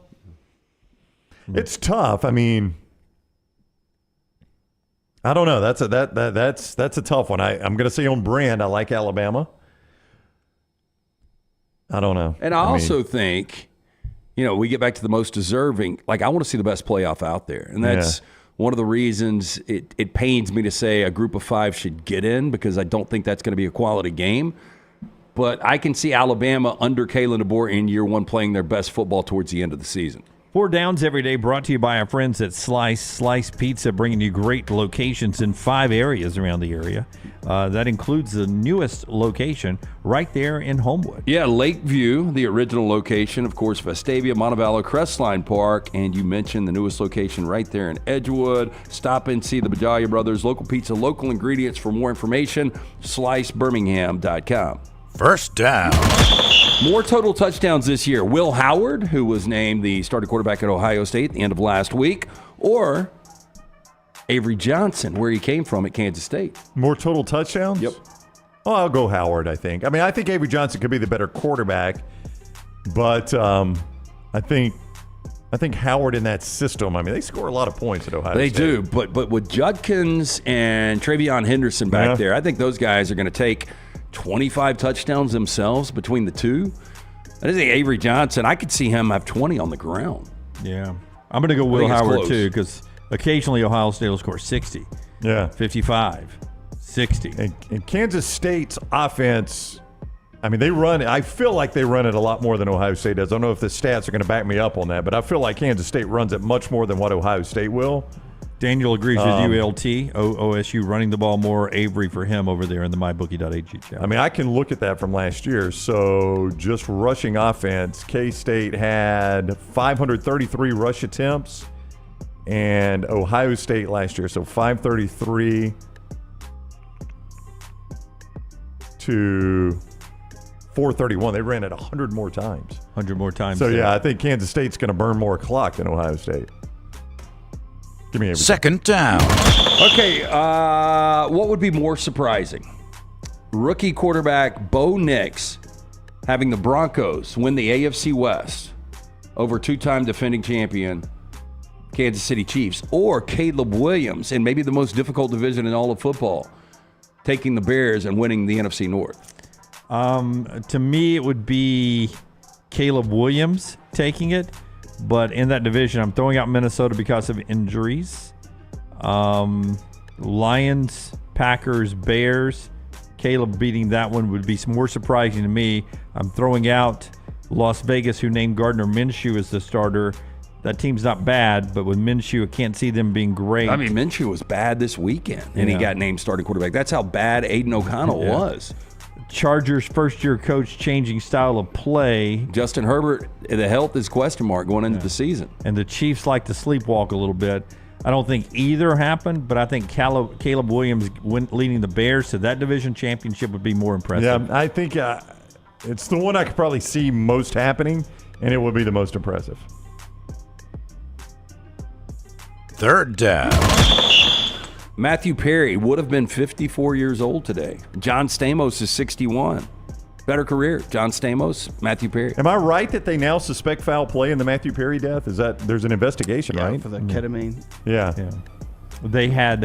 It's tough. I mean, I don't know. That's a tough one. I'm going to say on Brand, I like Alabama. I don't know. And I also think, we get back to the most deserving. Like, I want to see the best playoff out there, and that's one of the reasons it pains me to say a group of 5 should get in because I don't think that's going to be a quality game. But I can see Alabama under Kalen DeBoer in year 1 playing their best football towards the end of the season. 4 Downs every day brought to you by our friends at Slice Pizza, bringing you great locations in 5 areas around the area. That includes the newest location right there in Homewood. Yeah, Lakeview, the original location, of course, Vestavia, Montevallo, Crestline Park, and you mentioned the newest location right there in Edgewood. Stop and see the Bedalia Brothers, local pizza, local ingredients. For more information, slicebirmingham.com. First down. More total touchdowns this year. Will Howard, who was named the starting quarterback at Ohio State at the end of last week, or Avery Johnson, where he came from at Kansas State. More total touchdowns? Yep. Oh, I'll go Howard, I think. I mean, I think Avery Johnson could be the better quarterback, but I think Howard in that system, I mean, they score a lot of points at Ohio State. They do, but with Judkins and Travion Henderson back there, I think those guys are going to take 25 touchdowns themselves between the two. I think Avery Johnson, I could see him have 20 on the ground. Yeah. I'm going to go Will Howard, too, because occasionally Ohio State will score 60. Yeah. 55, 60. And Kansas State's offense, I mean, I feel like they run it a lot more than Ohio State does. I don't know if the stats are going to back me up on that, but I feel like Kansas State runs it much more than what Ohio State will. Daniel agrees with you, LT. OSU running the ball more. Avery for him over there in the mybookie.ag chat. I mean, I can look at that from last year. So just rushing offense, K-State had 533 rush attempts, and Ohio State last year, so 533 to 431. They ran it 100 more times. 100 more times. So, yeah, I think Kansas State's going to burn more clock than Ohio State. Give me everything. Second down. Okay, what would be more surprising? Rookie quarterback Bo Nix having the Broncos win the AFC West over two-time defending champion Kansas City Chiefs, or Caleb Williams in maybe the most difficult division in all of football, taking the Bears and winning the NFC North? To me, it would be Caleb Williams taking it, but in that division, I'm throwing out Minnesota because of injuries. Lions, Packers, Bears. Caleb beating that one would be more surprising to me. I'm throwing out Las Vegas, who named Gardner Minshew as the starter. That team's not bad, but with Minshew, I can't see them being great. I mean, Minshew was bad this weekend, and he got named starting quarterback. That's how bad Aiden O'Connell was. Chargers first-year coach changing style of play. Justin Herbert, the health is question mark going into the season. And the Chiefs like to sleepwalk a little bit. I don't think either happened, but I think Caleb Williams leading the Bears to that division championship would be more impressive. Yeah, I think it's the one I could probably see most happening, and it would be the most impressive. Third down. Matthew Perry would have been 54 years old today. John Stamos is 61. Better career, John Stamos, Matthew Perry. Am I right that they now suspect foul play in the Matthew Perry death? Is that there's an investigation, right? For the ketamine. Yeah. They had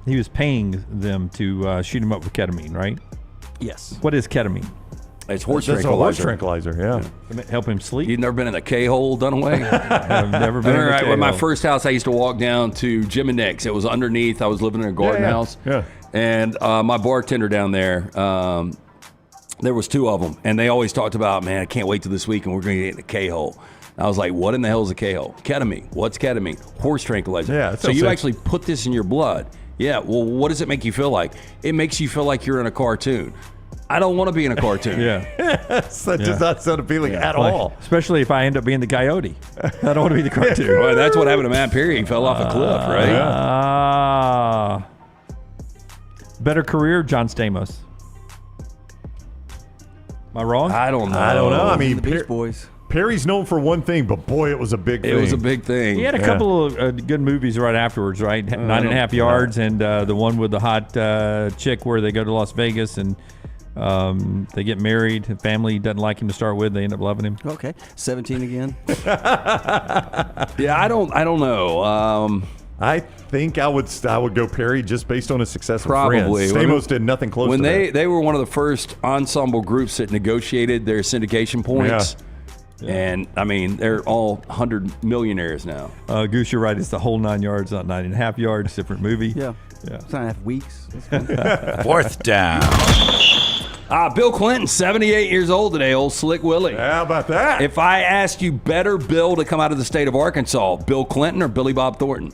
he was paying them to shoot him up with ketamine, right? Yes. What is ketamine? It's horse That's tranquilizer. a horse tranquilizer, yeah. Help him sleep. You've never been in the K-hole, Dunaway? I've never been in the K-hole. At my first house, I used to walk down to Jim and Nick's. It was underneath. I was living in a garden house. Yeah. And my bartender down there, there was two of them. And they always talked about, man, I can't wait till this week and we're going to get in the K-hole. I was like, what in the hell is a K-hole? Ketamine. What's ketamine? Horse tranquilizer. Yeah. So you actually put this in your blood. Yeah. Well, what does it make you feel like? It makes you feel like you're in a cartoon. I don't want to be in a cartoon. That does not sound appealing at all. Especially if I end up being the coyote. I don't want to be the cartoon. Well, that's what happened to Matt Perry. He fell off a cliff, right? Better career, John Stamos. Am I wrong? I don't know. I mean, The Beach Boys. Perry's known for one thing, but boy, it was a big thing. It was a big thing. He had a couple of good movies right afterwards, right? 9.5 Yards and the one with the hot chick where they go to Las Vegas and they get married. The family doesn't like him to start with. They end up loving him. Okay. 17 again. Yeah, I don't know. I think I would go Perry just based on his success with Probably. Friends. Stamos did nothing close when to that. they were one of the first ensemble groups that negotiated their syndication points. Yeah. And, I mean, they're all 100 millionaires now. Goose, you're right. It's the whole 9 yards, not 9.5 yards. Different movie. Yeah. 9.5 weeks. Fourth down. Bill Clinton, 78 years old today, old Slick Willie. How about that? If I asked you better Bill to come out of the state of Arkansas, Bill Clinton or Billy Bob Thornton?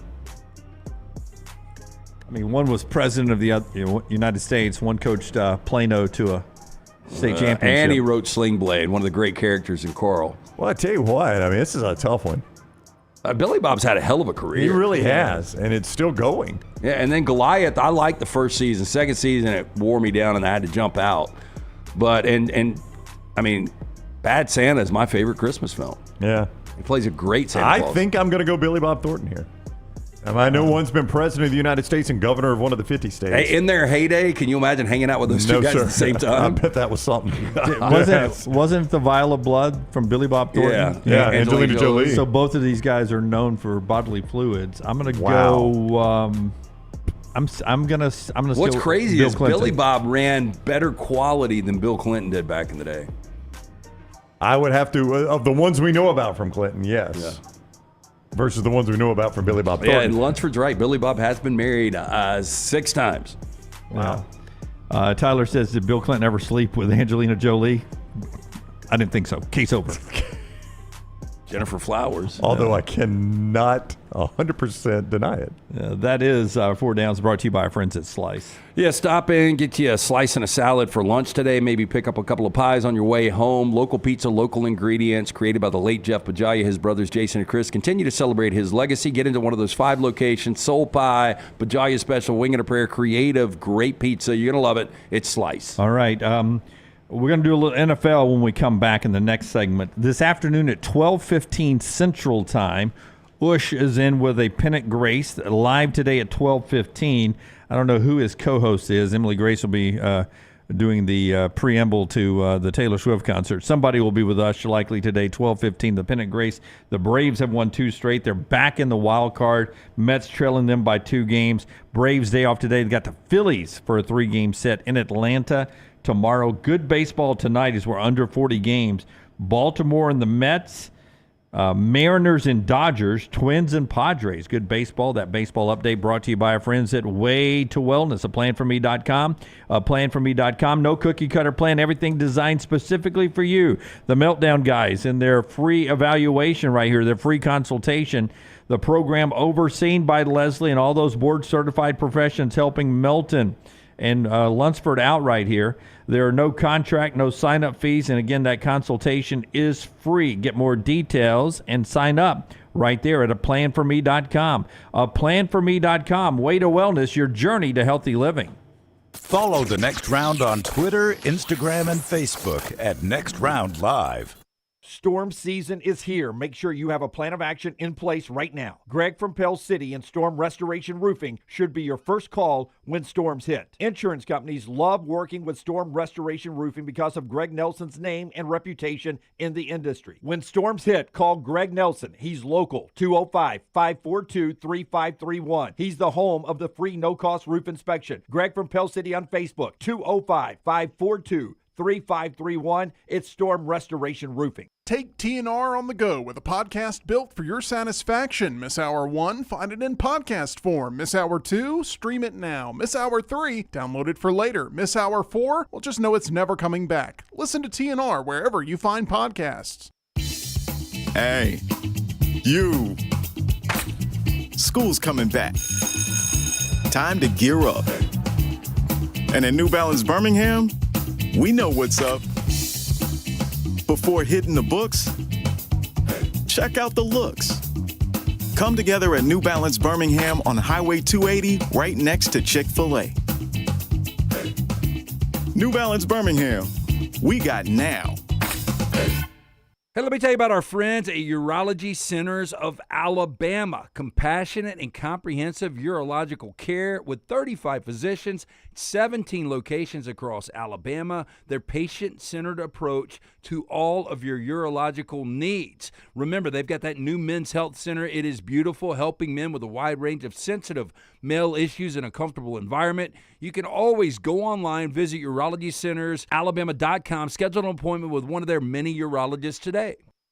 I mean, one was president of the United States. One coached Plano to a state championship. And he wrote Sling Blade, one of the great characters in Coral. Well, I tell you what, I mean, this is a tough one. Billy Bob's had a hell of a career. He really has, and it's still going. Yeah, and then Goliath, I liked the first season. Second season, it wore me down, and I had to jump out. But, and I mean, Bad Santa is my favorite Christmas film. Yeah. He plays a great Santa I Claus. think I'm going to go Billy Bob Thornton here. I know one's been president of the United States and governor of one of the 50 states. Hey, in their heyday, can you imagine hanging out with those two guys at the same time? I bet that was something. Wasn't the Vial of Blood from Billy Bob Thornton? Yeah, Angelina Jolie. So both of these guys are known for bodily fluids. I'm gonna go. I'm gonna. What's crazy Bill is Clinton. Billy Bob ran better quality than Bill Clinton did back in the day. I would have to of the ones we know about from Clinton, yes. Yeah. Versus the ones we know about from Billy Bob Thornton. Yeah, and Lunceford's right. Billy Bob has been married 6 times. Wow. Tyler says, did Bill Clinton ever sleep with Angelina Jolie? I didn't think so. Case over. Jennifer Flowers. Although I cannot 100% deny it. That is Four Downs, brought to you by our friends at Slice. Yeah, stop in, get you a slice and a salad for lunch today. Maybe pick up a couple of pies on your way home. Local pizza, local ingredients, created by the late Jeff Bajaya. His brothers Jason and Chris continue to celebrate his legacy. Get into one of those 5 locations: Soul Pie, Bajaya Special, Wing and a Prayer, creative, great pizza. You're going to love it. It's Slice. All right. We're going to do a little NFL when we come back in the next segment. This afternoon at 12:15 Central Time, Ush is in with a Pennant Grace live today at 12:15. I don't know who his co-host is. Emily Grace will be doing the preamble to the Taylor Swift concert. Somebody will be with us likely today, 12:15. The Pennant Grace. The Braves have won 2 straight. They're back in the wild card. Mets trailing them by 2 games. Braves day off today. They got the Phillies for a 3-game set in Atlanta tomorrow. Good baseball tonight as we're under 40 games. Baltimore and the Mets, Mariners and Dodgers, Twins and Padres. Good baseball. That baseball update brought to you by our friends at Way to Wellness, aplanforme.com. Planforme.com. No cookie cutter plan. Everything designed specifically for you. The Meltdown guys in their free evaluation right here, their free consultation. The program overseen by Leslie and all those board certified professions helping Melton and Lunceford out right here. There are no contract, no sign-up fees, and again, that consultation is free. Get more details and sign up right there at aplanforme.com. Aplanforme.com. Way to Wellness, your journey to healthy living. Follow The Next Round on Twitter, Instagram, and Facebook at Next Round Live. Storm season is here. Make sure you have a plan of action in place right now. Greg from Pell City and Storm Restoration Roofing should be your first call when storms hit. Insurance companies love working with Storm Restoration Roofing because of Greg Nelson's name and reputation in the industry. When storms hit, call Greg Nelson. He's local, 205-542-3531. He's the home of the free no-cost roof inspection. Greg from Pell City on Facebook, 205-542-3531. It's Storm Restoration Roofing. Take TNR on the go with a podcast built for your satisfaction. Miss Hour 1, find it in podcast form. Miss Hour 2, stream it now. Miss Hour 3, download it for later. Miss Hour 4, well, just know it's never coming back. Listen to TNR wherever you find podcasts. Hey, you. School's coming back. Time to gear up. And at New Balance Birmingham, we know what's up. Before hitting the books, check out the looks. Come together at New Balance Birmingham on Highway 280, right next to Chick-fil-A. New Balance Birmingham, we got now. Hey, let me tell you about our friends at Urology Centers of Alabama. Compassionate and comprehensive urological care with 35 physicians, 17 locations across Alabama. Their patient-centered approach to all of your urological needs. Remember, they've got that new men's health center. It is beautiful, helping men with a wide range of sensitive male issues in a comfortable environment. You can always go online, visit urologycentersalabama.com, schedule an appointment with one of their many urologists today.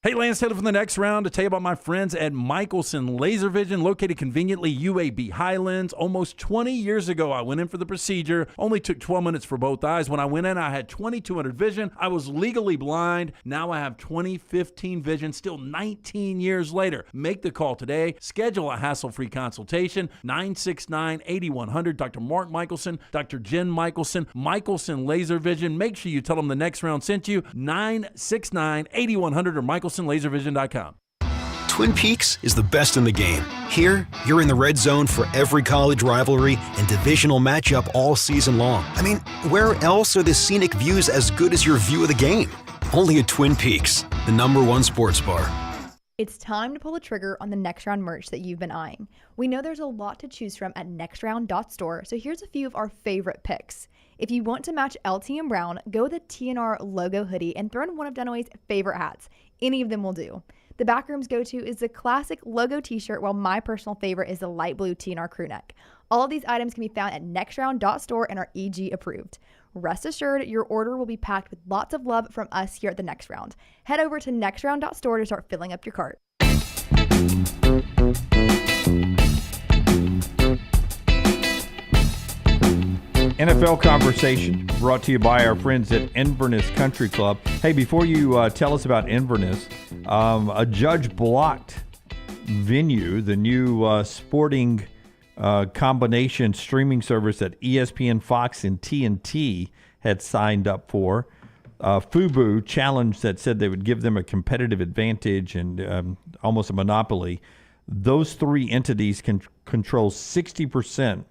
Hey, Lance Taylor from The Next Round to tell you about my friends at Michelson Laser Vision, located conveniently UAB Highlands. Almost 20 years ago, I went in for the procedure. Only took 12 minutes for both eyes. When I went in, I had 20/200 vision. I was legally blind. Now I have 20/15 vision, still 19 years later. Make the call today. Schedule a hassle-free consultation. 969-8100. Dr. Mark Michelson, Dr. Jen Michelson, Michelson Laser Vision. Make sure you tell them The Next Round sent you. 969-8100 or MichelsonLaserVision.com. Twin Peaks is the best in the game. Here, you're in the red zone for every college rivalry and divisional matchup all season long. I mean, where else are the scenic views as good as your view of the game? Only at Twin Peaks, the #1 sports bar. It's time to pull the trigger on the Next Round merch that you've been eyeing. We know there's a lot to choose from at nextround.store, so here's a few of our favorite picks. If you want to match LT and Brown, go with the TNR logo hoodie and throw in one of Dunaway's favorite hats. Any of them will do. The Backroom's go-to is the classic logo t-shirt, while my personal favorite is the light blue TNR crew neck. All of these items can be found at nextround.store and are EG approved. Rest assured, your order will be packed with lots of love from us here at The Next Round. Head over to nextround.store to start filling up your cart. NFL Conversation brought to you by our friends at Inverness Country Club. Hey, before you tell us about Inverness, A judge blocked Venue, the new sporting combination streaming service that ESPN, Fox, and TNT had signed up for. Fubo challenged that said they would give them a competitive advantage and almost a monopoly. Those three entities can control 60%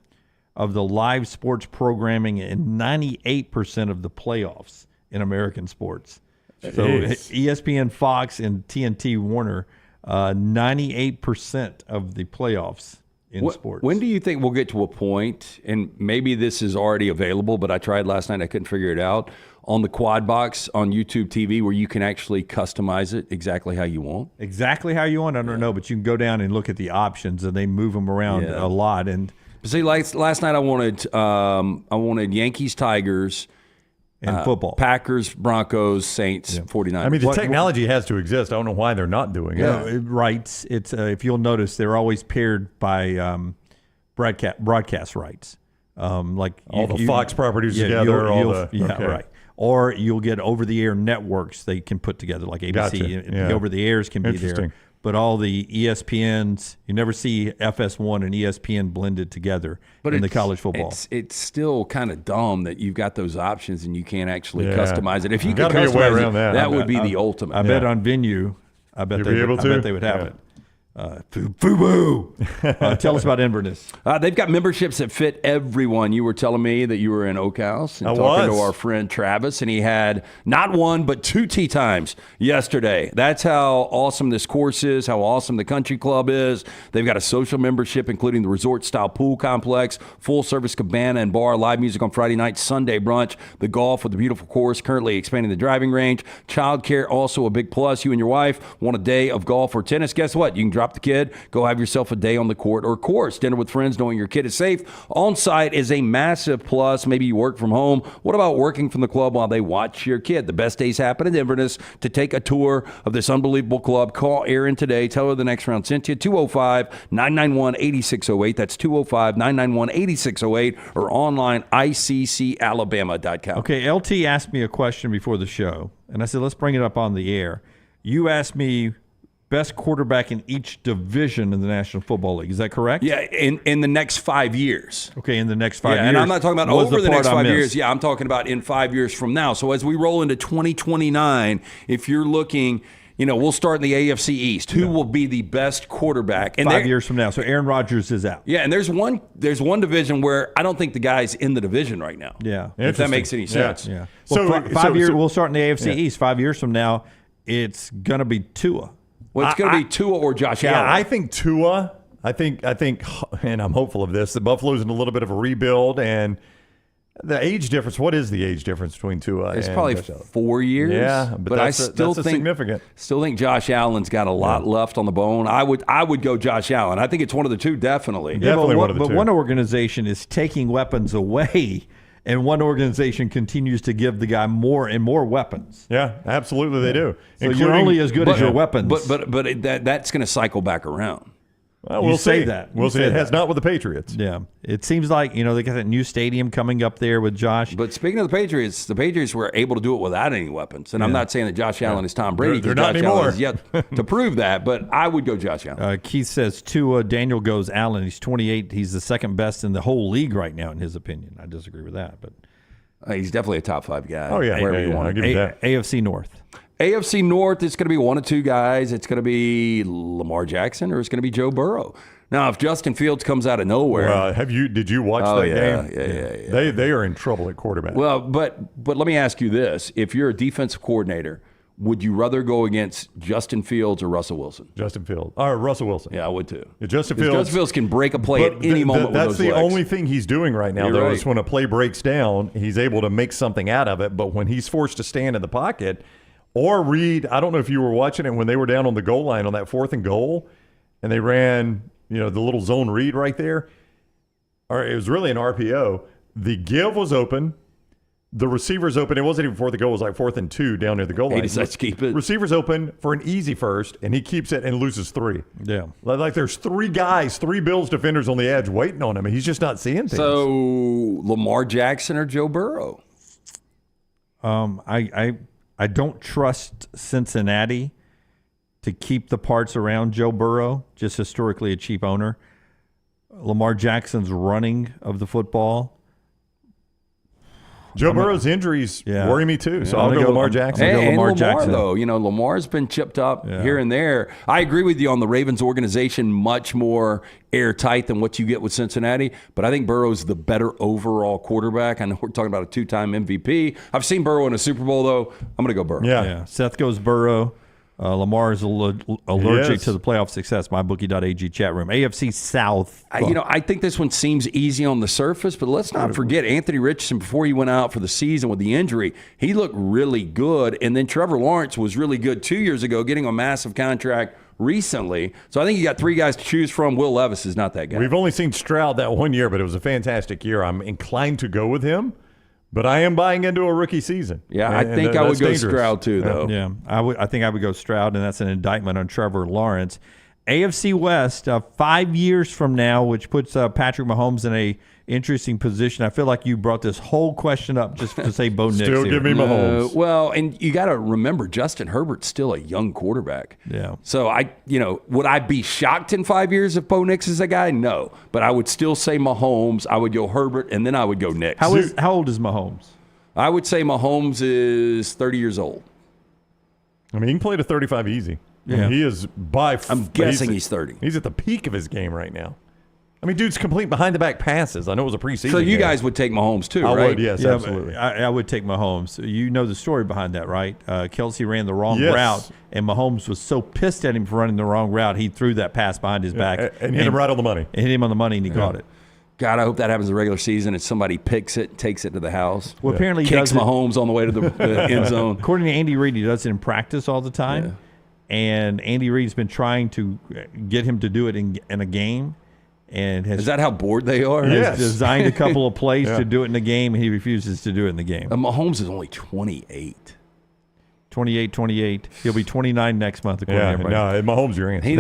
of the live sports programming and 98% of the playoffs in American sports. So ESPN, Fox, and TNT Warner, 98% of the playoffs in sports. When do you think we'll get to a point, and maybe this is already available, but I tried last night, I couldn't figure it out, on the quad box on YouTube TV where you can actually customize it exactly how you want? Exactly how you want, I don't know, but you can go down and look at the options, and they move them around a lot. And see, last night I wanted Yankees, Tigers, and football, Packers, Broncos, Saints, 49ers. I mean, the technology has to exist. I don't know why they're not doing it. Rights. It's if you'll notice, they're always paired by broadcast rights. Like all the Fox properties together. Right. Or you'll get over-the-air networks they can put together, like ABC. Gotcha. The over-the-airs can be there. But all the ESPNs, you never see FS1 and ESPN blended together in the college football. It's still kind of dumb that you've got those options and you can't actually customize it. If you could customize customize it, that would be the ultimate. I bet on Venue, I bet they would have it. Fubu. Tell us about Inverness. They've got memberships that fit everyone. You were telling me that you were in Oak House and talking to our friend Travis, and he had not one but 2 tee times yesterday. That's how awesome this course is, how awesome the country club is. They've got a social membership, including the resort-style pool complex, full-service cabana and bar, live music on Friday night, Sunday brunch, the golf with the beautiful course, currently expanding the driving range. Childcare, also a big plus. You and your wife want a day of golf or tennis. Guess what? You can drop the kid, go have yourself a day on the court or course. Dinner with friends, knowing your kid is safe on site is a massive plus. Maybe you work from home. What about working from the club while they watch your kid? The best days happen in Inverness. To take a tour of this unbelievable club, call Erin today. Tell her the next round sent you. 205-991-8608. That's 205-991-8608 or online iccalabama.com. Okay, LT asked me a question before the show, and I said, let's bring it up on the air. You asked me best quarterback in each division in the National Football League. Is that correct? Yeah, in the next 5 years. Okay, in the next 5 years. And I'm not talking about over the next 5 years. Yeah, I'm talking about in 5 years from now. So as we roll into 2029, if you're looking, we'll start in the AFC East. Who will be the best quarterback? And 5 years from now. So Aaron Rodgers is out. Yeah, and there's one division where I don't think the guy's in the division right now. Yeah. If that makes any sense. Yeah. Well, 5 years, we'll start in the AFC East. 5 years from now, it's going to be Tua. Well, it's going to be Tua or Josh Allen. Yeah, I think Tua. I think, and I'm hopeful of this, that Buffalo's in a little bit of a rebuild, and the age difference. What is the age difference between Tua? It's probably 4 years. Yeah, but I still think significant. Still think Josh Allen's got a lot left on the bone. I would go Josh Allen. I think it's one of the two, definitely. Definitely one of the two. But one organization is taking weapons away. And one organization continues to give the guy more and more weapons. Yeah, absolutely they do. So you're only as good as your weapons. But that's going to cycle back around. Well, we'll see. We'll see. It has not with the Patriots. Yeah. It seems like, they got that new stadium coming up there with Josh. But speaking of the Patriots were able to do it without any weapons. And I'm not saying that Josh Allen is Tom Brady. They're not Josh anymore. Allen is yet to prove that, but I would go Josh Allen. Keith says Tua. Daniel goes Allen. He's 28. He's the second best in the whole league right now, in his opinion. I disagree with that, but he's definitely a top 5 guy. Oh, yeah. Wherever you want to give you that. AFC North. AFC North, it's going to be one of two guys. It's going to be Lamar Jackson or it's going to be Joe Burrow. Now, if Justin Fields comes out of nowhere, did you watch that game? Yeah. They are in trouble at quarterback. Well, but let me ask you this: if you're a defensive coordinator, would you rather go against Justin Fields or Russell Wilson? Justin Fields or Russell Wilson? Yeah, I would too. Yeah, Justin Fields can break a play at any moment. That's with those the legs. only thing he's doing right now. You're right. Is when a play breaks down, he's able to make something out of it. But when he's forced to stand in the pocket or read, I don't know if you were watching it when they were down on the goal line on that 4th and goal, and they ran. The little zone read right there. Or it was really an RPO. The give was open. The receiver's open. It wasn't even 4th and goal. It was like 4th and 2 down near the goal line. He decides to keep it. Receiver's open for an easy first, and he keeps it and loses 3. Yeah. Like there's 3 guys, 3 Bills defenders on the edge waiting on him, and he's just not seeing things. So Lamar Jackson or Joe Burrow? I don't trust Cincinnati to keep the parts around Joe Burrow, just historically a cheap owner. Lamar Jackson's running of the football. Joe Burrow's injuries worry me too, so I'll go Lamar Jackson. And Lamar Jackson, though, Lamar's been chipped up here and there. I agree with you on the Ravens organization, much more airtight than what you get with Cincinnati, but I think Burrow's the better overall quarterback. I know we're talking about a 2-time MVP. I've seen Burrow in a Super Bowl, though. I'm going to go Burrow. Yeah. Seth goes Burrow. Lamar is allergic to the playoff success. MyBookie.ag chat room. AFC South. I think this one seems easy on the surface, but let's not forget Anthony Richardson, before he went out for the season with the injury, he looked really good. And then Trevor Lawrence was really good 2 years ago, getting a massive contract recently. So I think you got 3 guys to choose from. Will Levis is not that guy. We've only seen Stroud that 1 year, but it was a fantastic year. I'm inclined to go with him. But I am buying into a rookie season. Yeah, I think I would go Stroud too, though. Yeah, I think I would go Stroud, and that's an indictment on Trevor Lawrence. AFC West, 5 years from now, which puts Patrick Mahomes in a interesting position. I feel like you brought this whole question up just to say Bo Nix. Still give me Mahomes. Well, and you got to remember, Justin Herbert's still a young quarterback. Yeah. So would I be shocked in 5 years if Bo Nix is a guy? No. But I would still say Mahomes. I would go Herbert, and then I would go Nix. How old is Mahomes? I would say Mahomes is 30 years old. I mean, he can play to 35 easy. Yeah. I mean, he is I'm guessing he's 30. He's at the peak of his game right now. I mean, dude's complete behind-the-back passes. I know it was a preseason So you game. guys would take Mahomes too, right? I would, yes, absolutely. I would take Mahomes. You know the story behind that, right? Kelsey ran the wrong Yes. route, and Mahomes was so pissed at him for running the wrong route, he threw that pass behind his back. And hit him right on the money. And hit him on the money, and he caught it. God, I hope that happens in the regular season and somebody picks it, takes it to the house. Well, apparently he kicks does it- Mahomes on the way to the end zone. According to Andy Reid, he does it in practice all the time. Yeah. And Andy Reid's been trying to get him to do it in a game. And Is that how bored they are? has designed a couple of plays to do it in the game, and he refuses to do it in the game. Mahomes is only 28. 28. He'll be 29 next month, according to everybody. Mahomes, your answer. He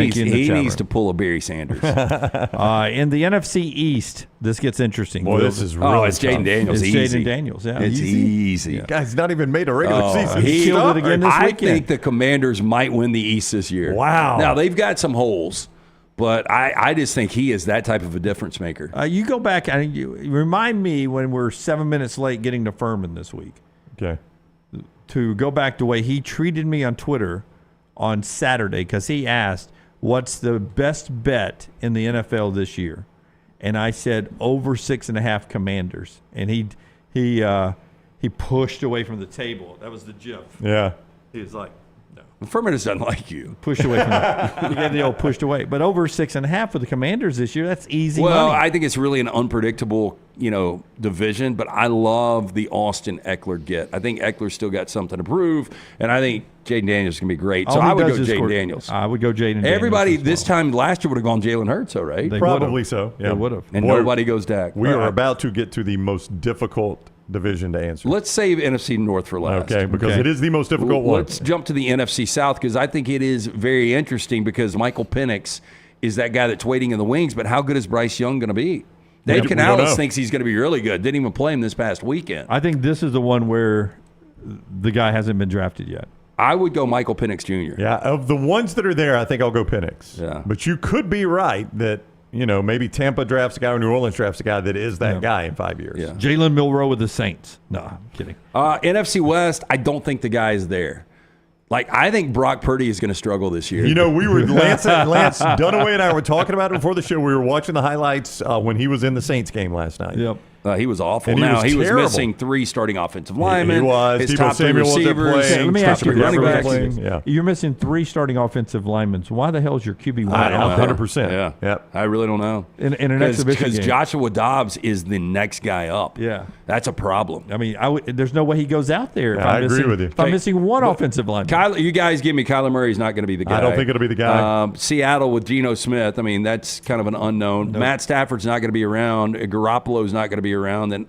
needs to pull a Barry Sanders. In the NFC East, this gets interesting. Boy, this is really it's Jaden tough. Daniels. It's Easy. Jaden Daniels. Yeah, It's easy. Yeah. Guy's not even made a regular season. He killed it again this I weekend. think the Commanders might win the East this year. Wow. Now, they've got some holes, but I just think he is that type of a difference maker. You go back and you remind me when we're 7 minutes late getting to Furman this week. Okay. To go back to the way he treated me on Twitter on Saturday, because he asked, what's the best bet in the NFL this year? And I said over 6.5 Commanders. And he pushed away from the table. That was the GIF. Yeah. He was like, no. Furman doesn't like you. Pushed away from the, he had the old pushed away. But over 6.5 for the Commanders this year, that's easy Well, money. I think it's really an unpredictable, division, but I love the Austin Eckler get. I think Eckler's still got something to prove, and I think Jaden Daniels is going to be great. So All he I would go does is Jaden score. Daniels. I would go Jaden Daniels. Everybody as well. this time last year would have gone Jalen Hurts, though, right? They Probably would've. so. Yeah. They would have. And Boy, nobody goes Dak. We are about to get to the most difficult division to answer. Let's save NFC North for last. Okay, because it is the most difficult one. Let's jump to the NFC South because I think it is very interesting because Michael Penix is that guy that's waiting in the wings, but how good is Bryce Young going to be? Dave we don't Canales know. thinks he's going to be really good. Didn't even play him this past weekend. I think this is the one where the guy hasn't been drafted yet. I would go Michael Penix Jr. Yeah, of the ones that are there, I think I'll go Penix. Yeah. But you could be right that, maybe Tampa drafts a guy or New Orleans drafts a guy that is that guy in 5 years. Yeah. Jalen Milroe with the Saints. No, I'm kidding. NFC West, I don't think the guy is there. I think Brock Purdy is going to struggle this year. We were Lance Dunaway and I were talking about it before the show. We were watching the highlights when he was in the Saints game last night. Yep. He was awful. And He was terrible. missing 3 starting offensive linemen. He was. His Deebo top 3 Samuel wasn't receivers. playing. Let me ask you, running Jefferson backs. playing. Yeah. You're missing 3 starting offensive linemen. So why the hell is your QB1 I don't out know. there? 100%. Yeah. Yep. I really don't know. In an exhibition Because game. Joshua Dobbs is the next guy up. Yeah. That's a problem. I mean, there's no way he goes out there if Yeah, I'm I agree missing, with you. If I'm missing one offensive lineman. You guys give me Kyler Murray's not going to be the guy. I don't think it'll be the guy. Seattle with Geno Smith, that's kind of an unknown. Nope. Matt Stafford's not going to be around. Garoppolo's not going to be around. And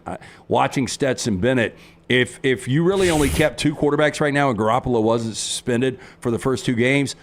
watching Stetson Bennett, if you really only kept 2 quarterbacks right now and Garoppolo wasn't suspended for the first 2 games,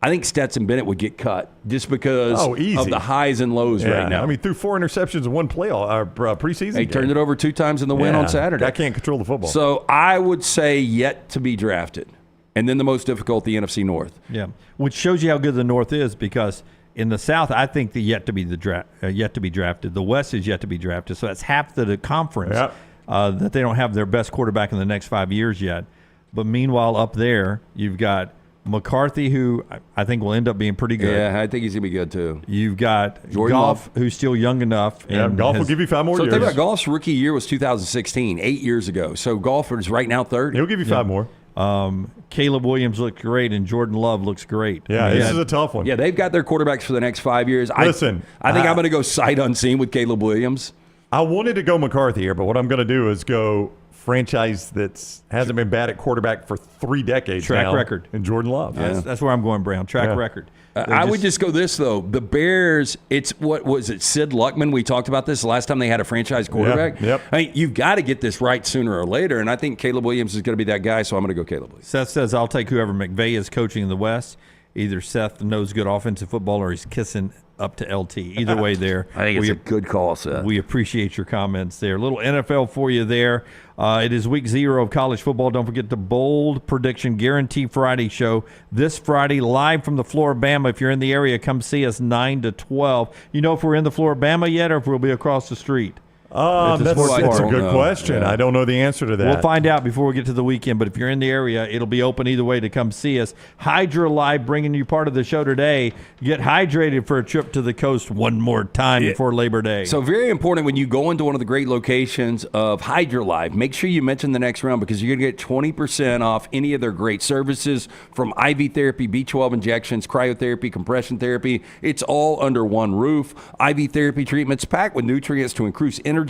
I think Stetson Bennett would get cut just because of the highs and lows right now. threw 4 interceptions in one preseason He game. turned it over 2 times in the win on Saturday. Guy can't control the football. So I would say yet to be drafted. and then the most difficult, the NFC North. Yeah, which shows you how good the North is, because in the South, I think the yet to be drafted. The West is yet to be drafted, so that's half the conference that they don't have their best quarterback in the next 5 years yet. But meanwhile, up there, you've got McCarthy, who I think will end up being pretty good. Yeah, I think he's going to be good too. You've got Jordan Goff, Love, who's still young enough. Yeah, Goff will give you 5 more years. So think about Goff's rookie year was 2016, 8 years ago. So Goff is right now third. He'll give you 5 more. Caleb Williams looks great, and Jordan Love looks great. Yeah, this is a tough one. Yeah, they've got their quarterbacks for the next 5 years. Listen, I think I'm going to go sight unseen with Caleb Williams. I wanted to go McCarthy here, but what I'm going to do is go franchise that hasn't been bad at quarterback for 3 decades Track now, record. and Jordan Love. That's where I'm going, Brown. Track record. I would just go this, though. The Bears, it's what was it, Sid Luckman? We talked about this last time they had a franchise quarterback. Yep. I mean, you've got to get this right sooner or later, and I think Caleb Williams is going to be that guy, so I'm going to go Caleb Williams. Seth says, I'll take whoever McVay is coaching in the West. Either Seth knows good offensive football or he's kissing up to LT. Either way there. I think it's a good call, Seth. We appreciate your comments there. A little NFL for you there. It is week 0 of college football. Don't forget the Bold Prediction Guarantee Friday show this Friday, live from the Floribama. If you're in the area, come see us 9 to 12. You know if we're in the Floribama yet or if we'll be across the street? That's a good question. Yeah. I don't know the answer to that. We'll find out before we get to the weekend, but if you're in the area, it'll be open either way to come see us. Hydra Live bringing you part of the show today. Get hydrated for a trip to the coast one more time before Labor Day. So very important when you go into one of the great locations of Hydra Live, make sure you mention the next round because you're going to get 20% off any of their great services from IV therapy, B12 injections, cryotherapy, compression therapy. It's all under one roof. IV therapy treatments packed with nutrients to increase energy,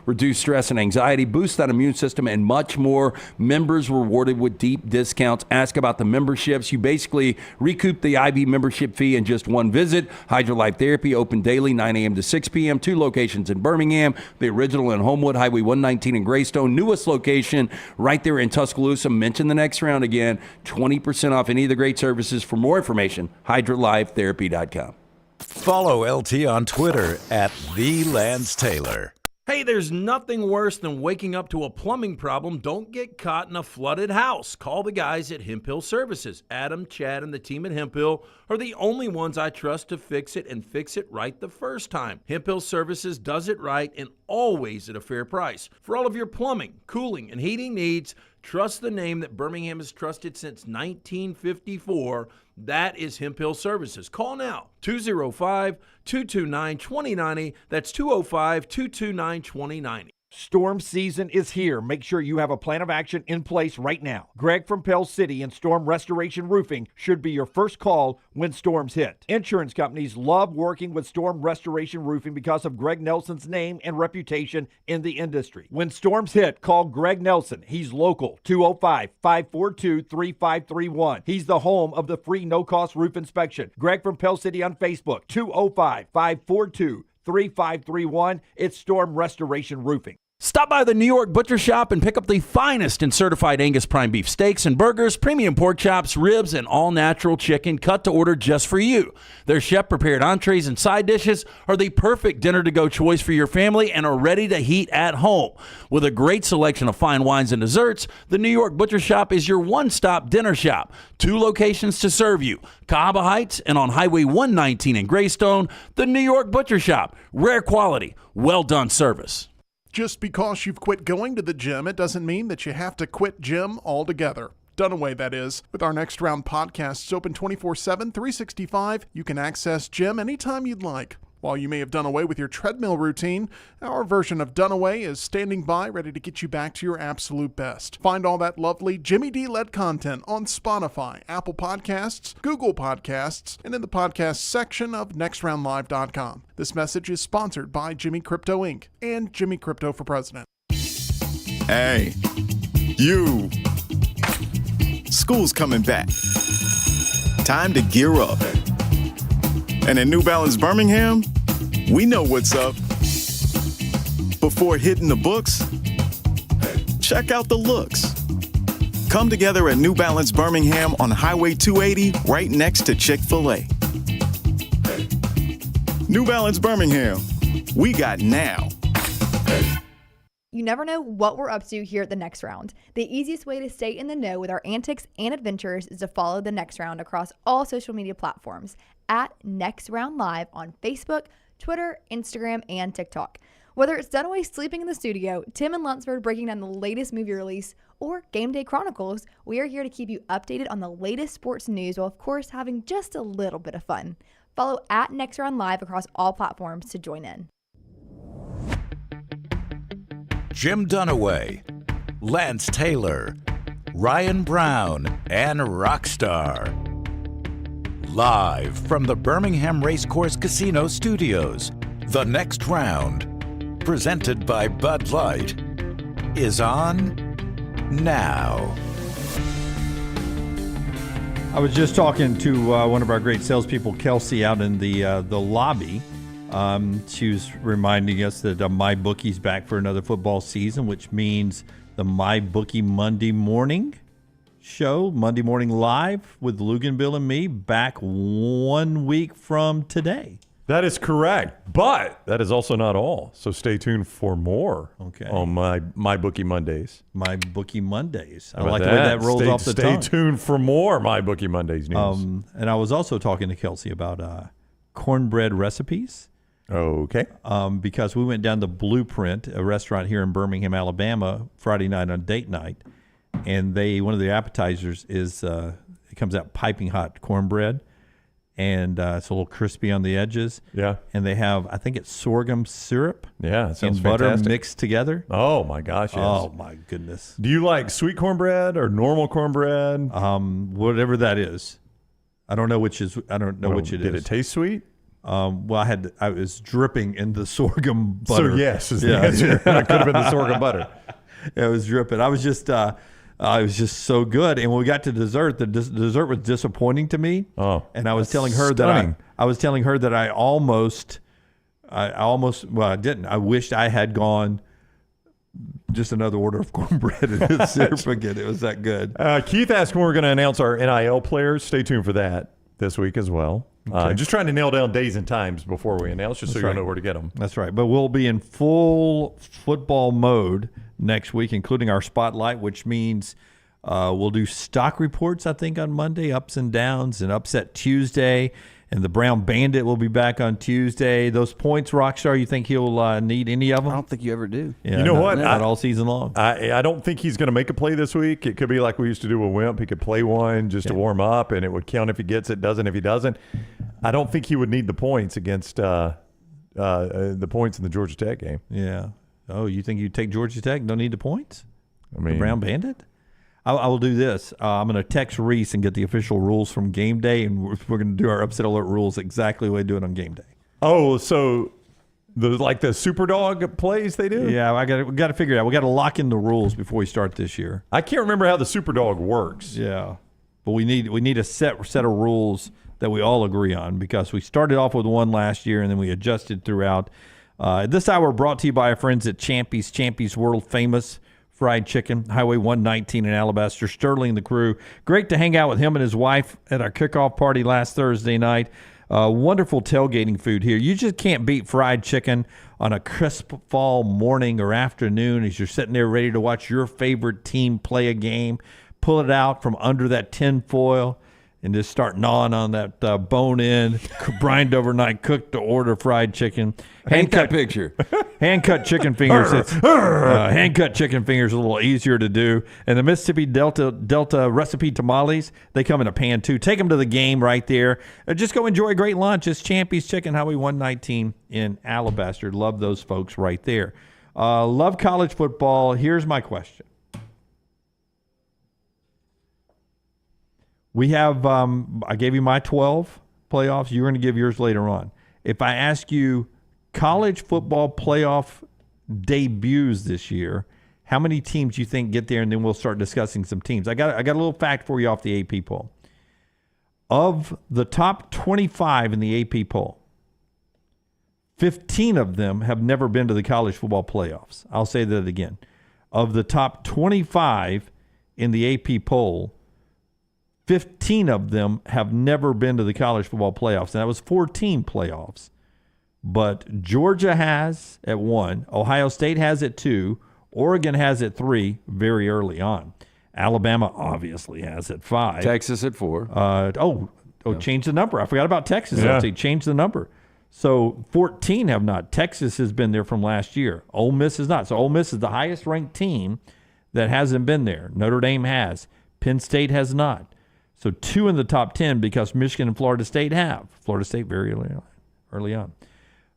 reduce stress and anxiety, boost that immune system, and much more. Members rewarded with deep discounts. Ask about the memberships. You basically recoup the IV membership fee in just one visit. Hydra Life Therapy, open daily, 9 a.m. to 6 p.m. 2 locations in Birmingham, the original in Homewood, Highway 119 in Greystone, newest location right there in Tuscaloosa. Mention the next round again, 20% off any of the great services. For more information, hydralifetherapy.com. Follow LT on Twitter at thelancetaylor. Hey, there's nothing worse than waking up to a plumbing problem. Don't get caught in a flooded house. Call the guys at Hemp Hill Services. Adam, Chad, and the team at Hemp Hill are the only ones I trust to fix it and fix it right the first time. Hemp Hill Services does it right and always at a fair price. For all of your plumbing, cooling, and heating needs, trust the name that Birmingham has trusted since 1954. That is Hemp Hill Services. Call now, 205-229-2090. That's 205-229-2090. Storm season is here. Make sure you have a plan of action in place right now. Greg from Pell City and Storm Restoration Roofing should be your first call when storms hit. Insurance companies love working with Storm Restoration Roofing because of Greg Nelson's name and reputation in the industry. When storms hit, call Greg Nelson. He's local, 205-542-3531. He's the home of the free no-cost roof inspection. Greg from Pell City on Facebook, 205-542-3531. It's Storm Restoration Roofing. Stop by the New York Butcher Shop and pick up the finest in certified Angus prime beef steaks and burgers, premium pork chops, ribs, and all-natural chicken cut to order just for you. Their chef-prepared entrees and side dishes are the perfect dinner-to-go choice for your family and are ready to heat at home. With a great selection of fine wines and desserts, the New York Butcher Shop is your one-stop dinner shop. 2 locations to serve you, Cahaba Heights and on Highway 119 in Greystone. The New York Butcher Shop, rare quality, well-done service. Just because you've quit going to the gym, it doesn't mean that you have to quit gym altogether. Dunaway, that is. With our Next Round podcasts open 24/7, 365, you can access gym anytime you'd like. While you may have done away with your treadmill routine, our version of Dunaway is standing by ready to get you back to your absolute best. Find all that lovely Jimmy D-led content on Spotify, Apple Podcasts, Google Podcasts, and in the podcast section of nextroundlive.com. This message is sponsored by Jimmy Crypto Inc. and Jimmy Crypto for President. Hey, you. School's coming back. Time to gear up. And at New Balance Birmingham, we know what's up. Before hitting the books, check out the looks. Come together at New Balance Birmingham on Highway 280, right next to Chick-fil-A. New Balance Birmingham, we got now. You never know what we're up to here at the Next Round. The easiest way to stay in the know with our antics and adventures is to follow the Next Round across all social media platforms at Next Round Live on Facebook, Twitter, Instagram, and TikTok. Whether it's Dunaway sleeping in the studio, Tim and Lunceford breaking down the latest movie release, or Game Day Chronicles, we are here to keep you updated on the latest sports news while, of course, having just a little bit of fun. Follow at Next Round Live across all platforms to join in. Jim Dunaway, Lance Taylor, Ryan Brown, and Rockstar. Live from the Birmingham Racecourse Casino Studios, The Next Round, presented by Bud Light, is on now. I was just talking to one of our great salespeople, Kelsey, out in the lobby. She was reminding us that MyBookie's back for another football season, which means the MyBookie Monday morning show, Monday Morning Live with Luganville and me, back 1 week from today. That is correct, but that is also not all. So stay tuned for more on MyBookie Mondays. MyBookie Mondays. I How like about the way that rolls off the tongue. Stay tuned for more MyBookie Mondays news. And I was also talking to Kelsey about cornbread recipes. Okay. Because we went down to Blueprint, a restaurant here in Birmingham, Alabama, Friday night on date night, and one of the appetizers is it comes out piping hot cornbread, and it's a little crispy on the edges. Yeah. And they have, I think it's sorghum syrup. Yeah, it sounds and butter fantastic. mixed together. Oh my gosh! Yes. Oh my goodness. Do you like sweet cornbread or normal cornbread? Whatever that is. I don't know which is. I don't know which it is. Did it taste sweet? Well, I was dripping in the sorghum butter. So yes is the answer. It could have been the sorghum butter. It was dripping. I was just, it was just so good. And when we got to dessert, the dessert was disappointing to me. Oh, and I was telling her stunning. that I almost, well, I didn't. I wished I had gone just another order of cornbread and syrup again. It was that good. Keith asked when we're going to announce our NIL players. Stay tuned for that this week as well. Okay. Just trying to nail down days and times before we announce, just so you know where to get them. That's right. But we'll be in full football mode next week, including our spotlight, which means we'll do stock reports, I think, on Monday, ups and downs, and Upset Tuesday. And the Brown Bandit will be back on Tuesday. Those points, Rockstar, you think he'll need any of them? I don't think you ever do. Yeah, you know what? Not all season long. I don't think he's going to make a play this week. It could be like we used to do with Wimp. He could play one just to warm up, and it would count if he gets it, doesn't if he doesn't. I don't think he would need the points against the points in the Georgia Tech game. Yeah. Oh, you think you'd take Georgia Tech? Don't need the points? I mean, the Brown Bandit? I will do this. I'm going to text Reese and get the official rules from Game Day, and we're going to do our upset alert rules exactly the way we do it on Game Day. Oh, so the super dog plays they do? Yeah, we got to figure it out. We got to lock in the rules before we start this year. I can't remember how the super dog works. Yeah, but we need a set of rules that we all agree on, because we started off with one last year and then we adjusted throughout. This hour brought to you by our friends at Champy's world famous fried chicken, Highway 119 in Alabaster. Sterling, the crew. Great to hang out with him and his wife at our kickoff party last Thursday night. Wonderful tailgating food here. You just can't beat fried chicken on a crisp fall morning or afternoon as you're sitting there ready to watch your favorite team play a game. Pull it out from under that tin foil and just start gnawing on that bone-in, brined overnight, cooked to order fried chicken. Hand-cut picture. Hand-cut chicken fingers. Hand-cut chicken fingers are a little easier to do. And the Mississippi Delta recipe tamales, they come in a pan too. Take them to the game right there. Just go enjoy a great lunch. It's Champy's Chicken, Highway 119 in Alabaster. Love those folks right there. Love college football. Here's my question. We have, I gave you my 12 playoffs. You're going to give yours later on. If I ask you college football playoff debuts this year, how many teams do you think get there? And then we'll start discussing some teams. I got a little fact for you off the AP poll. Of the top 25 in the AP poll, 15 of them have never been to the college football playoffs. I'll say that again. Of the top 25 in the AP poll, 15 of them have never been to the college football playoffs, and that was 14 playoffs. But Georgia has at 1, Ohio State has at 2, Oregon has at 3 very early on. Alabama obviously has at 5. Texas at 4. Change the number. I forgot about Texas. Yeah. Change the number. So 14 have not. Texas has been there from last year. Ole Miss is not. So Ole Miss is the highest ranked team that hasn't been there. Notre Dame has. Penn State has not. So 2 in the top 10 because Michigan and Florida State have. Florida State very early on.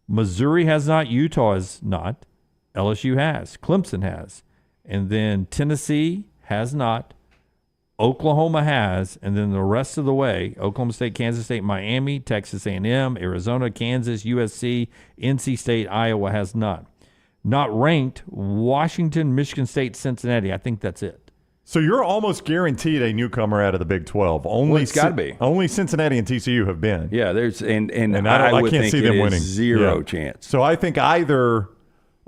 Missouri has not. Utah has not. LSU has. Clemson has. And then Tennessee has not. Oklahoma has, and then the rest of the way, Oklahoma State, Kansas State, Miami, Texas A&M, Arizona, Kansas, USC, NC State, Iowa has not. Not ranked, Washington, Michigan State, Cincinnati. I think that's it. So you're almost guaranteed a newcomer out of the Big 12. Only it's got to be. Only Cincinnati and TCU have been. Yeah, there's and I would can't think see them it is winning. Zero chance. So I think either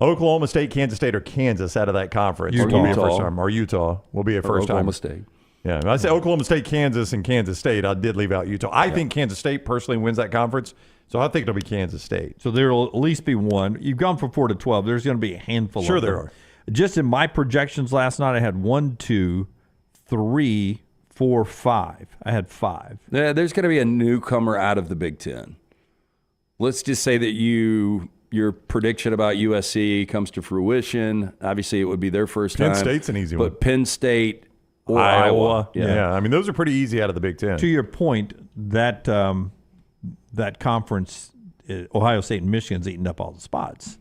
Oklahoma State, Kansas State, or Kansas out of that conference will be a first time, or Utah will be a first time. Oklahoma State. Yeah, I say Oklahoma State, Kansas, and Kansas State. I did leave out Utah. I think Kansas State personally wins that conference, so I think it'll be Kansas State. So there will at least be one. You've gone from 4 to 12. There's going to be a handful. Sure of them. there are. Just in my projections last night, I had 1, 2, 3, 4, 5. I had 5. Yeah, there's going to be a newcomer out of the Big Ten. Let's just say that your prediction about USC comes to fruition. Obviously, it would be their first time. Penn State's an easy one. But Penn State or Iowa. Yeah. Yeah, I mean, those are pretty easy out of the Big Ten. To your point, that conference, Ohio State and Michigan's eaten up all the spots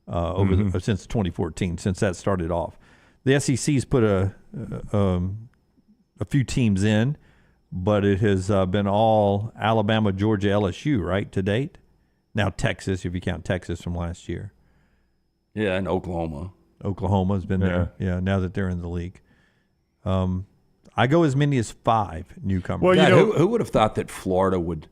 since 2014, since that started off. The SEC's put a few teams in, but it has been all Alabama, Georgia, LSU, right, to date? Now Texas, if you count Texas from last year. Yeah, and Oklahoma. Oklahoma's been there. Yeah, now that they're in the league. I go as many as 5 newcomers. Well, God, who would have thought that Florida would?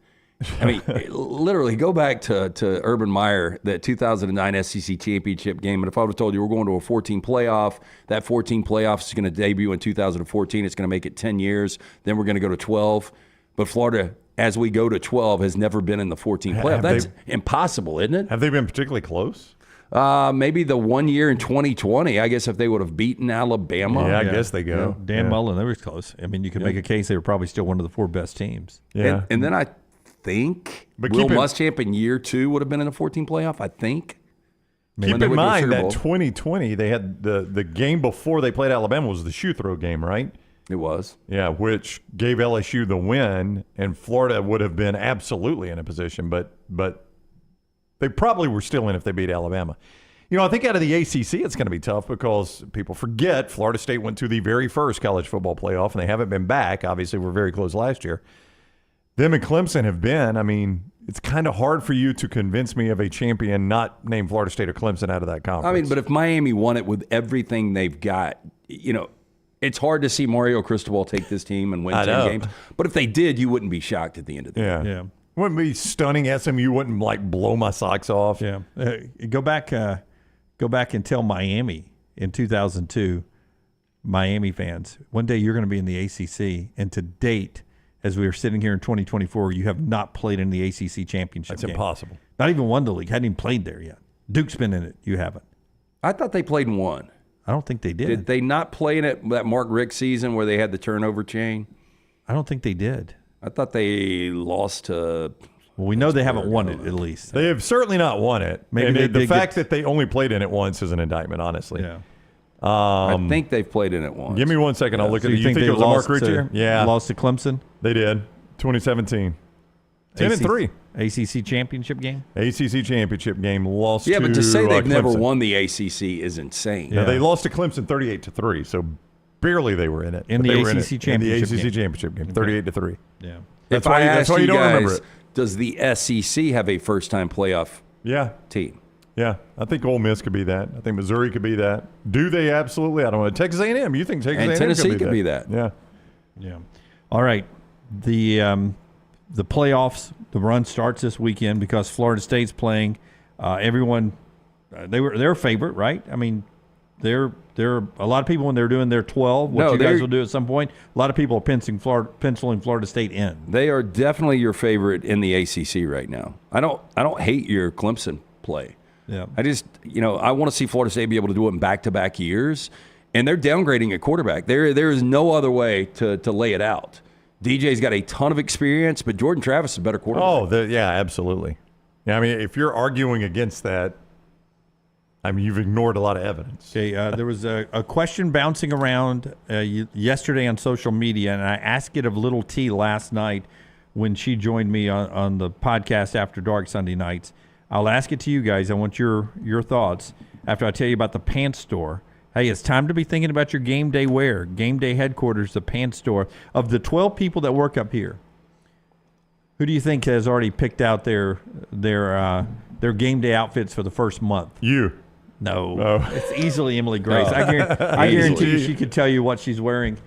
I mean, literally go back to Urban Meyer, that 2009 SEC championship game. And if I would have told you we're going to a 14 playoff, that 14 playoff is going to debut in 2014. It's going to make it 10 years. Then we're going to go to 12. But Florida, as we go to 12, has never been in the 14 playoff. That's impossible, isn't it? Have they been particularly close? Maybe the 1 year in 2020. I guess if they would have beaten Alabama. Yeah, I guess they go. Yeah. Dan Mullen, they were close. I mean, you could make a case they were probably still one of the 4 best teams. Yeah. And then I think Will Muschamp in year 2 would have been in a 14 playoff, I think. Keep in mind that 2020, they had the game before they played Alabama was the shoe throw game, right? It was. Yeah, which gave LSU the win, and Florida would have been absolutely in a position, but they probably were still in if they beat Alabama. You know, I think out of the ACC, it's going to be tough because people forget Florida State went to the very first college football playoff, and they haven't been back. Obviously, we're very close last year. Them and Clemson have been. I mean, it's kind of hard for you to convince me of a champion not named Florida State or Clemson out of that conference. I mean, but if Miami won it with everything they've got, you know, it's hard to see Mario Cristobal take this team and win 10 games. But if they did, you wouldn't be shocked at the end of the year. Yeah. Wouldn't be stunning. SMU wouldn't like blow my socks off. Yeah. Go back and tell Miami in 2002, Miami fans, one day you're going to be in the ACC, and to date, as we are sitting here in 2024, you have not played in the ACC championship game. That's impossible. Not even won the league. Hadn't even played there yet. Duke's been in it. You haven't. I thought they played in one. I don't think they did. Did they not play in it that Mark Richt season where they had the turnover chain? I don't think they did. I thought they lost to. Well, we know they haven't won it, at least. They have certainly not won it. Maybe the fact that they only played in it once is an indictment, honestly. Yeah. I think they've played in it once. Give me 1 second. I'll look at it. You think it was a Mark Richt year? Yeah. Lost to Clemson? They did. 2017. 10-3. ACC championship game? ACC championship game. Lost to but to say they've never Clemson. won the ACC is insane. Yeah, they lost to Clemson 38-3, so barely they were in it. In but the they were in ACC it. championship In the ACC game. championship game, 38-3. Yeah. That's If why, I that's asked why you you don't remember guys, it. does the SEC have a first-time playoff team? Yeah, I think Ole Miss could be that. I think Missouri could be that. Do they? Absolutely. I don't know. Texas A&M. You think Texas And A&M Tennessee could be that? Yeah. Yeah. All right. The playoffs, the run starts this weekend because Florida State's playing. Everyone, they're a favorite, right? I mean, they're a lot of people when they're doing their 12, what you guys will do at some point. A lot of people are penciling Florida State in. They are definitely your favorite in the ACC right now. I don't hate your Clemson play. Yeah. I want to see Florida State be able to do it in back-to-back years, and they're downgrading at quarterback. There is no other way to lay it out. DJ's got a ton of experience, but Jordan Travis is a better quarterback. Oh, yeah, absolutely. Yeah, I mean, if you're arguing against that, I mean, you've ignored a lot of evidence. Okay, there was a question bouncing around yesterday on social media, and I asked it of Little T last night when she joined me on the podcast After Dark Sunday nights. I'll ask it to you guys. I want your thoughts after I tell you about the Pants Store. Hey, it's time to be thinking about your game day wear. Game day headquarters, the Pants Store. Of the 12 people that work up here, who do you think has already picked out their game day outfits for the first month? You. No. Oh. It's easily Emily Grace. I guarantee you she could tell you what she's wearing.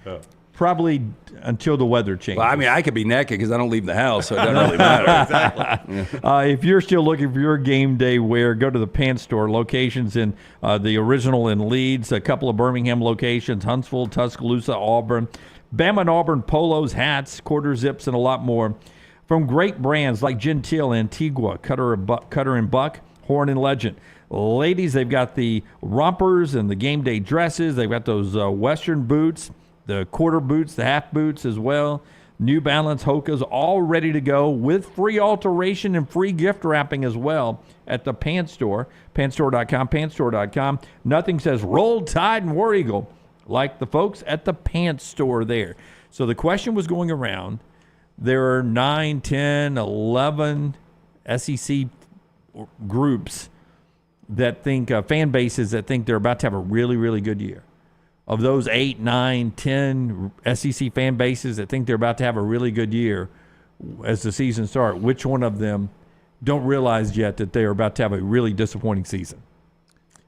Probably until the weather changes. Well, I mean, I could be naked because I don't leave the house, so it doesn't really matter. Exactly. If you're still looking for your game day wear, go to the Pants Store. Locations in the original in Leeds, a couple of Birmingham locations, Huntsville, Tuscaloosa, Auburn. Bama and Auburn polos, hats, quarter zips, and a lot more. From great brands like Gentile, Antigua, Cutter and Buck, Horn and Legend. Ladies, they've got the rompers and the game day dresses. They've got those Western boots, the quarter boots, the half boots as well. New Balance, Hokas, all ready to go with free alteration and free gift wrapping as well at the Pants Store. Pantstore.com, pantstore.com. Nothing says Roll Tide and War Eagle like the folks at the Pants Store there. So the question was going around. There are 9, 10, 11 SEC groups that think, fan bases that think they're about to have a really, really good year. Of those 8, 9, 10 SEC fan bases that think they're about to have a really good year as the season starts, which one of them don't realize yet that they are about to have a really disappointing season?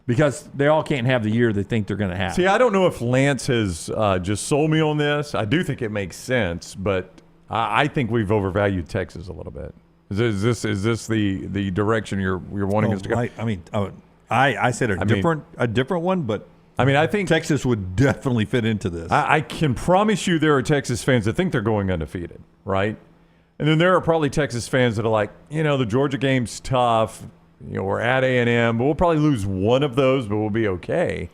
Because they all can't have the year they think they're going to have. See, I don't know if Lance has just sold me on this. I do think it makes sense, but I think we've overvalued Texas a little bit. Is this the direction you're wanting us to go? I said a different one, but I mean, I think Texas would definitely fit into this. I can promise you there are Texas fans that think they're going undefeated, right? And then there are probably Texas fans that are like, the Georgia game's tough. We're at A&M, but we'll probably lose one of those, but we'll be okay.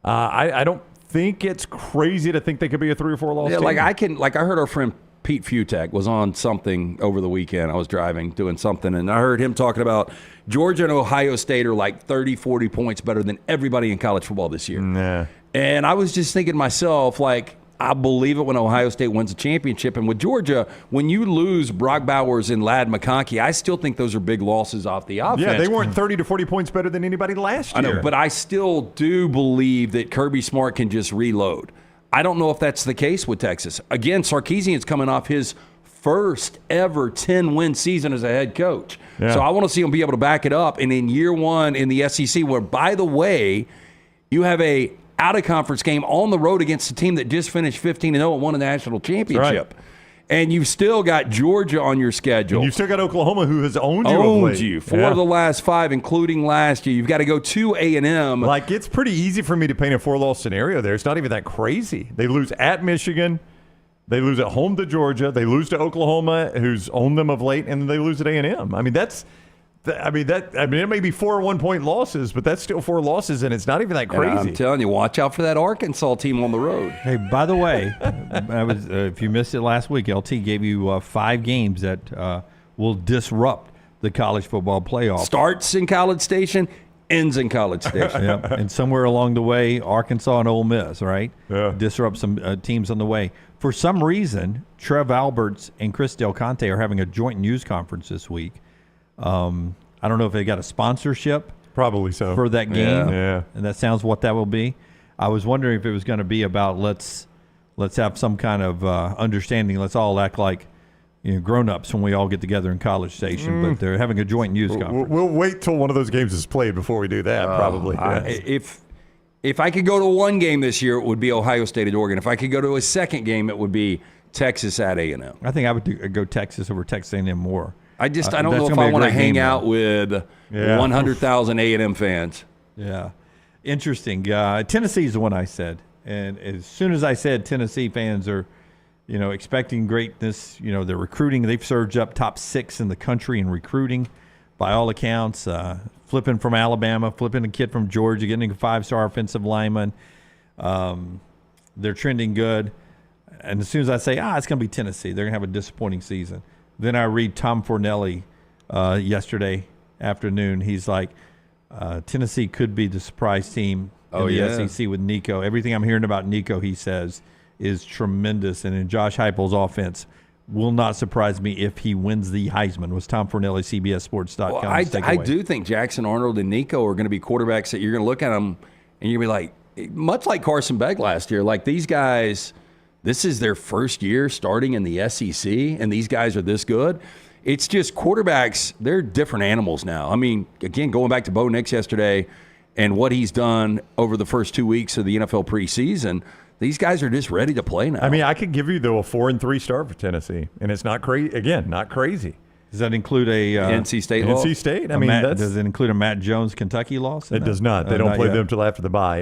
I don't think it's crazy to think they could be a 3 or 4 loss team. I heard our friend Pete Futek was on something over the weekend. I was driving, doing something, and I heard him talking about Georgia and Ohio State are like 30, 40 points better than everybody in college football this year. Nah. And I was just thinking to myself, I believe it when Ohio State wins a championship. And with Georgia, when you lose Brock Bowers and Ladd McConkey, I still think those are big losses off the offense. Yeah, they weren't 30 to 40 points better than anybody last year. I know, but I still do believe that Kirby Smart can just reload. I don't know if that's the case with Texas. Again, Sarkisian's coming off his first ever 10-win season as a head coach. Yeah. So I want to see him be able to back it up. And in year one in the SEC, where, by the way, you have a out-of-conference game on the road against a team that just finished 15-0 and won a national championship. Right. And you've still got Georgia on your schedule. And you've still got Oklahoma, who has owned you. 4 of the last 5, including last year. You've got to go to A&M. It's pretty easy for me to paint a 4-loss scenario there. It's not even that crazy. They lose at Michigan. They lose at home to Georgia. They lose to Oklahoma, who's owned them of late, and then they lose at A&M. It may be 4 1-point losses, but that's still 4 losses, and it's not even that crazy. And I'm telling you, watch out for that Arkansas team on the road. Hey, by the way, if you missed it last week, LT gave you 5 games that will disrupt the college football playoff. Starts in College Station, ends in College Station. Yep. And somewhere along the way, Arkansas and Ole Miss, right? Yeah. Disrupt some teams on the way. For some reason, Trev Alberts and Chris Del Conte are having a joint news conference this week. I don't know if they got a sponsorship. Probably so. For that game. Yeah. And that sounds what that will be. I was wondering if it was going to be about let's have some kind of understanding. Let's all act like grown-ups when we all get together in College Station. But they're having a joint news conference. We'll wait till one of those games is played before we do that, probably. If I could go to one game this year, it would be Ohio State at Oregon. If I could go to a second game, it would be Texas at A&M. I think I would go Texas over Texas A&M more. I don't know if I want to hang out with 100,000 A&M fans. Yeah. Interesting. Tennessee is the one I said. And as soon as I said Tennessee fans are, expecting greatness, they're recruiting. They've surged up top 6 in the country in recruiting by all accounts. flipping from Alabama, flipping a kid from Georgia, getting a 5-star offensive lineman. They're trending good. And as soon as I say, it's going to be Tennessee, they're going to have a disappointing season. Then I read Tom Fornelli yesterday afternoon. He's like, Tennessee could be the surprise team in the SEC with Nico. Everything I'm hearing about Nico, he says, is tremendous. And in Josh Heupel's offense, will not surprise me if he wins the Heisman. Was Tom Fornelli, CBSSports.com. Well, I do think Jackson Arnold and Nico are going to be quarterbacks that you're going to look at them and you're going to be like, much like Carson Beck last year, like these guys, this is their first year starting in the SEC, and these guys are this good. It's just quarterbacks, they're different animals now. I mean, again, going back to Bo Nix yesterday and what he's done over the first 2 weeks of the NFL preseason, these guys are just ready to play now. I mean, I could give you, though, a 4-3 start for Tennessee, and it's not crazy. Again, not crazy. Does that include a NC State loss? NC State? I mean, does it include a Matt Jones Kentucky loss? It does not. They don't play them until after the bye.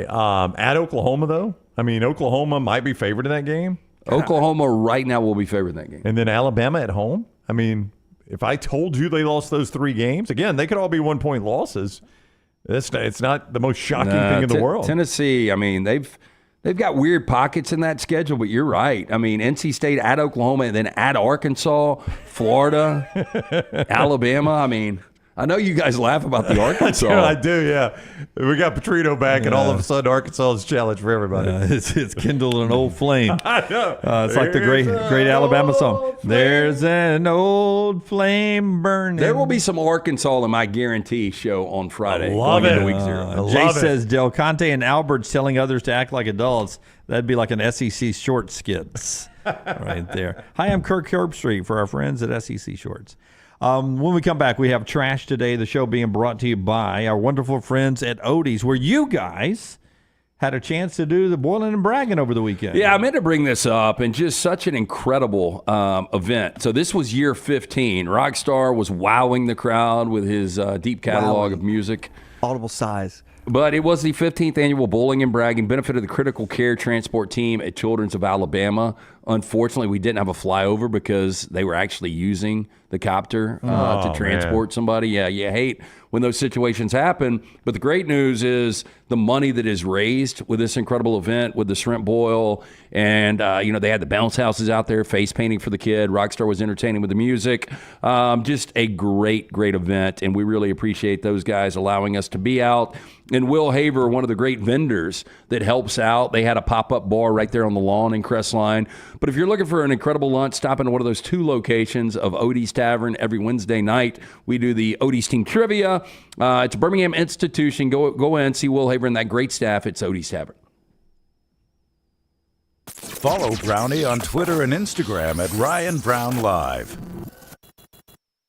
At Oklahoma, though, I mean, Oklahoma might be favored in that game. Oklahoma right now will be favored in that game. And then Alabama at home. I mean, if I told you they lost those 3 games, again, they could all be 1-point losses. It's not the most shocking thing in the world. Tennessee, I mean, they've got weird pockets in that schedule, but you're right. I mean, NC State at Oklahoma and then at Arkansas, Florida, Alabama. I mean, I know you guys laugh about the Arkansas. I do, yeah. We got Petrino back, and all of a sudden Arkansas is a challenge for everybody. It's kindled an old flame. I know. It's like the great Alabama song. There's an old flame burning. There will be some Arkansas in my guarantee show on Friday. Love it. Week 0. Jay says Del Conte and Albert's telling others to act like adults. That'd be like an SEC short skits right there. Hi, I'm Kirk Herbstreit for our friends at SEC Shorts. When we come back, we have Trash Today, the show being brought to you by our wonderful friends at Odie's, where you guys had a chance to do the boiling and bragging over the weekend. Yeah, I meant to bring this up, and just such an incredible event. So this was year 15. Rockstar was wowing the crowd with his deep catalog of music. Audible sighs. But it was the 15th annual Bowling and Bragging, benefited the critical care transport team at Children's of Alabama. Unfortunately, we didn't have a flyover because they were actually using the copter to transport somebody. Yeah, you hate when those situations happen. But the great news is the money that is raised with this incredible event with the shrimp boil. And, they had the bounce houses out there, face painting for the kid. Rockstar was entertaining with the music. Just a great, great event. And we really appreciate those guys allowing us to be out. And Will Haver, one of the great vendors that helps out. They had a pop-up bar right there on the lawn in Crestline. But if you're looking for an incredible lunch, stop into one of those 2 locations of Odie's Tavern every Wednesday night. We do the Odie's Team Trivia. It's a Birmingham institution. Go in, see Will Haver and that great staff. It's Odie's Tavern. Follow Brownie on Twitter and Instagram at ryanbrownlive.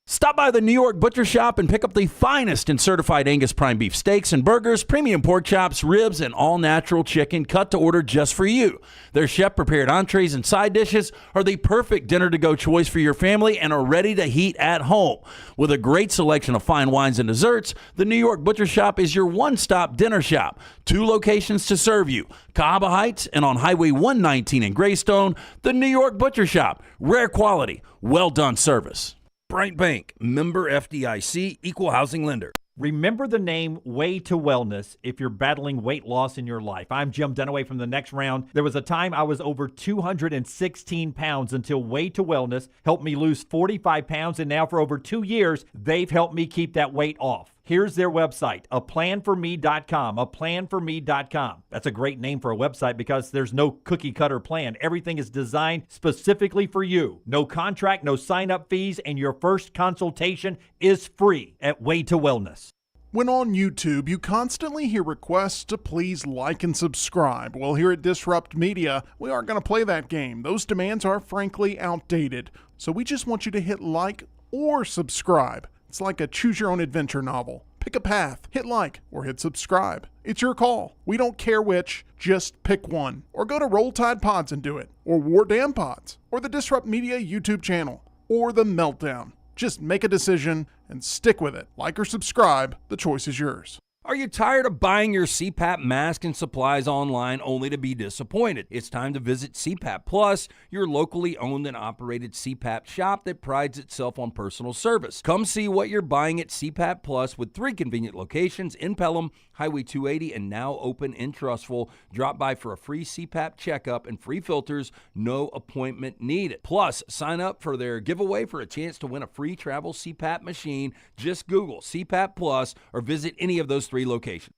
Stop by the New York Butcher Shop and pick up the finest in certified Angus prime beef steaks and burgers, premium pork chops, ribs, and all-natural chicken cut to order just for you. Their chef-prepared entrees and side dishes are the perfect dinner-to-go choice for your family and are ready to heat at home. With a great selection of fine wines and desserts, the New York Butcher Shop is your one-stop dinner shop. 2 locations to serve you, Cahaba Heights and on Highway 119 in Greystone. The New York Butcher Shop, rare quality, well-done service. Bryant Bank, member FDIC, equal housing lender. Remember the name Way to Wellness if you're battling weight loss in your life. I'm Jim Dunaway from The Next Round. There was a time I was over 216 pounds until Way to Wellness helped me lose 45 pounds, and now for over 2 years, they've helped me keep that weight off. Here's their website, aplanforme.com, aplanforme.com. That's a great name for a website because there's no cookie-cutter plan. Everything is designed specifically for you. No contract, no sign-up fees, and your first consultation is free at Way to Wellness. When on YouTube, you constantly hear requests to please like and subscribe. Well, here at Disrupt Media, we aren't going to play that game. Those demands are frankly outdated. So we just want you to hit like or subscribe. It's like a choose-your-own-adventure novel. Pick a path, hit like, or hit subscribe. It's your call. We don't care which, just pick one. Or go to Roll Tide Pods and do it. Or War Damn Pods. Or the Disrupt Media YouTube channel. Or the Meltdown. Just make a decision and stick with it. Like or subscribe, the choice is yours. Are you tired of buying your CPAP mask and supplies online only to be disappointed? It's time to visit CPAP Plus, your locally owned and operated CPAP shop that prides itself on personal service. Come see what you're buying at CPAP Plus with 3 convenient locations in Pelham, Highway 280, and now open in Trussville. Drop by for a free CPAP checkup and free filters, no appointment needed. Plus, sign up for their giveaway for a chance to win a free travel CPAP machine. Just Google CPAP Plus or visit any of those 3 locations.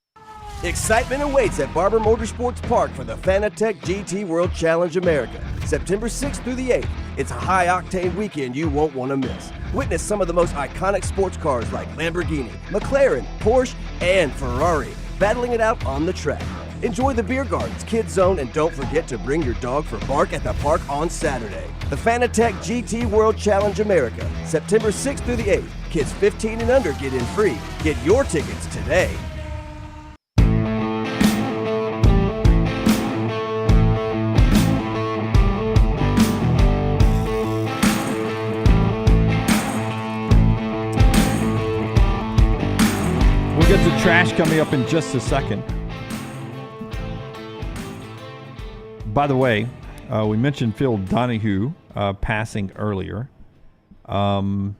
Excitement awaits at Barber Motorsports Park for the Fanatec GT World Challenge America, September 6th through the 8th. It's a high-octane weekend you won't want to miss. Witness some of the most iconic sports cars like Lamborghini, McLaren, Porsche, and Ferrari battling it out on the track. Enjoy the beer gardens, kids zone, and don't forget to bring your dog for bark at the park on Saturday. The Fanatec GT World Challenge America, September 6th through the 8th. Kids 15 and under get in free. Get your tickets today. We'll get to trash coming up in just a second. By the way, we mentioned Phil Donahue passing earlier. I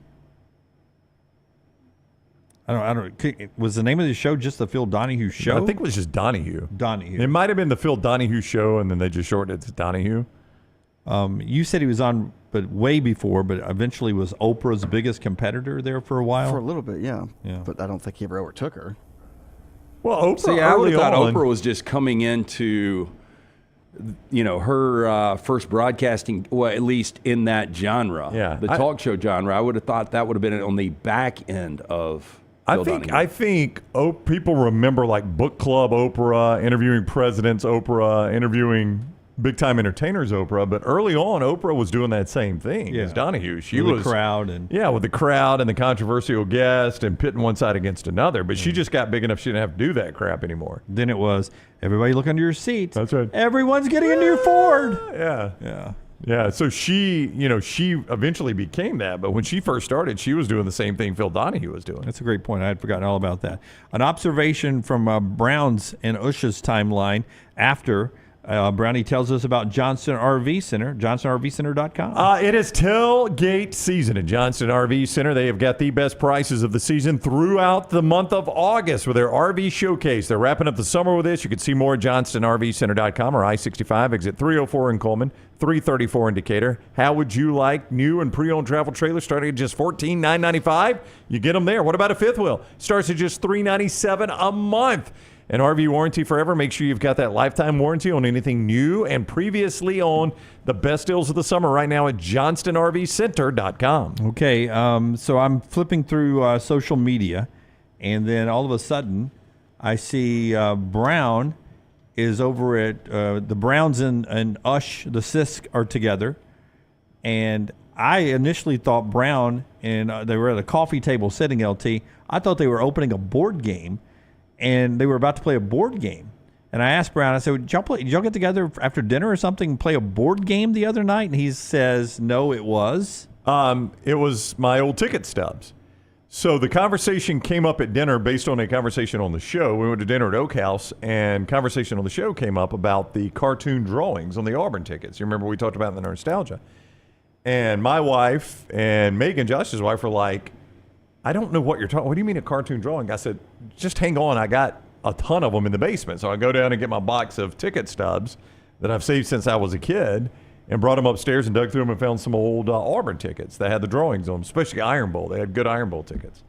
don't. Was the name of the show just the Phil Donahue Show? I think it was just Donahue. Donahue. It might have been the Phil Donahue Show, and then they just shortened it to Donahue. You said he was on, but way before, but eventually was Oprah's biggest competitor there for a while? For a little bit, yeah. Yeah. But I don't think he ever overtook her. Well, Oprah. See, I would early have thought on, Oprah was just coming into, her first broadcasting, well, at least in that genre, the talk show genre. I would have thought that would have been on the back end of. I think people remember like book club Oprah, interviewing presidents Oprah, interviewing big time entertainers Oprah. But early on, Oprah was doing that same thing as Donahue. She with was the crowd and with the crowd and the controversial guest and pitting one side against another. But she just got big enough she didn't have to do that crap anymore. Then it was everybody look under your seats. That's right. Everyone's getting into your Ford. Yeah. So she eventually became that. But when she first started, she was doing the same thing Phil Donahue was doing. That's a great point. I had forgotten all about that. An observation from Brown's and Usha's timeline after Brownie tells us about Johnston RV Center, johnstonrvcenter.com. It is tailgate season at Johnston RV Center. They have got the best prices of the season throughout the month of August with their RV showcase. They're wrapping up the summer with this. You can see more at johnstonrvcenter.com or I-65, exit 304 in Coleman, 334 in Decatur. How would you like new and pre-owned travel trailers starting at just $14,995? You get them there. What about a fifth wheel? Starts at just $397 a month. An RV warranty forever. Make sure you've got that lifetime warranty on anything new and previously owned. The best deals of the summer right now at johnstonrvcenter.com. Okay, so I'm flipping through social media, and then all of a sudden I see Brown is over at the Browns and Ush, the Sisk, are together. And I initially thought Brown and they were at a coffee table sitting, LT. I thought they were opening a board game. And they were about to play a board game. And I asked Brown, I said, did y'all get together after dinner or something and play a board game the other night? And he says, no, it was. It was my old ticket stubs. So the conversation came up at dinner based on a conversation on the show. We went to dinner at Oak House, and conversation on the show came up about the cartoon drawings on the Auburn tickets. You remember we talked about in the Nostalgia. And my wife and Megan, Josh's wife, were like, I don't know what you're talking. What do you mean a cartoon drawing? I said, just hang on. I got a ton of them in the basement. So I go down and get my box of ticket stubs that I've saved since I was a kid and brought them upstairs and dug through them and found some old Auburn tickets that had the drawings on them, especially Iron Bowl. They had good Iron Bowl tickets.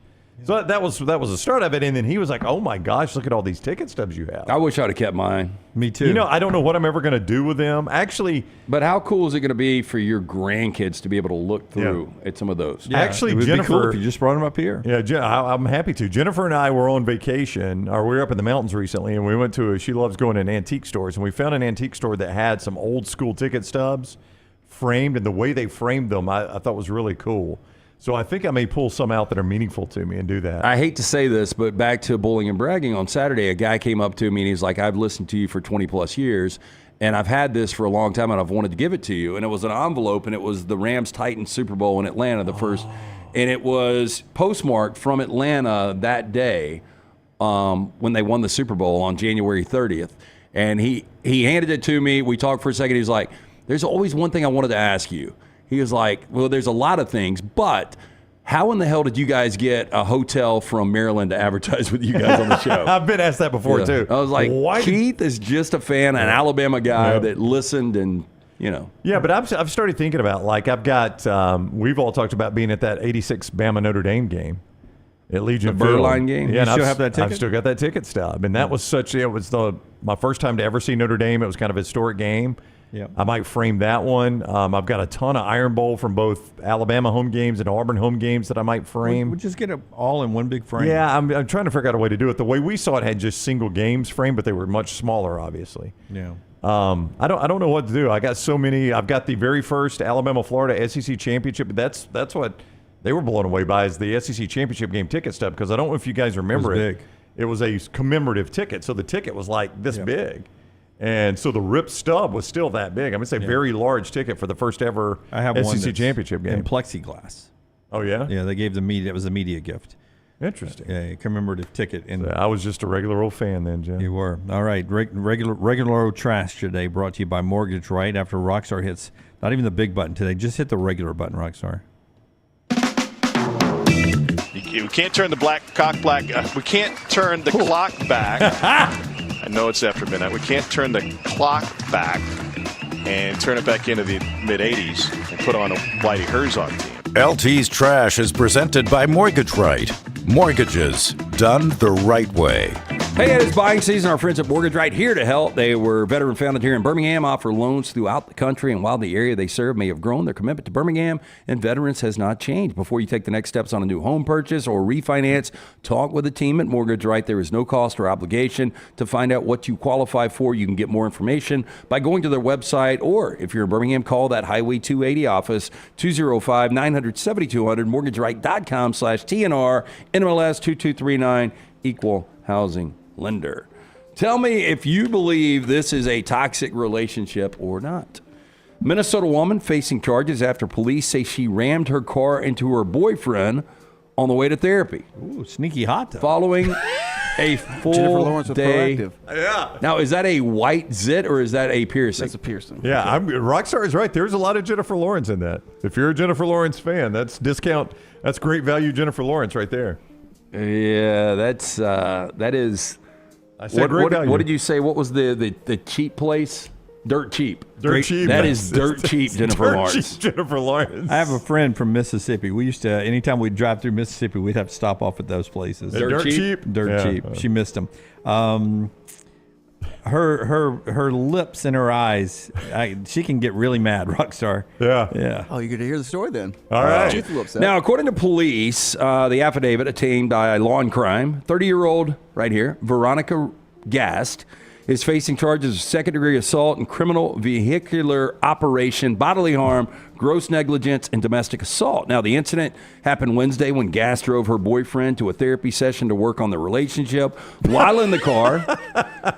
So that was the start of it. And then he was like, oh, my gosh, look at all these ticket stubs you have. I wish I would have kept mine. Me too. I don't know what I'm ever going to do with them. Actually. But how cool is it going to be for your grandkids to be able to look through at some of those? Yeah, actually, it would Jennifer, be cool if you just brought them up here. Yeah, I'm happy to. Jennifer and I were on vacation, or we were up in the mountains recently, and we went to she loves going in antique stores, and we found an antique store that had some old school ticket stubs framed, and the way they framed them I thought was really cool. So I think I may pull some out that are meaningful to me and do that. I hate to say this, but back to Bullying and Bragging, on Saturday, a guy came up to me and he's like, I've listened to you for 20 plus years and I've had this for a long time and I've wanted to give it to you. And it was an envelope and it was the Rams-Titans Super Bowl in Atlanta, the first. And it was postmarked from Atlanta that day when they won the Super Bowl on January 30th. And he handed it to me. We talked for a second. He was like, there's always one thing I wanted to ask you. He was like, well, there's a lot of things, but how in the hell did you guys get a hotel from Maryland to advertise with you guys on the show? I've been asked that before, too. I was like, Keith is just a fan, an Alabama guy that listened and, Yeah, but I've started thinking about, like, I've got, we've all talked about being at that 86 Bama Notre Dame game at Legion The Field. Burline game? Yeah, You still have that ticket? I've still got that ticket stub. And that was my first time to ever see Notre Dame. It was kind of a historic game. Yeah, I might frame that one. I've got a ton of Iron Bowl from both Alabama home games and Auburn home games that I might frame. We'll just get it all in one big frame. Yeah, I'm trying to figure out a way to do it. The way we saw it had just single games framed, but they were much smaller, obviously. Yeah. I don't know what to do. I got so many. I've got the very first Alabama-Florida SEC championship. That's what they were blown away by, is the SEC championship game ticket stub, because I don't know if you guys remember it. Big. It was a commemorative ticket, so the ticket was like this big. And so the RIP stub was still that big. I mean, it's a very large ticket for the first ever I have SEC one that's championship game. in plexiglass. Oh, yeah? Yeah, they gave the media. It was a media gift. Interesting. Yeah, a commemorative ticket. And I was just a regular old fan then, Jim. You were. All right. Regular old trash today, brought to you by Mortgage Right. After Rockstar hits not even the big button today, just hit the regular button, Rockstar. We can't turn the we can't turn the clock back. I know it's after midnight. We can't turn the clock back and turn it back into the mid-'80s and put on a Whitey Herzog team. LT's Trash is presented by Mortgage Right. Mortgages done the right way. Hey, it is buying season. Our friends at Mortgage Right here to help. They were veteran founded here in Birmingham, offer loans throughout the country, and while the area they serve may have grown, their commitment to Birmingham and veterans has not changed. Before you take the next steps on a new home purchase or refinance, talk with the team at Mortgage Right. There is no cost or obligation to find out what you qualify for. You can get more information by going to their website, or if you're in Birmingham, call that Highway 280 office, 205-900-7200, mortgageright.com/TNR, NMLS 2239, equal housing lender. Tell me if you believe this is a toxic relationship or not. Minnesota woman facing charges after police say she rammed her car into her boyfriend on the way to therapy. Ooh, sneaky hot, though. Following a full Jennifer Lawrence with day. Proactive. Yeah. Now, is that a white zit or is that a piercing? That's a piercing. Yeah, Rockstar is right. There's a lot of Jennifer Lawrence in that. If you're a Jennifer Lawrence fan, that's great value Jennifer Lawrence right there. Yeah, that is. I said great value. What did you say? What was the cheap place? Dirt cheap. Dirt cheap. That is dirt cheap, Jennifer Lawrence. Jennifer Lawrence. I have a friend from Mississippi. We used to, anytime we'd drive through Mississippi, we'd have to stop off at those places. Dirt cheap? Dirt cheap. She missed them. Her lips and her eyes, she can get really mad, Rockstar. Yeah. Oh, you're going to hear the story then. All right. She's a little upset. Now, according to police, the affidavit obtained by Law and Crime, 30-year-old right here, Veronica Gast, is facing charges of second-degree assault and criminal vehicular operation, bodily harm, gross negligence, and domestic assault. Now, the incident happened Wednesday when Gast drove her boyfriend to a therapy session to work on their relationship. While in the car,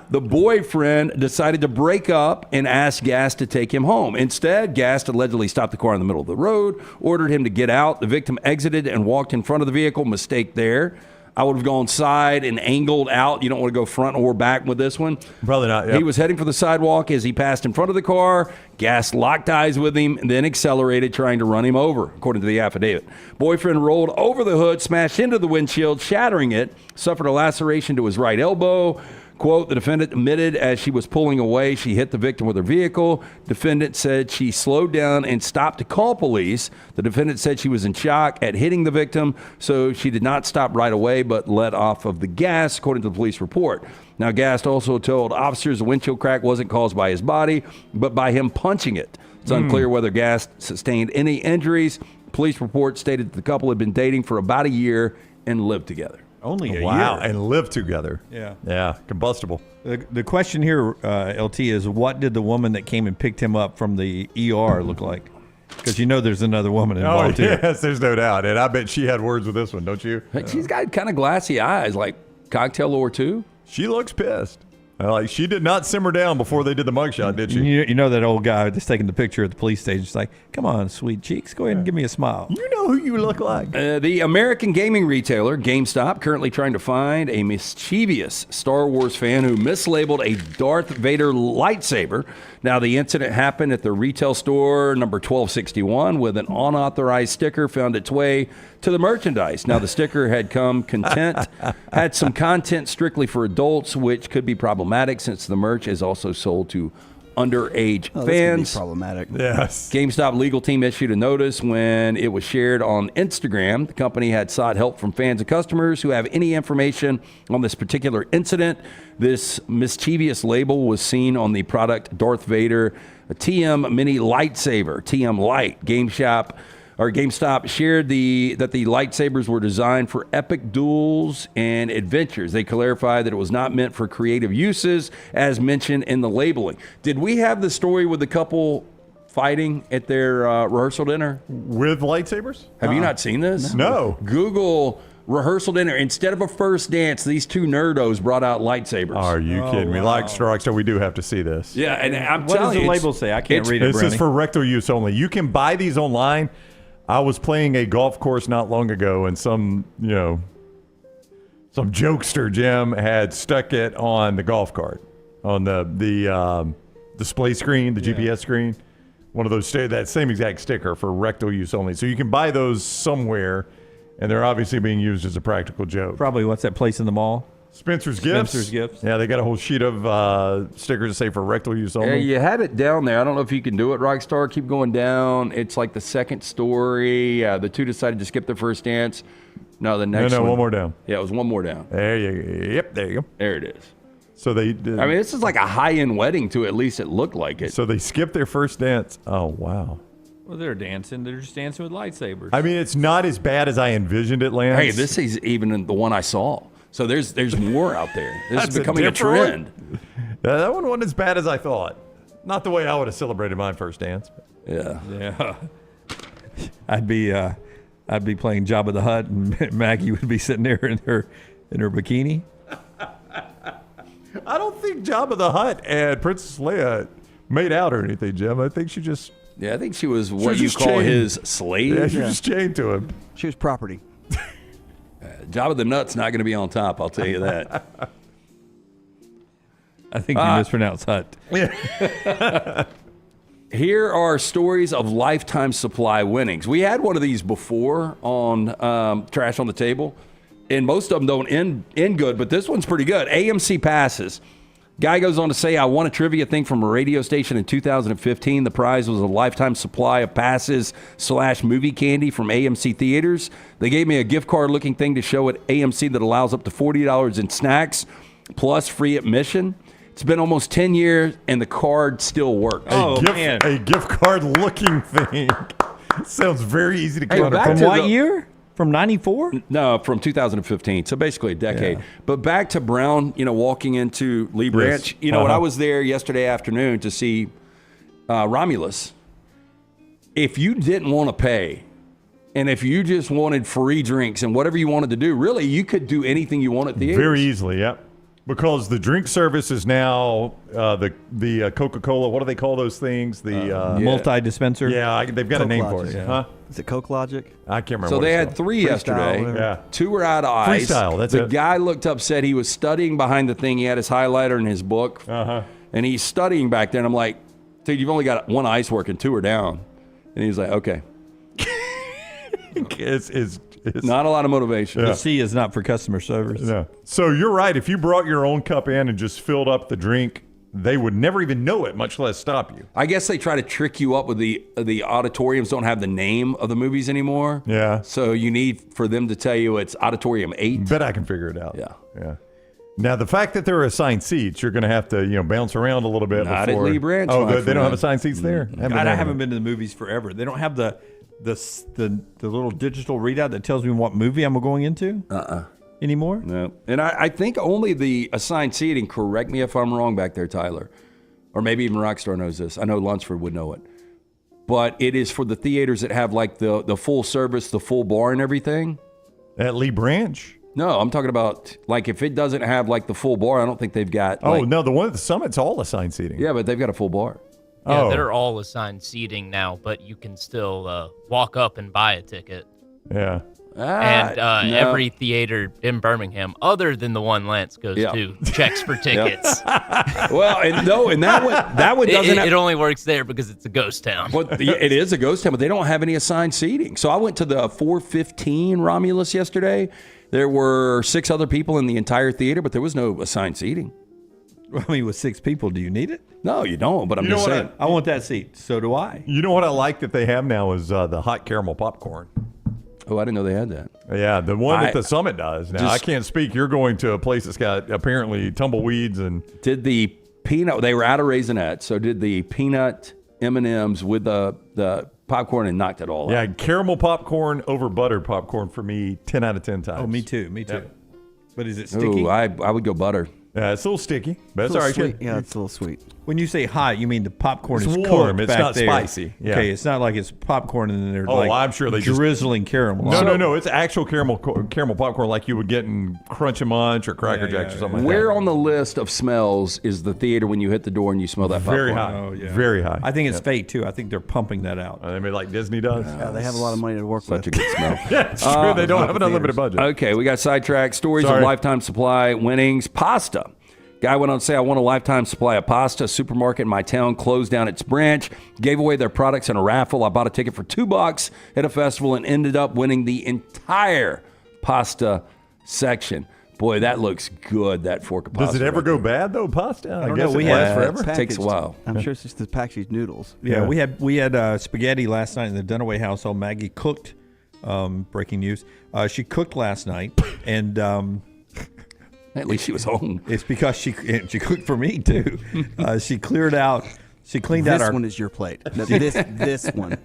the boyfriend decided to break up and asked Gast to take him home. Instead, Gast allegedly stopped the car in the middle of the road, ordered him to get out. The victim exited and walked in front of the vehicle. Mistake there. I would have gone side and angled out. You don't want to go front or back with this one. Probably not. Yep. He was heading for the sidewalk as he passed in front of the car. Gast locked eyes with him and then accelerated, trying to run him over, according to the affidavit. Boyfriend rolled over the hood, smashed into the windshield, shattering it, suffered a laceration to his right elbow. Quote, the defendant admitted as she was pulling away, she hit the victim with her vehicle. Defendant said she slowed down and stopped to call police. The defendant said she was in shock at hitting the victim, so she did not stop right away but let off of the gas, according to the police report. Now, Gast also told officers the windshield crack wasn't caused by his body, but by him punching it. It's unclear whether Gast sustained any injuries. Police report stated that the couple had been dating for about a year and lived together. Only a year. And live together. Yeah. Combustible. The question here, LT, is what did the woman that came and picked him up from the ER look like? Because you know there's another woman involved here. Yes, there's no doubt. And I bet she had words with this one, don't you? She's got kind of glassy eyes, like cocktail or two. She looks pissed. Like, she did not simmer down before they did the mugshot, did she? You know that old guy that's taking the picture at the police station. It's like, come on, sweet cheeks, go ahead and give me a smile. You know who you look like. The American gaming retailer GameStop currently trying to find a mischievous Star Wars fan who mislabeled a Darth Vader lightsaber. Now, the incident happened at the retail store number 1261 with an unauthorized sticker found its way to the merchandise. Now, the sticker had had some content strictly for adults, which could be problematic since the merch is also sold to underage This fans. could be problematic. Yes. GameStop legal team issued a notice when it was shared on Instagram. The company had sought help from fans and customers who have any information on this particular incident. This mischievous label was seen on the product Darth Vader TM Mini Lightsaber, TM Light. GameStop shared that the lightsabers were designed for epic duels and adventures. They clarified that it was not meant for creative uses, as mentioned in the labeling. Did we have the story with the couple fighting at their rehearsal dinner? With lightsabers? Have you not seen this? No. Google rehearsal dinner. Instead of a first dance, these two nerdos brought out lightsabers. Are you kidding me? Like Rockstar, we do have to see this. Yeah, and I'm What telling does you, the label say? I can't read it, This is Brownie. for rectal use only. You can buy these online. I was playing a golf course not long ago, and some jokester, Jim, had stuck it on the golf cart, on the display screen, the GPS screen. One of those, that same exact sticker for rectal use only. So you can buy those somewhere, and they're obviously being used as a practical joke. Probably what's that place in the mall? Spencer's Gifts. Yeah, they got a whole sheet of stickers that say for rectal use only. Yeah, you had it down there. I don't know if you can do it, Rockstar. Keep going down. It's like the second story. The two decided to skip their first dance. No, the next one more down. Yeah, it was one more down. There you go. Yep, there you go. There it is. So they. I mean, this is like a high-end wedding, too. At least it looked like it. So they skipped their first dance. Oh, wow. Well, they're dancing. They're just dancing with lightsabers. I mean, it's not as bad as I envisioned it, Lance. Hey, this is even the one I saw. So there's more out there. This is becoming a different trend. That one wasn't as bad as I thought. Not the way I would have celebrated my first dance. Yeah. Yeah. I'd be playing Jabba the Hutt, and Maggie would be sitting there in her bikini. I don't think Jabba the Hutt and Princess Leia made out or anything, Jim. I think she just... Yeah, I think she was what you call his slave. Yeah, she was just chained to him. She was property. Jabba the Nut's not going to be on top, I'll tell you that. I think you mispronounced Hutt. Here are stories of lifetime supply winnings. We had one of these before on Trash on the Table, and most of them don't end good, but this one's pretty good. AMC passes. Guy goes on to say, I won a trivia thing from a radio station in 2015. The prize was a lifetime supply of passes / movie candy from AMC theaters. They gave me a gift card looking thing to show at AMC that allows up to $40 in snacks plus free admission. It's been almost 10 years and the card still works. A gift card looking thing. Sounds very easy to come From what year? From 94? No, from 2015. So basically a decade. Yeah. But back to Brown, walking into Lee Branch. Yes. When I was there yesterday afternoon to see Romulus, if you didn't want to pay, and if you just wanted free drinks and whatever you wanted to do, really, you could do anything you want at the Very easily, yep. Because the drink service is now the Coca-Cola. What do they call those things? The multi-dispenser. Yeah, they've got Coke a name Logic. for it. Yeah. Huh? Is it Coke Logic? I can't remember. So what they it's had called. 3 yesterday. Yeah. 2 were out of ice. Freestyle, that's the it. guy looked up, said he was studying behind the thing. He had his highlighter in his book. And he's studying back there. And I'm like, dude, you've only got 1 ice working, 2 are down. And he's like, okay. It's not a lot of motivation. The C is not for customer service. No. So you're right. If you brought your own cup in and just filled up the drink, they would never even know it, much less stop you. I guess they try to trick you up with the auditoriums don't have the name of the movies anymore. Yeah. So you need for them to tell you it's Auditorium 8. Bet I can figure it out. Yeah. Now, the fact that there are assigned seats, you're going to have to, bounce around a little bit Not before. at Lee Branch, Oh, my they don't have friend. assigned seats there? God, I haven't been to the movies forever. They don't have the little digital readout that tells me what movie I'm going into anymore? No. And I think only the assigned seating, correct me if I'm wrong back there, Tyler, or maybe even Rockstar knows this. I know Lunceford would know it. But it is for the theaters that have like the full service, the full bar and everything. At Lee Branch? No, I'm talking about like if it doesn't have like the full bar, I don't think they've got. Oh like, no, the one at the Summit's all assigned seating. Yeah, but they've got a full bar. Yeah, they're all assigned seating now, but you can still walk up and buy a ticket. Yeah. And no. every theater in Birmingham, other than the one Lance goes to, checks for tickets. Well, and that one doesn't. It only works there because it's a ghost town. Well, it is a ghost town, but they don't have any assigned seating. So I went to the 415 Romulus yesterday. There were 6 other people in the entire theater, but there was no assigned seating. I mean, with 6 people, do you need it? No, you don't. But I'm just saying. I want that seat. So do I. You know what I like that they have now is the hot caramel popcorn. Oh, I didn't know they had that. Yeah, the one at the Summit does. Now, I can't speak. You're going to a place that's got apparently tumbleweeds and... Did the peanut... They were out of Raisinette, so did the peanut M&Ms with the popcorn and knocked it all out. Yeah, caramel popcorn over buttered popcorn for me, 10 out of 10 times. Oh, me too. Yep. But is it sticky? Ooh, I would go butter. Yeah, it's a little sticky, but it's a all little right. sweet. Yeah, it's a little sweet. When you say hot, you mean the popcorn It's is warm. cooked It's back not there. spicy. Yeah. Okay, it's not like it's popcorn and then they're I'm sure they just drizzling caramel. No. It's actual caramel popcorn like you would get in Crunch and Munch or Cracker Jacks or something like Where that. on the list of smells is the theater when you hit the door and you smell that popcorn? Very high. Oh, yeah. Very high. I think it's fake too. I think they're pumping that out. Maybe like Disney does. Yeah, they have a lot of money to work with. Such a good smell. Yeah, it's true. They don't have an unlimited budget. Okay, we got sidetracked. Stories Sorry. of lifetime supply winnings. Pasta. Guy went on to say, I won a lifetime supply of pasta. A supermarket in my town closed down its branch, gave away their products in a raffle. I bought a ticket for $2 at a festival and ended up winning the entire pasta section. Boy, that looks good, that fork of pasta. Does it ever right go there. bad, though, pasta? I don't guess know. it We lasts had- forever. It takes a while. I'm sure it's just the packaged noodles. Yeah, we had spaghetti last night in the Dunaway household. Maggie cooked. Breaking news. She cooked last night, and at least she was home. It's because she cooked for me too. She cleared out. She cleaned out This our. one is your plate. No, this one.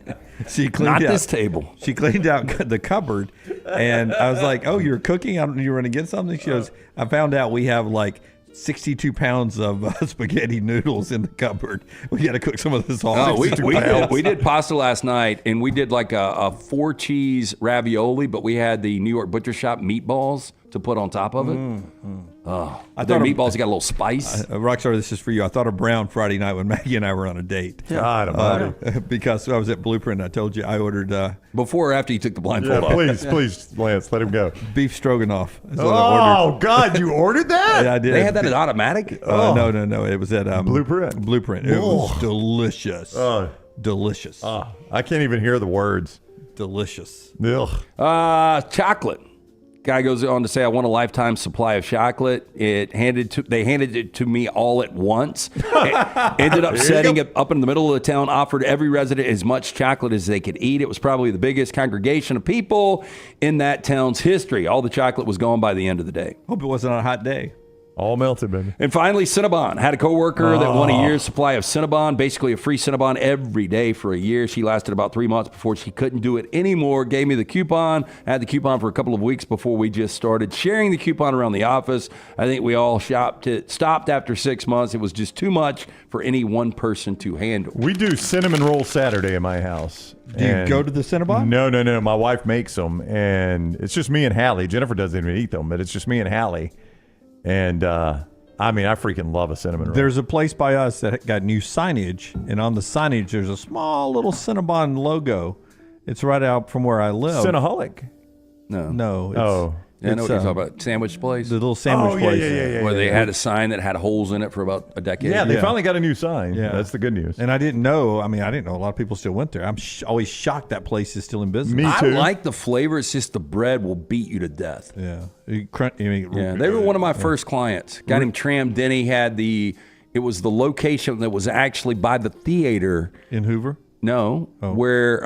She cleaned Not out this table. She cleaned out the cupboard, and I was like, "Oh, you're cooking? You were going to get something?" She goes, "I found out we have like 62 pounds of spaghetti noodles in the cupboard. We got to cook some of this off." Oh, we did pasta last night, and we did like a 4-cheese ravioli, but we had the New York Butcher Shop meatballs to put on top of it. Oh, I their thought meatballs got a little spice. Rockstar, this is for you. I thought of brown Friday night when Maggie and I were on a date. God, because I was at Blueprint. I told you I ordered before or after you took the blindfold off. Please, Lance, let him go. beef stroganoff. Is what I ordered. God, you ordered that? Yeah, I did. They had that at automatic? No. It was at Blueprint. Blueprint. It was delicious. Delicious. I can't even hear the words. Delicious. Ugh. Chocolate. Guy goes on to say, I want a lifetime supply of chocolate. They handed it to me all at once. Ended up setting it up in the middle of the town, offered every resident as much chocolate as they could eat. It was probably the biggest congregation of people in that town's history. All the chocolate was gone by the end of the day. Hope it wasn't on a hot day. All melted, baby. And finally, Cinnabon. Had a coworker that won a year's supply of Cinnabon, basically a free Cinnabon every day for a year. She lasted about 3 months before she couldn't do it anymore. Gave me the coupon. I had the coupon for a couple of weeks before we just started sharing the coupon around the office. I think we all stopped after 6 months. It was just too much for any one person to handle. We do cinnamon roll Saturday in my house. Do you go to the Cinnabon? No. My wife makes them, and it's just me and Hallie. Jennifer doesn't even eat them, but it's just me and Hallie. And, I freaking love a cinnamon roll. There's a place by us that got new signage, and on the signage, there's a small little Cinnabon logo. It's right out from where I live. Cinnaholic? No. Yeah, I know what you're talking about. Sandwich place? The little sandwich place. Where they had a sign that had holes in it for about a decade. Yeah, they finally got a new sign. Yeah. That's the good news. And I didn't know. I didn't know a lot of people still went there. I'm always shocked that place is still in business. Me too. I like the flavor. It's just the bread will beat you to death. Yeah. They were one of my first clients. Guy named Tram Denny had it was the location that was actually by the theater. In Hoover? No. Where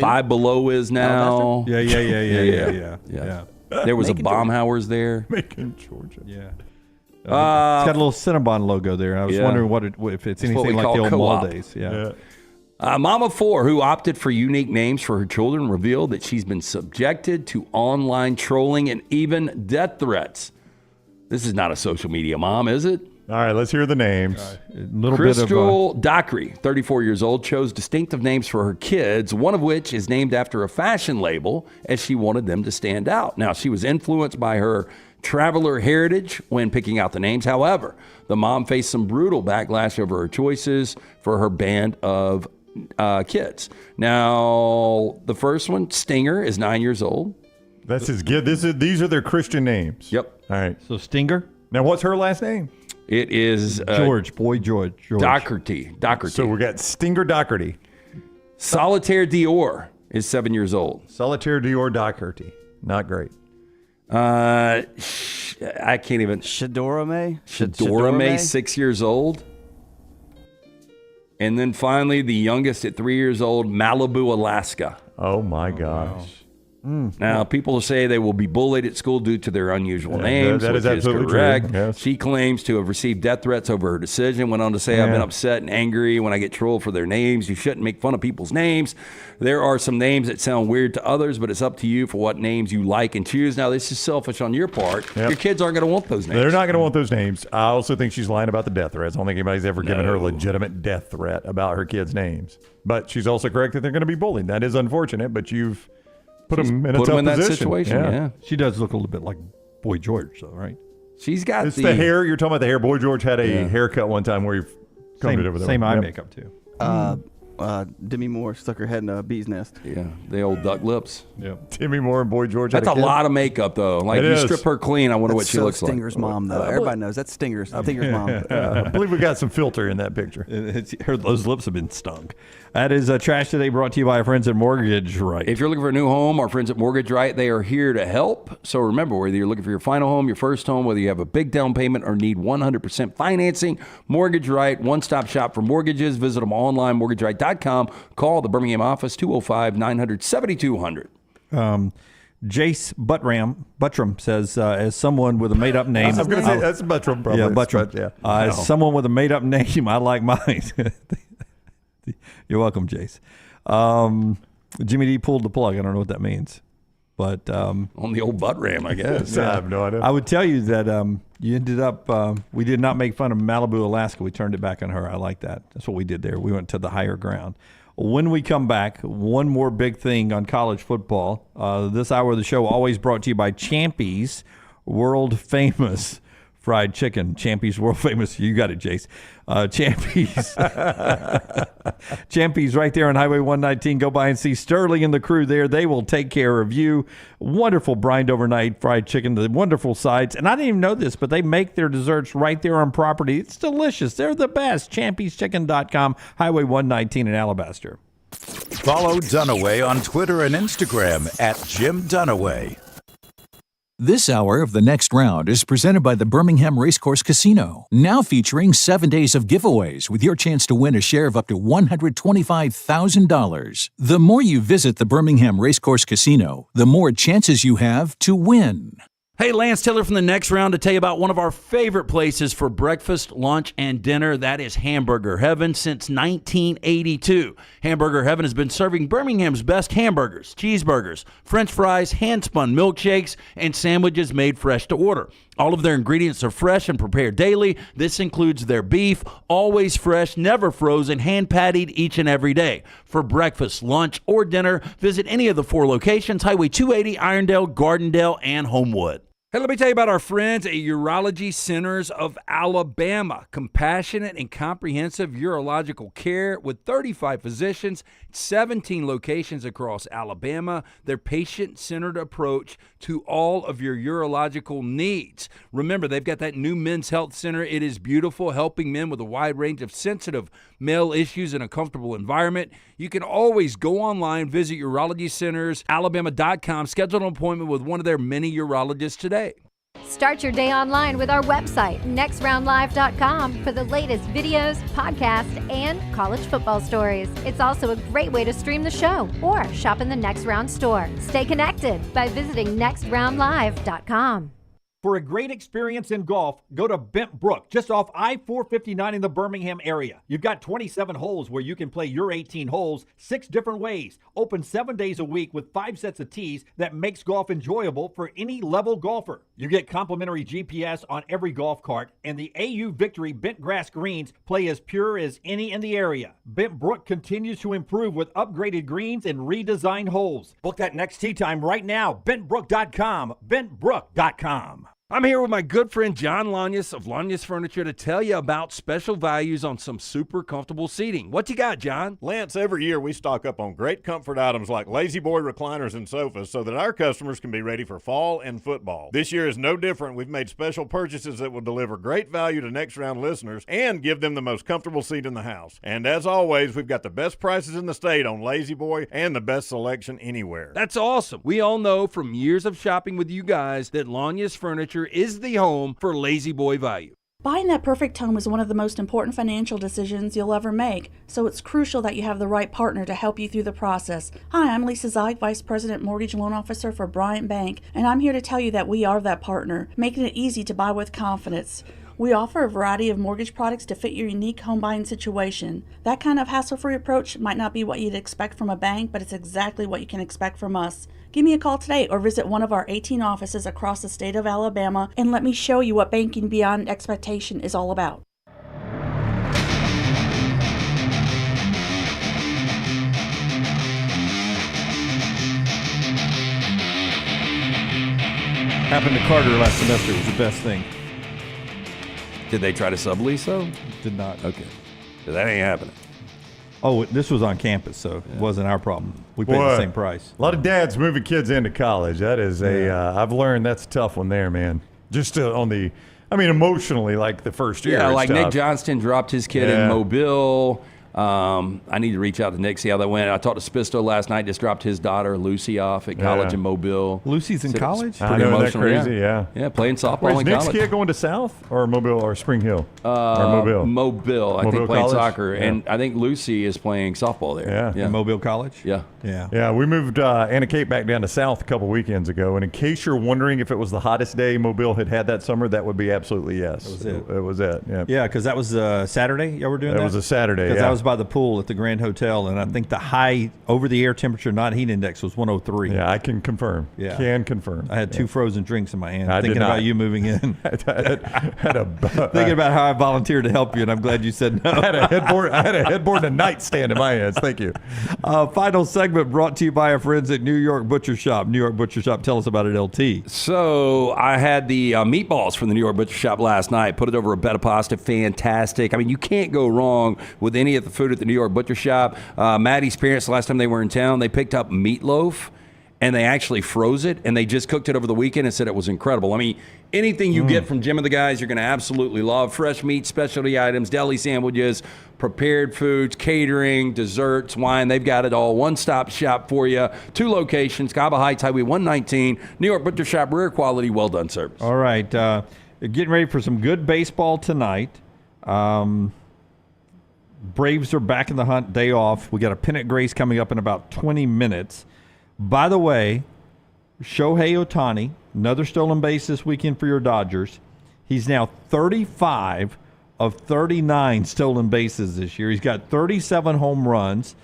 Five Below is now. Yeah. There was a Baumhauer's there. Macon, Georgia. Yeah. It's got a little Cinnabon logo there. I was wondering if it's anything like the old mall days. Yeah. Mama of 4, who opted for unique names for her children, revealed that she's been subjected to online trolling and even death threats. This is not a social media mom, is it? All right, let's hear the names. Crystal Dockery, 34 years old, chose distinctive names for her kids, one of which is named after a fashion label, as she wanted them to stand out. Now, she was influenced by her traveler heritage when picking out the names. However, the mom faced some brutal backlash over her choices for her band of kids. Now, the first one, Stinger, is 9 years old. That's his kid. These are their Christian names. Yep. All right. So Stinger. Now, what's her last name? It is George. Doherty. So we got Stinger Doherty. Solitaire Dior is 7 years old. Solitaire Dior Doherty. Not great. I can't even. Shadora May, 6 years old. And then finally, the youngest at 3 years old, Malibu, Alaska. Oh my gosh. Now, people say they will be bullied at school due to their unusual names, that is which absolutely correct. true. Yes. She claims to have received death threats over her decision, went on to say, I've been upset and angry when I get trolled for their names. You shouldn't make fun of people's names. There are some names that sound weird to others, but it's up to you for what names you like and choose. Now, this is selfish on your part. Your kids aren't going to want those names. They're not going to want those names. I also think she's lying about the death threats. I don't think anybody's ever given her a legitimate death threat about her kids' names. But she's also correct that they're going to be bullied. That is unfortunate, but you've put them in a tough that position. situation. Yeah. She does look a little bit like Boy George, though, right? She's got It's the hair. You're talking about the hair. Boy George had a haircut one time where you've combed it over there. Same eye makeup, too. Demi Moore stuck her head in a bee's nest. Yeah, the old duck lips. Yeah, Demi Moore and Boy George. That's a lot of makekeup, though. Like, you strip her clean, I wonder what she looks Stinger's like. mom, though. Everybody knows that's Stinger's mom. I believe we got some filter in that picture. Those lips have been stung. That is Trash Today, brought to you by our friends at Mortgage Right. If you're looking for a new home, our friends at Mortgage Right, they are here to help. So remember, whether you're looking for your final home, your first home, whether you have a big down payment or need 100% financing, Mortgage Right, one-stop shop for mortgages. Visit them online, mortgageright.com. Call the Birmingham office, 205-900-7200. Jace Buttram says, as someone with a made-up name... I was going to say, that's Buttram, probably. Yeah, Buttram. As someone with a made-up name, I like mine. You're welcome, Jace. Jimmy D pulled the plug. I don't know what that means. But on the old butt ram, I guess. I have no idea. I would tell you that you ended up, we did not make fun of Malibu, Alaska. We turned it back on her. I like that. That's what we did there. We went to the higher ground. When we come back, one more big thing on college football. This hour of the show always brought to you by Champy's world famous fried chicken. Champy's world famous. You got it, Jace. Champy's. Champy's right there on Highway 119. Go by and see Sterling and the crew there. They will take care of you. Wonderful brined overnight fried chicken. The wonderful sides. And I didn't even know this, but they make their desserts right there on property. It's delicious. They're the best. Champy'sChicken.com, Highway 119 in Alabaster. Follow Dunaway on Twitter and Instagram at jimdunaway. This hour of The Next Round is presented by the Birmingham Racecourse Casino, now featuring 7 days of giveaways with your chance to win a share of up to $125,000. The more you visit the Birmingham Racecourse Casino, the more chances you have to win. Hey, Lance Taylor from The Next Round to tell you about one of our favorite places for breakfast, lunch, and dinner. That is Hamburger Heaven since 1982. Hamburger Heaven has been serving Birmingham's best hamburgers, cheeseburgers, French fries, hand-spun milkshakes, and sandwiches made fresh to order. All of their ingredients are fresh and prepared daily. This includes their beef, always fresh, never frozen, hand-pattied each and every day. For breakfast, lunch, or dinner, visit any of the 4 locations, Highway 280, Irondale, Gardendale, and Homewood. Hey, let me tell you about our friends at Urology Centers of Alabama. Compassionate and comprehensive urological care with 35 physicians, 17 locations across Alabama. Their patient-centered approach to all of your urological needs. Remember, they've got that new men's health center. It is beautiful, helping men with a wide range of sensitive male issues in a comfortable environment. You can always go online, visit urologycentersalabama.com, schedule an appointment with one of their many urologists today. Start your day online with our website, nextroundlive.com, for the latest videos, podcasts, and college football stories. It's also a great way to stream the show or shop in the Next Round store. Stay connected by visiting nextroundlive.com. For a great experience in golf, go to Bent Brook, just off I-459 in the Birmingham area. You've got 27 holes where you can play your 18 holes 6 different ways. Open 7 days a week with 5 sets of tees that makes golf enjoyable for any level golfer. You get complimentary GPS on every golf cart, and the AU Victory bent grass greens play as pure as any in the area. Bent Brook continues to improve with upgraded greens and redesigned holes. Book that next tee time right now. BentBrook.com. BentBrook.com. I'm here with my good friend Jon Lunceford of Lunceford Furniture to tell you about special values on some super comfortable seating. What you got, John? Lance, every year we stock up on great comfort items like Lazy Boy recliners and sofas so that our customers can be ready for fall and football. This year is no different. We've made special purchases that will deliver great value to Next Round listeners and give them the most comfortable seat in the house. And as always, we've got the best prices in the state on Lazy Boy and the best selection anywhere. That's awesome. We all know from years of shopping with you guys that Lunceford Furniture is the home for Lazy Boy value. Buying that perfect home is one of the most important financial decisions you'll ever make, so it's crucial that you have the right partner to help you through the process. Hi, I'm Lisa Zeig, Vice President Mortgage Loan Officer for Bryant Bank, and I'm here to tell you that we are that partner, making it easy to buy with confidence. We offer a variety of mortgage products to fit your unique home buying situation. That kind of hassle-free approach might not be what you'd expect from a bank, but it's exactly what you can expect from us. Give me a call today or visit one of our 18 offices across the state of Alabama and let me show you what banking beyond expectation is all about. Happened to Carter last semester. It was the best thing. Did they try to sublease though? Did not. Okay. So that ain't happening. Oh, this was on campus, so it wasn't our problem. We paid the same price. A lot of dads moving kids into college. That is I've learned that's a tough one there, man. Just emotionally, like the first year. Yeah, like tough. Nick Johnston dropped his kid in Mobile. I need to reach out to Nick, see how that went. I talked to Spisto last night, just dropped his daughter, Lucy, off at college in Mobile. Lucy's in college? Pretty emotional. That crazy, yeah. Yeah, playing softball Wait, in is Nick's college. kid going to South or Mobile or Spring Hill? Or Mobile? Mobile, I Mobile think, playing College? soccer. Yeah. And I think Lucy is playing softball there. Yeah. In Mobile College? Yeah. Yeah, we moved Anna Kate back down to South a couple weekends ago. And in case you're wondering if it was the hottest day Mobile had that summer, that would be absolutely yes. That was it. It was it, yeah. Yeah, because that was Saturday y'all were doing that? That was a Saturday, Because yeah. I was by the pool at the Grand Hotel, and I think the high over-the-air temperature, not heat index, was 103. Yeah, I can confirm. Yeah. Can confirm. I had 2 frozen drinks in my hand, I did thinking not. about you moving in. Thinking about how I volunteered to help you, and I'm glad you said no. I had a headboard and a nightstand in my hands. Thank you. Final segment brought to you by our friends at New York Butcher Shop. New York Butcher Shop, tell us about it, LT. So I had the meatballs from the New York Butcher Shop last night. Put it over a bed of pasta. Fantastic. I mean, you can't go wrong with any of the food at the New York Butcher Shop. Maddie's parents, last time they were in town, they picked up meatloaf, and they actually froze it, and they just cooked it over the weekend and said it was incredible. I mean, anything you get from Jim and the guys, you're going to absolutely love. Fresh meat, specialty items, deli sandwiches, prepared foods, catering, desserts, wine. They've got it all. One-stop shop for you. 2 locations, Cava Heights, Highway 119. New York Butcher Shop, rare quality, well-done service. All right. Getting ready for some good baseball tonight. Braves are back in the hunt, day off. We got a pennant race coming up in about 20 minutes. By the way, Shohei Ohtani, another stolen base this weekend for your Dodgers. He's now 35 of 39 stolen bases this year. He's got 37 home runs.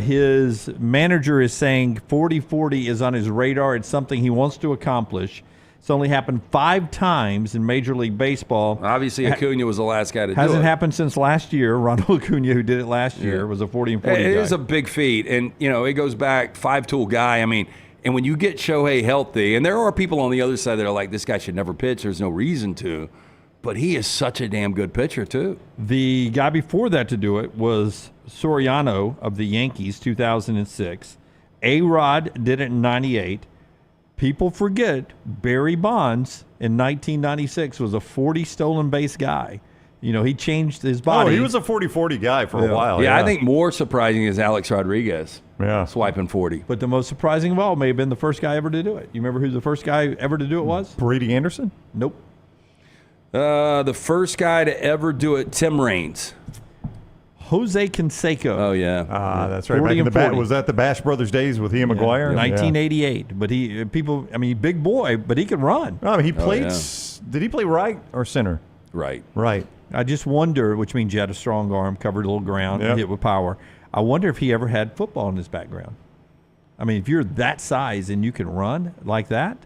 His manager is saying 40-40 is on his radar. It's something he wants to accomplish. It's only happened 5 times in Major League Baseball. Obviously, Acuna was the last guy to do it. Hasn't happened since last year. Ronald Acuna, who did it last year, was a 40 and 40 guy. It is a big feat, and it goes back 5-tool guy. I mean, and when you get Shohei healthy, and there are people on the other side that are like, this guy should never pitch. There's no reason to, but he is such a damn good pitcher too. The guy before that to do it was Soriano of the Yankees, 2006. A-Rod did it in 98. People forget Barry Bonds in 1996 was a 40 stolen base guy. He changed his body. Oh, he was a 40-40 guy for a while. Yeah, I think more surprising is Alex Rodriguez. Yeah. Swiping 40. But the most surprising of all may have been the first guy ever to do it. You remember who the first guy ever to do it was? Brady Anderson? Nope. The first guy to ever do it, Tim Raines. Jose Canseco. Oh, yeah. That's right. Back in the was that the Bash Brothers days with he and McGuire? 1988. But big boy, but he could run. I mean, he played. Did he play right or center? Right. Right. I just wonder, which means you had a strong arm, covered a little ground, hit with power. I wonder if he ever had football in his background. I mean, if you're that size and you can run like that,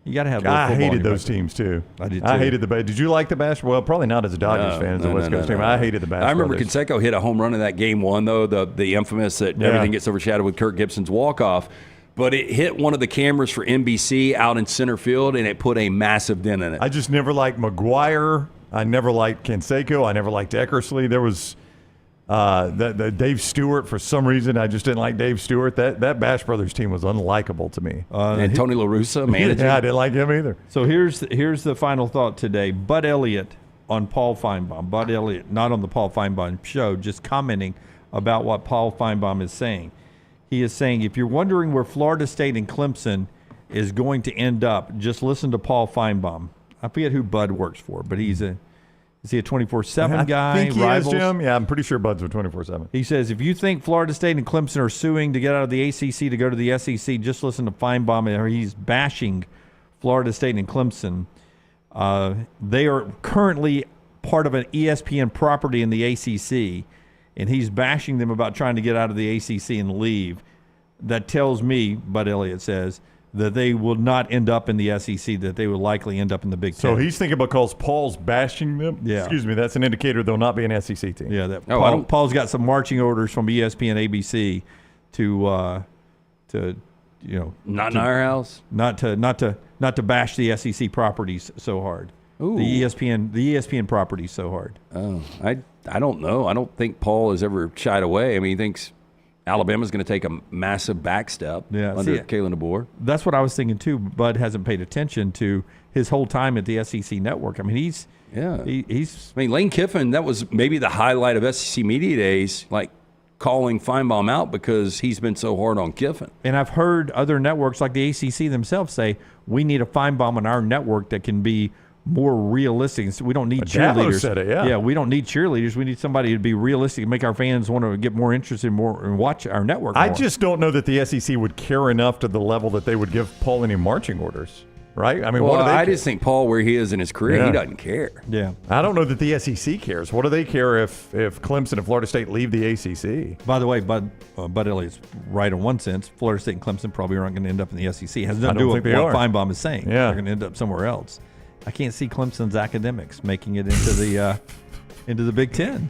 you got to have. I hated those teams too. I did too. I hated Did you like the Bash? Well, probably not as a Dodgers fan, as a West Coast team. I hated the Bash. I remember Brothers. Canseco hit a home run in that game one, though, the infamous that everything gets overshadowed with Kirk Gibson's walk-off. But it hit one of the cameras for NBC out in center field, and it put a massive dent in it. I just never liked McGuire. I never liked Canseco. I never liked Eckersley. There was the Dave Stewart. For some reason, I just didn't like Dave Stewart. That Bash Brothers team was unlikable to me. And Tony La Russa, manager. Yeah, I didn't like him either. So here's the final thought today. Bud Elliott on Paul Feinbaum. Bud Elliott, not on the Paul Feinbaum show, just commenting about what Paul Feinbaum is saying. He is saying, if you're wondering where Florida State and Clemson is going to end up, just listen to Paul Feinbaum. I forget who Bud works for, but is he a 24/7 guy? I think he Rivals? is, Jim. Yeah, I'm pretty sure Bud's with 24/7. He says, if you think Florida State and Clemson are suing to get out of the ACC to go to the SEC, just listen to Feinbaum. He's bashing Florida State and Clemson. They are currently part of an ESPN property in the ACC, and he's bashing them about trying to get out of the ACC and leave. That tells me, Bud Elliott says, that they will not end up in the SEC, that they will likely end up in the Big Ten. So he's thinking because Paul's bashing them? Yeah. Excuse me, that's an indicator they'll not be an SEC team. Yeah, Paul's got some marching orders from ESPN, ABC to not in our house, not to bash the SEC properties so hard. Ooh. The ESPN properties so hard. Oh, I don't know. I don't think Paul has ever shied away. I mean, he thinks Alabama's going to take a massive back step under Kalen DeBoer. That's what I was thinking too. Bud hasn't paid attention to his whole time at the SEC network. I mean, he's. I mean, Lane Kiffin. That was maybe the highlight of SEC media days, like calling Feinbaum out because he's been so hard on Kiffin. And I've heard other networks like the ACC themselves say we need a Feinbaum on our network that can be more realistic. So we don't need cheerleaders. Said it, yeah. We don't need cheerleaders. We need somebody to be realistic and make our fans want to get more interested and watch our network more. I just don't know that the SEC would care enough to the level that they would give Paul any marching orders, right? I mean, what do they I care? just think Paul, where he is in his career, he doesn't care. Yeah. I don't know that the SEC cares. What do they care if Clemson and Florida State leave the ACC? By the way, Bud Elliott's right in one sense. Florida State and Clemson probably aren't going to end up in the SEC. It has nothing to do with what Feinbaum is saying. Yeah. They're going to end up somewhere else. I can't see Clemson's academics making it into the Big Ten.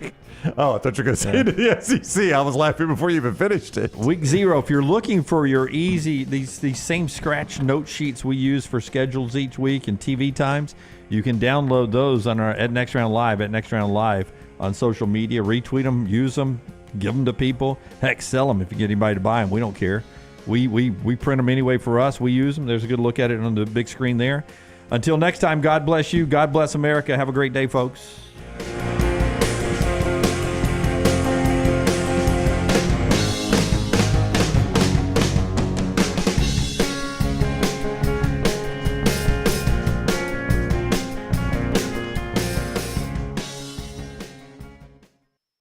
Oh, I thought you were going to say into the SEC. I was laughing before you even finished it. Week 0, if you're looking for your easy, these same scratch note sheets we use for schedules each week and TV times, you can download those on at Next Round Live on social media. Retweet them, use them, give them to people. Heck, sell them if you get anybody to buy them. We don't care. We print them anyway for us. We use them. There's a good look at it on the big screen there. Until next time, God bless you. God bless America. Have a great day, folks.